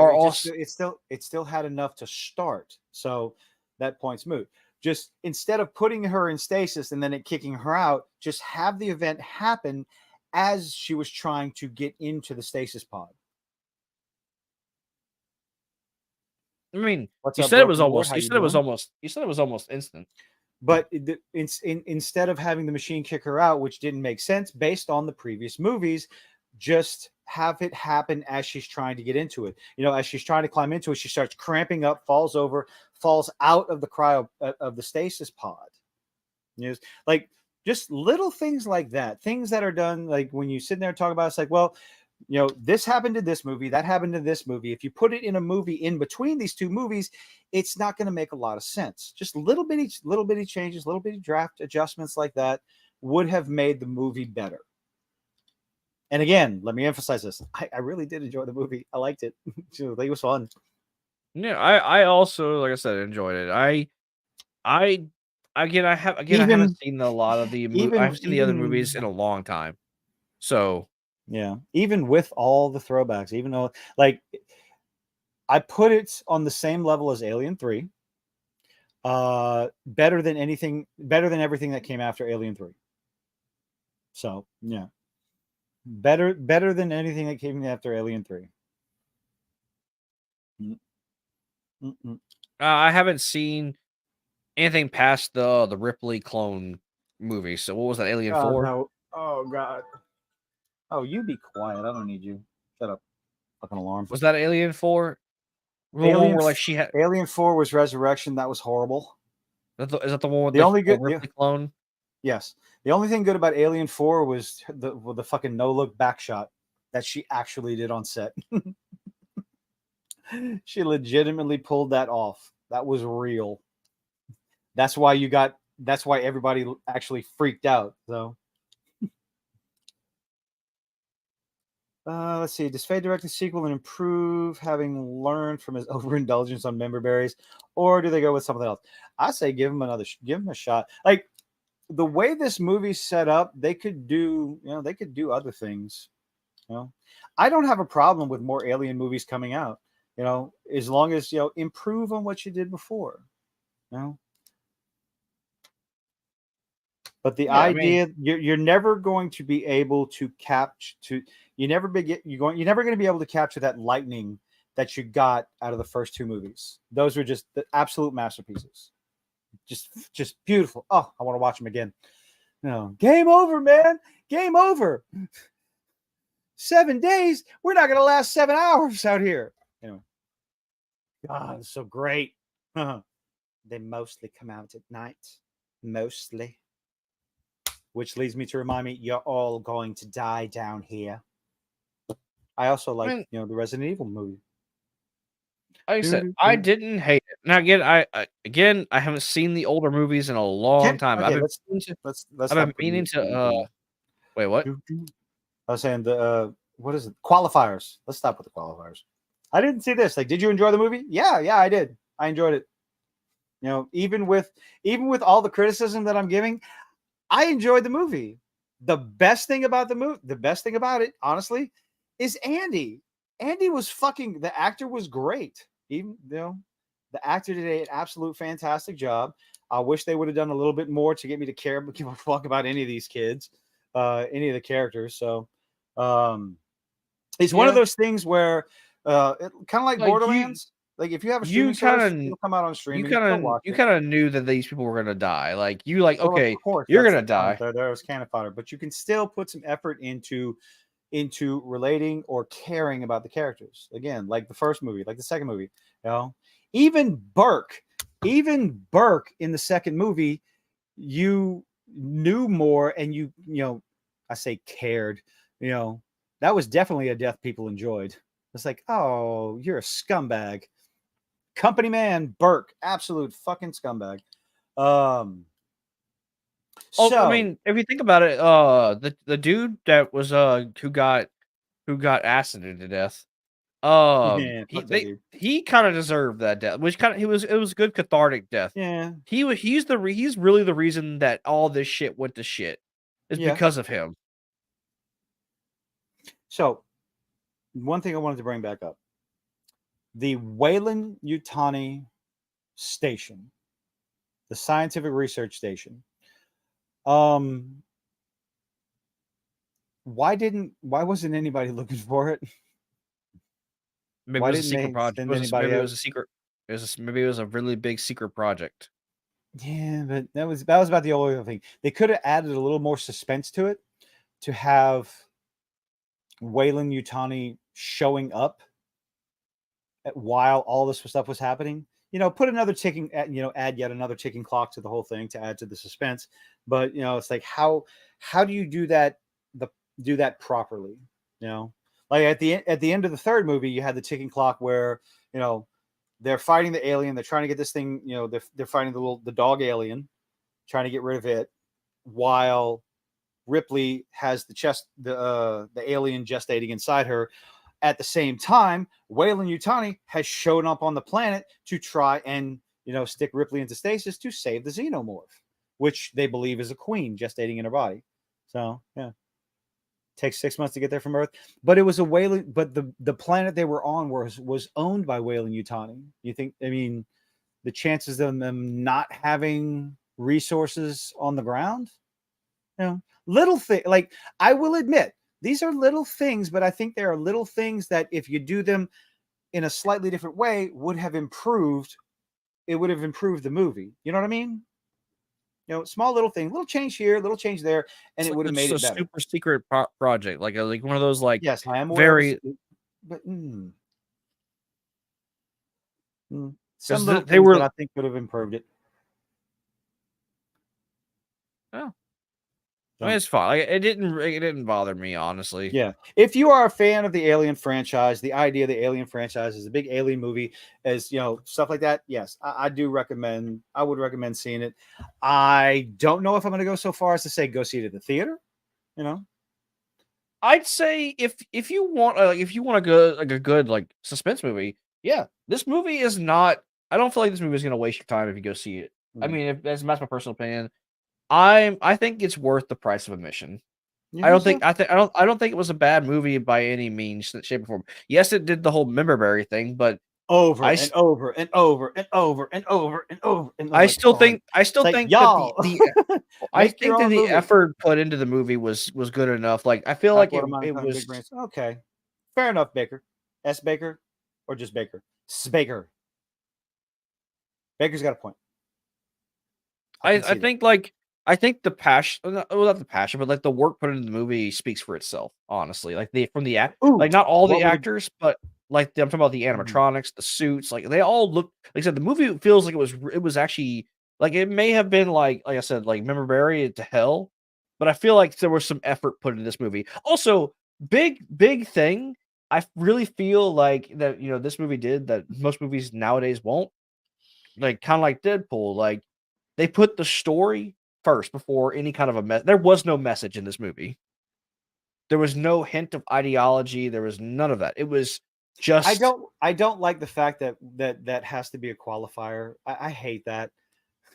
It still had enough to start. So that point's moot. Just instead of putting her in stasis and then it kicking her out, just have the event happen as she was trying to get into the stasis pod. I mean, you said it was almost instant. But instead of having the machine kick her out, which didn't make sense based on the previous movies, just have it happen as she's trying to get into it. As she's trying to climb into it, she starts cramping up, falls over, falls out of the cryo of the stasis pod. Like just little things like that, things that are done. Like when you sit there and talk about, it's like, well, this happened in this movie, that happened in this movie. If you put it in a movie in between these two movies, it's not going to make a lot of sense. Just little bitty changes, little bitty draft adjustments like that would have made the movie better. And again, let me emphasize this. I really did enjoy the movie. I liked it. It was fun. Yeah, I also, like I said, enjoyed it. I haven't seen a lot of the movies. I haven't seen the other movies in a long time. So yeah, even with all the throwbacks, even though like I put it on the same level as Alien 3. Better than everything that came after Alien 3. So yeah. Better than anything that came after Alien 3. I haven't seen anything past the Ripley clone movie. So what was that, Alien 4? No. Oh god. Oh, you be quiet. I don't need you. Shut up. Fucking alarm. Was that Alien 4? Alien 4 was Resurrection. That was horrible. Is that the one with the only good Ripley clone? Yes. The only thing good about Alien 4 was the fucking no-look back shot that she actually did on set. She legitimately pulled that off. That was real. That's why everybody actually freaked out. So let's see. Does Faye direct the sequel and improve having learned from his overindulgence on member berries, or do they go with something else? I say give him a shot. Like the way this movie's set up, they could do other things. I don't have a problem with more Alien movies coming out. as long as improve on what you did before. But the idea you're never going to be able to capture you're never going to be able to capture that lightning that you got out of the first two movies. Those were just the absolute masterpieces. Just beautiful. Oh, I want to watch them again. Game over, man. Game over. 7 days. We're not going to last 7 hours out here. God, it's so great. They mostly come out at night. Mostly. Which leads me to remind me, you're all going to die down here. I also like, the Resident Evil movie. Like I said, I didn't hate it. Now again, I haven't seen the older movies in a long time. Okay, I've been meaning to. Wait, what? I was saying what is it? Qualifiers. Let's stop with the qualifiers. I didn't see this. Like, did you enjoy the movie? Yeah, I did. I enjoyed it. Even with all the criticism that I'm giving, I enjoyed the movie. The best thing about it, honestly, is Andy. Andy was the actor was great. Even the actor did an absolute fantastic job. I wish they would have done a little bit more to get me to give a fuck about any of these kids, any of the characters. So it's one of those things where kind of like Borderlands. If you have a streaming service, it'll come out on streaming. You kind of knew that these people were gonna die. Okay, of course, you're gonna die. There's cannon fodder, but you can still put some effort into relating or caring about the characters. Again, like the first movie, like the second movie. Even Burke in the second movie, you knew more, and I say cared. That was definitely a death people enjoyed. It's like, oh, you're a scumbag. Company man, Burke, absolute fucking scumbag. If you think about it, the dude that was who got acided to death, he kind of deserved that death, which it was a good cathartic death. Yeah, he's really the reason that all this shit went to shit is because of him. So, one thing I wanted to bring back up. The Weyland-Yutani station, the scientific research station. Why wasn't anybody looking for it? Maybe it was a secret project. Maybe it was a secret. Maybe it was a really big secret project. Yeah, but that was about the only other thing. They could have added a little more suspense to it, to have Weyland-Yutani showing up while all this stuff was happening. Put another ticking, add yet another ticking clock to the whole thing to add to the suspense. But it's like, how do you do that? Do that properly? Like at the end of the third movie, you had the ticking clock where they're fighting the alien. They're trying to get this thing. They're fighting the dog alien, trying to get rid of it, while Ripley has the alien gestating inside her. At the same time, Weyland-Yutani has shown up on the planet to try and stick Ripley into stasis to save the xenomorph, which they believe is a queen gestating in her body. So takes 6 months to get there from Earth. But it was but the planet they were on was owned by Weyland-Yutani. You think? I mean, the chances of them not having resources on the ground, little thing. Like, I will admit, these are little things, but I think there are little things that if you do them in a slightly different way would have improved. It would have improved the movie. You know what I mean? Small little thing, little change here, little change there, and it would have made it better. Super secret project, like one of those, like, yes, I am very. But some little they were. That I think would have improved it. Oh. I mean, it's fine. Like, it didn't bother me, honestly. Yeah. If you are a fan of the Alien franchise, the idea of the Alien franchise is a big Alien movie, as stuff like that. Yes, I do recommend. I would recommend seeing it. I don't know if I'm going to go so far as to say go see it at the theater. I'd say if you want a good suspense movie, yeah, this movie is not. I don't feel like this movie is going to waste your time if you go see it. I mean, that's my personal opinion. I think it's worth the price of admission. I don't think it was a bad movie by any means, shape, or form. Yes, it did the whole member berry thing, but over I and s- over and over and over and over and over and I over. still Fine. think I still It's like, think that y'all, I make think your that own the movie. effort put into the movie was good enough. Like I feel like Blackwater Mine, it kind of was big brains. Okay, fair enough, Baker. S. Baker, or just Baker? Baker. Baker's got a point. I think like I think the passion, not the passion, but like the work put into the movie speaks for itself. Honestly, like like not all the actors, but like I'm talking about the animatronics, the suits, like they all look. Like I said, the movie feels like it was actually like it may have been like I said, like memorabilia to hell, but I feel like there was some effort put into this movie. Also, big thing. I really feel like that this movie did that most movies nowadays won't. Like kind of like Deadpool, like they put the story first before any kind of there was no message in this movie. There was no hint of ideology. There was none of that. It was just I don't like the fact that has to be a qualifier. I hate that.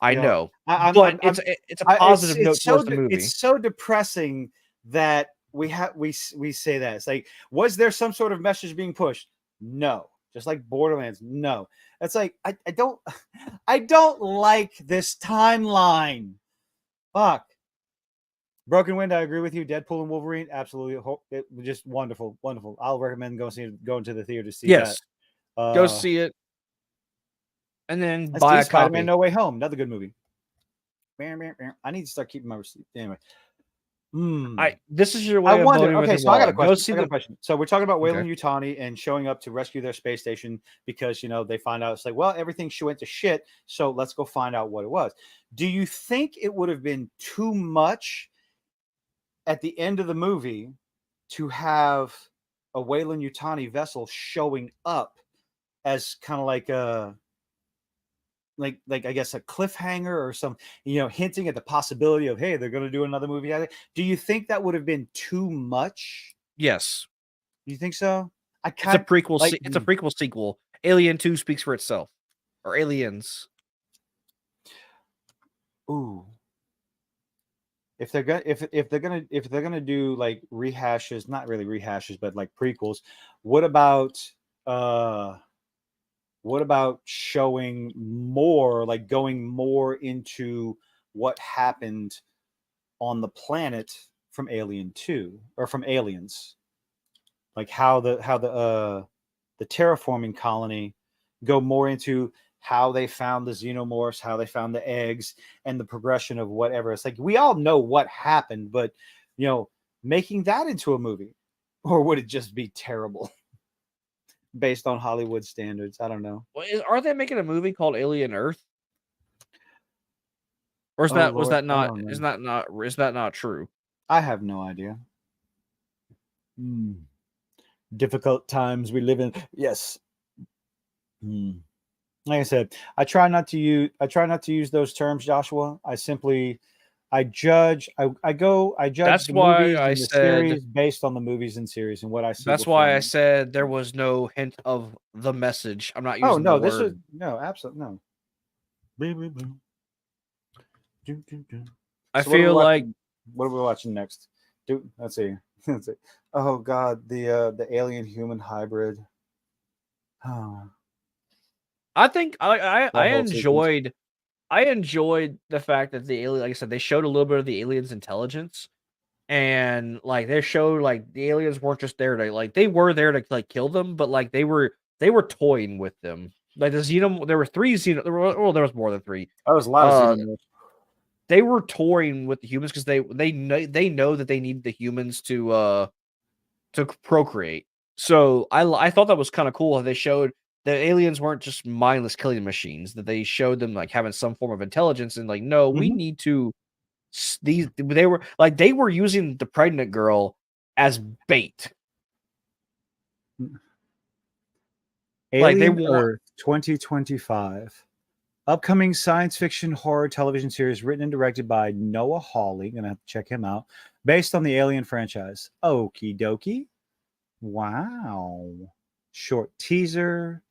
I You know, I'm, but I'm- it's a positive note it's so towards the movie. it's so depressing that we say that. It's like, was there some sort of message being pushed? No. Just like Borderlands, no. It's like I don't I don't like this timeline. Fuck. Broken Wind, I agree with you. Deadpool and Wolverine, absolutely. It was just wonderful, wonderful. I'll recommend going to the theater to see Yes, that. go see it, and then Let's buy do a Spider-Man copy. No Way Home, another good movie. I need to start keeping my receipt. Anyway. This is your I way of wonder. voting with Okay, your so I got a wallet. Go question. see I got a question. So we're talking about Okay. Weyland Yutani and showing up to rescue their space station because they find out it's like, well, everything went to shit. So let's go find out what it was. Do you think it would have been too much at the end of the movie to have a Weyland Yutani vessel showing up as kind of like a like I guess a cliffhanger or some hinting at the possibility of, hey, they're going to do another movie out of it? Do you think that would have been too much? Yes, You think so? it's a prequel. It's a prequel sequel. Alien 2 speaks for itself, or Aliens. Ooh. If they're gonna do like rehashes, not really rehashes, but like prequels, what about showing more, like going more into what happened on the planet from Alien 2 or from Aliens? Like how the terraforming colony, go more into how they found the xenomorphs, how they found the eggs, and the progression of whatever. It's like we all know what happened, but making that into a movie, or would it just be terrible based on Hollywood standards? I don't know. Well, are they making a movie called Alien Earth? Or is Oh, that Lord, I don't know. is that not true? I have no idea. Difficult times we live in. Yes. Like I said, I try not to use those terms, Joshua. I judge. I judge That's the why movies I and the said. series based on the movies and series and what I see. That's why I said there was no hint of the message. I'm not Oh using no, the this is word. no, absolutely no. I So what are we feel like watching- what are we watching next? Let's see. Let's see. Oh God, the alien human hybrid. Oh. I think That whole sequence. I enjoyed the fact that the alien, like I said, they showed a little bit of the aliens' intelligence, and like they showed like the aliens weren't just there to like they were there to like kill them, but like they were toying with them. Like the there were 3 there was more than 3. That was a lot of xenomorphs. They were toying with the humans because they know that they need the humans to procreate. So I thought that was kind of cool how they showed that aliens weren't just mindless killing machines, that they showed them like having some form of intelligence and like, no, we need to they were using the pregnant girl as bait. Alien Earth 2025. Upcoming science fiction horror television series written and directed by Noah Hawley. Gonna have to check him out. Based on the Alien franchise. Okie dokie. Wow. Short teaser.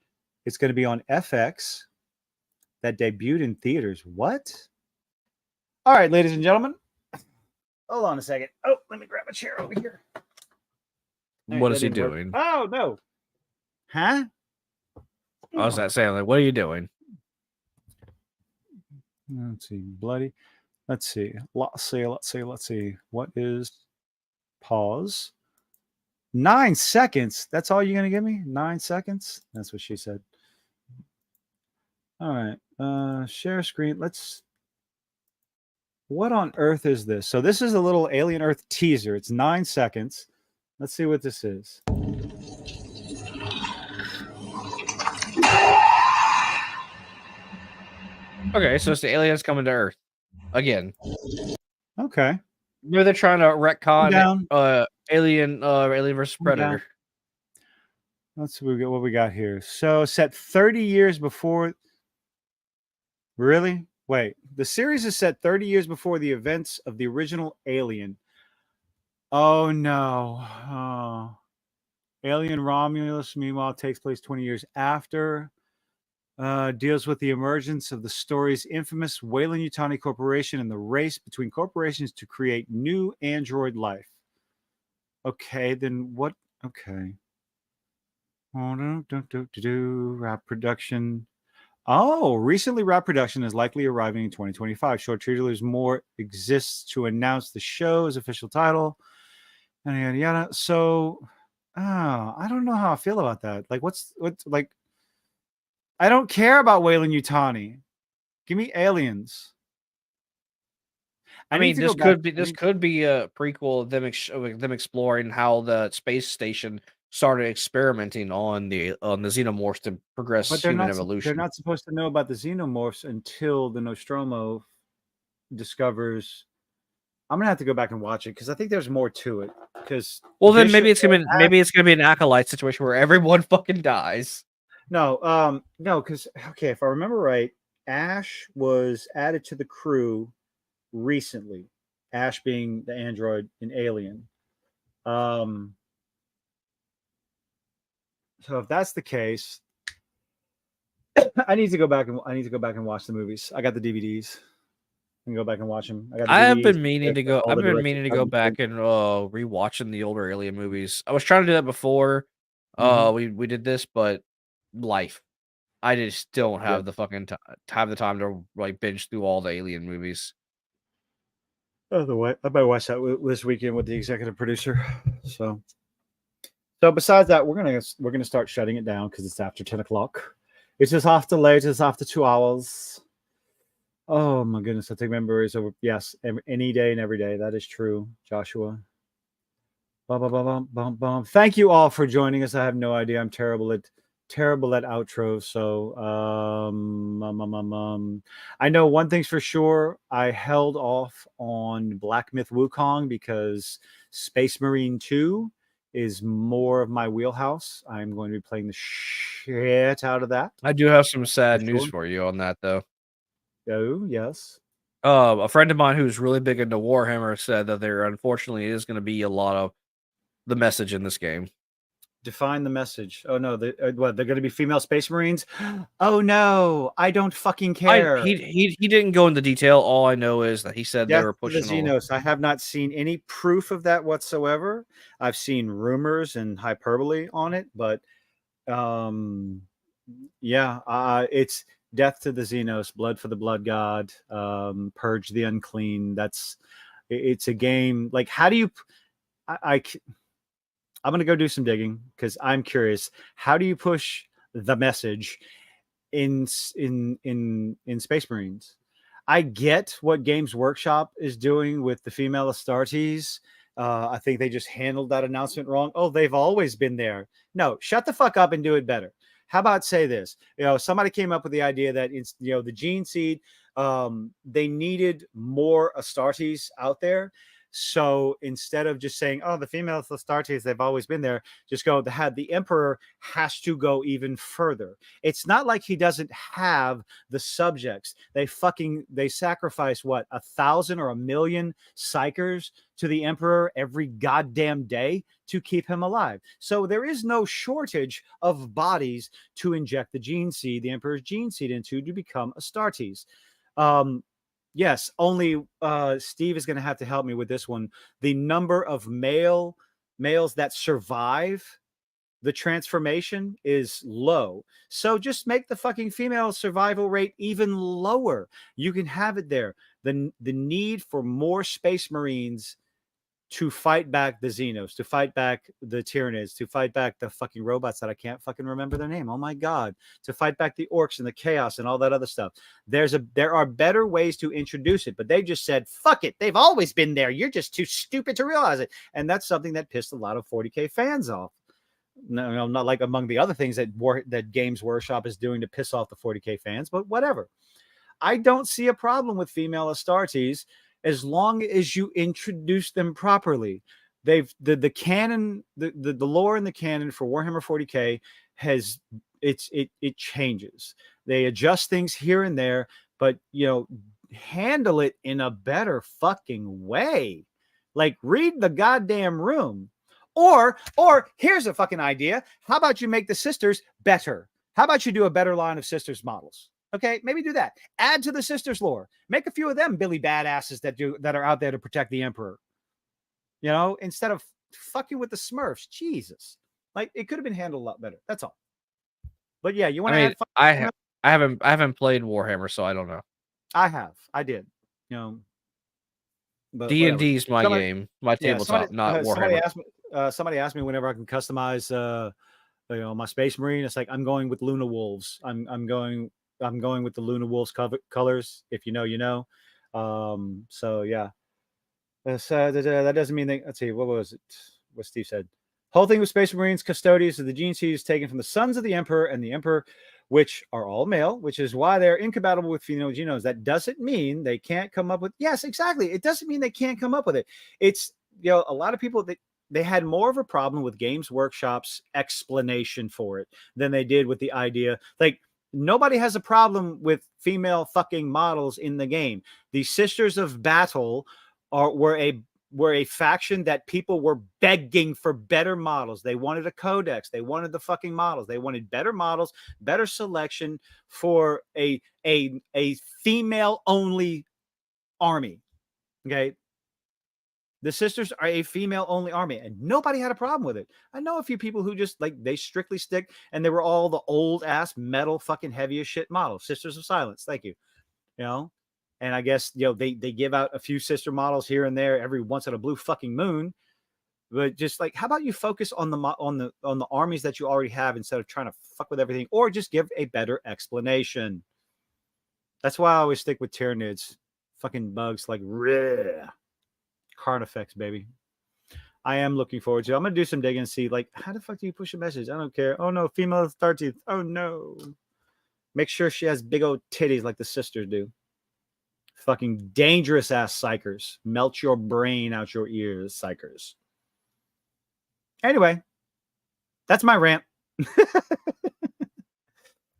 It's going to be on FX. That debuted in theaters. What? All right, ladies and gentlemen. Hold on a second. Oh, let me grab a chair over here. What is he doing? Oh, no. Huh? I was saying, like, what are you doing? Let's see, bloody. Let's see. Let's see. What is pause? 9 seconds. That's all you're gonna give me? 9 seconds? That's what she said. All right. Share screen. What on earth is this? So this is a little Alien Earth teaser. It's 9 seconds. Let's see what this is. Okay, so it's the aliens coming to Earth again. Okay. Maybe they're trying to retcon Alien versus Predator. Let's see what we got here. So set 30 years before. Really? Wait. The series is set 30 years before the events of the original Alien. Oh no. Oh. Alien Romulus, meanwhile, takes place 20 years after. Deals with the emergence of the story's infamous Weyland-Yutani Corporation and the race between corporations to create new android life. Okay, then what? Okay. Wrap production. Oh, recently wrap production is likely arriving in 2025. Short trailers more exists to announce the show's official title. And yada yada. So, I don't know how I feel about that. Like, what's like? I don't care about Weyland-Yutani. Give me aliens. I mean, this could be a prequel of them exploring how the space station started experimenting on the xenomorphs to progress human evolution. They're not supposed to know about the xenomorphs until the Nostromo discovers. I'm gonna have to go back and watch it because I think there's more to it. Because then maybe it's gonna be an Acolyte situation where everyone fucking dies. No, because okay, if I remember right, Ash was added to the crew recently. Ash being the android in Alien. So if that's the case, I need to go back and watch the movies. I got the DVDs. I can go back and watch them. I have been meaning to go. I've been meaning to go back and rewatching the older Alien movies. I was trying to do that before. We did this, but life. I just don't have the fucking have the time to like binge through all the Alien movies. I might watch that this weekend with the executive producer. So besides that, we're gonna start shutting it down because it's after 10 o'clock. It's just after late. It's after 2 hours. Oh my goodness! I think my memory is over. Yes, any day and every day. That is true, Joshua. Thank you all for joining us. I have no idea. I'm terrible at outros. So I know one thing's for sure. I held off on Black Myth Wukong because Space Marine 2 is more of my wheelhouse. I'm going to be playing the shit out of that. I do have some sad news for you on that though. Oh, yes. A friend of mine who's really big into Warhammer said that there unfortunately is going to be a lot of the message in this game. Define the message. Oh no, they're going to be female Space Marines? Oh no, I don't fucking care. He didn't go into detail. All I know is that he said they were pushing the Xenos. I have not seen any proof of that whatsoever. I've seen rumors and hyperbole on it, but it's death to the Xenos, blood for the blood god, purge the unclean. It's a game. Like, how do you? I'm going to go do some digging because I'm curious. How do you push the message in Space Marines? I get what Games Workshop is doing with the female Astartes. I think they just handled that announcement wrong. Oh, they've always been there. No, shut the fuck up and do it better. How about say this? Somebody came up with the idea that it's the gene seed. They needed more Astartes out there. So instead of just saying, "Oh, the female Astartes, they've always been there," just go. The Emperor has to go even further. It's not like he doesn't have the subjects. They sacrifice what, 1,000 or 1,000,000 psychers to the Emperor every goddamn day to keep him alive. So there is no shortage of bodies to inject the Emperor's gene seed into to become Astartes. Yes, only Steve is going to have to help me with this one. The number of males that survive the transformation is low. So just make the fucking female survival rate even lower. You can have it there. The need for more Space Marines to fight back the Xenos, to fight back the Tyranids, to fight back the fucking robots that I can't fucking remember their name. Oh my God. To fight back the orcs and the chaos and all that other stuff. There are better ways to introduce it, but they just said, fuck it. They've always been there. You're just too stupid to realize it. And that's something that pissed a lot of 40K fans off. No, not like among the other things that Games Workshop is doing to piss off the 40K fans, but whatever. I don't see a problem with female Astartes as long as you introduce them properly. The canon, the lore and the canon for Warhammer 40K it changes. They adjust things here and there, but handle it in a better fucking way. Like, read the goddamn room. Or here's a fucking idea. How about you make the sisters better? How about you do a better line of sisters models? Okay, maybe do that. Add to the sisters lore. Make a few of them Billy badasses that are out there to protect the Emperor. Instead of fucking with the Smurfs. Jesus, like, it could have been handled a lot better. That's all. But yeah, you want to add? I haven't played Warhammer, so I don't know. I have. I did. But D&D is my game, my tabletop, not Warhammer. Somebody asked me whenever I can customize, my Space Marine. It's like, I'm going with Luna Wolves. I'm going with the Luna Wolves colors. If you know, you know. So yeah, that doesn't mean let's see, what was it? What Steve said. Whole thing with Space Marines, custodians of the gene seeds taken from the sons of the Emperor and the Emperor, which are all male, which is why they're incompatible with female genomes. That doesn't mean they can't come up with. Yes, exactly. It doesn't mean they can't come up with it. It's a lot of people they had more of a problem with Games Workshop's explanation for it than they did with the idea. Like, nobody has a problem with female fucking models in the game. The Sisters of Battle were a faction that people were begging for better models. They wanted a codex. They wanted the fucking models. They wanted better models, better selection for a female only army. Okay. The Sisters are a female only army, and nobody had a problem with it. I know a few people who just they strictly stick, and they were all the old ass metal fucking heavy as shit models. Sisters of Silence. Thank you. And I guess, they give out a few sister models here and there every once in a blue fucking moon. But just how about you focus on the armies that you already have instead of trying to fuck with everything, or just give a better explanation. That's why I always stick with Tyranids. Fucking bugs like Carnifex, baby. I am looking forward to. I'm gonna do some digging and see how the fuck do you push a message? I don't care. Oh no, female Astartes. Oh no. Make sure she has big old titties like the sisters do. Fucking dangerous ass psychers. Melt your brain out your ears, psychers. Anyway, that's my rant.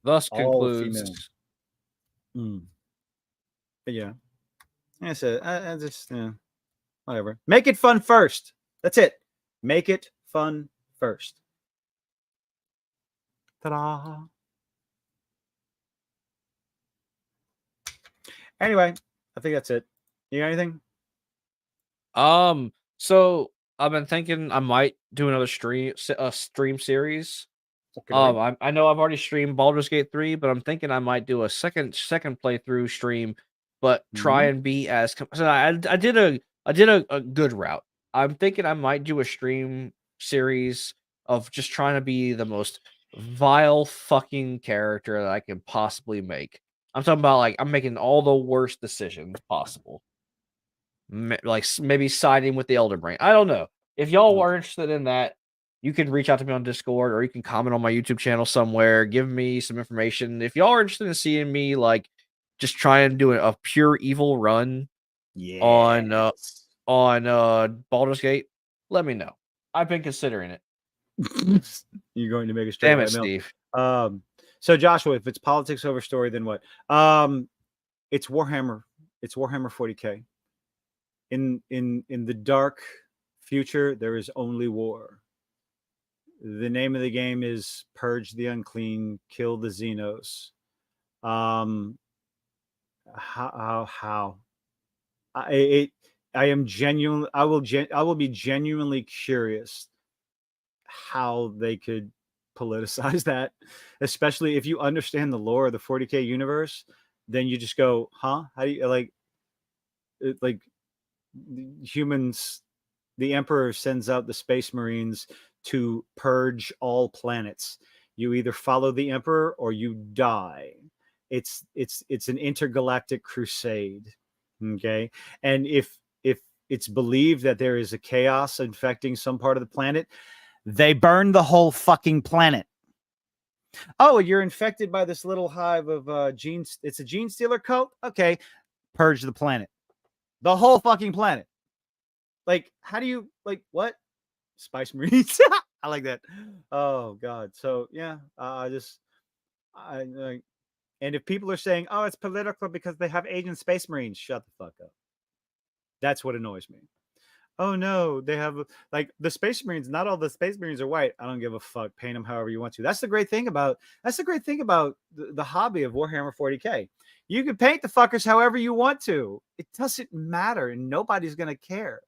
Thus concludes. But yeah. Like I said, I just whatever. Make it fun first. That's it. Make it fun first. Ta-da. Anyway, I think that's it. You got anything? So I've been thinking I might do another stream series. I know I've already streamed Baldur's Gate 3, but I'm thinking I might do a second playthrough stream, but try and be as. So I did a good route. I'm thinking I might do a stream series of just trying to be the most vile fucking character that I can possibly make. I'm talking about I'm making all the worst decisions possible. Maybe siding with the Elder Brain. I don't know. If y'all are interested in that, you can reach out to me on Discord, or you can comment on my YouTube channel somewhere. Give me some information. If y'all are interested in seeing me just try and do a pure evil run on Baldur's Gate, let me know. I've been considering it. You're going to make a straight. Damn it, Steve. So Joshua, if it's politics over story, then what? It's Warhammer. It's Warhammer 40K. In the dark future, there is only war. The name of the game is Purge the Unclean, Kill the Xenos. How? I am genuinely. I will be genuinely curious how they could politicize that, especially if you understand the lore of the 40K universe. Then you just go, huh? How do you like humans? The Emperor sends out the Space Marines to purge all planets. You either follow the Emperor or you die. It's an intergalactic crusade. Okay, and if it's believed that there is a chaos infecting some part of the planet, they burn the whole fucking planet. Oh, you're infected by this little hive of genes. It's a gene stealer coat. Okay, purge the planet, the whole fucking planet. Like, how do you like what? Spice Marines. I like that. Oh God. So yeah, I like. And if people are saying, "Oh, it's political because they have Agent Space Marines," shut the fuck up. That's what annoys me. Oh no, they have like the Space Marines. Not all the Space Marines are white. I don't give a fuck. Paint them however you want to. That's the great thing about the hobby of Warhammer 40K. You can paint the fuckers however you want to. It doesn't matter, and nobody's gonna care.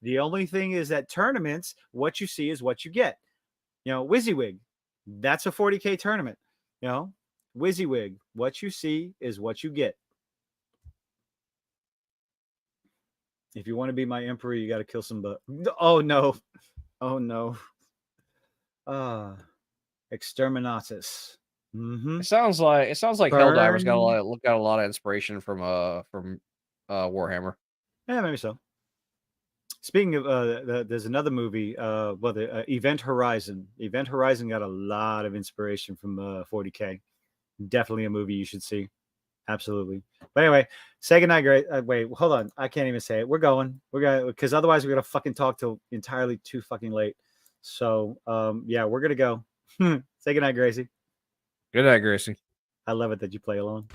The only thing is that tournaments, what you see is what you get. You know, WYSIWYG, that's a 40K tournament. You know, WYSIWYG, what you see is what you get. If you want to be my emperor, you got to kill some butt. Oh no. Oh no. Exterminatus. It sounds like Helldivers got a lot of inspiration from Warhammer. Yeah, maybe so. Speaking of, there's another movie. Event Horizon. Event Horizon got a lot of inspiration from 40K. Definitely a movie you should see. Absolutely. But anyway, say goodnight, Grace. Wait, hold on. I can't even say it. We're going. Because otherwise we're gonna fucking talk till entirely too fucking late. So yeah, we're gonna go. Say goodnight, Gracie. Good night, Gracie. I love it that you play along.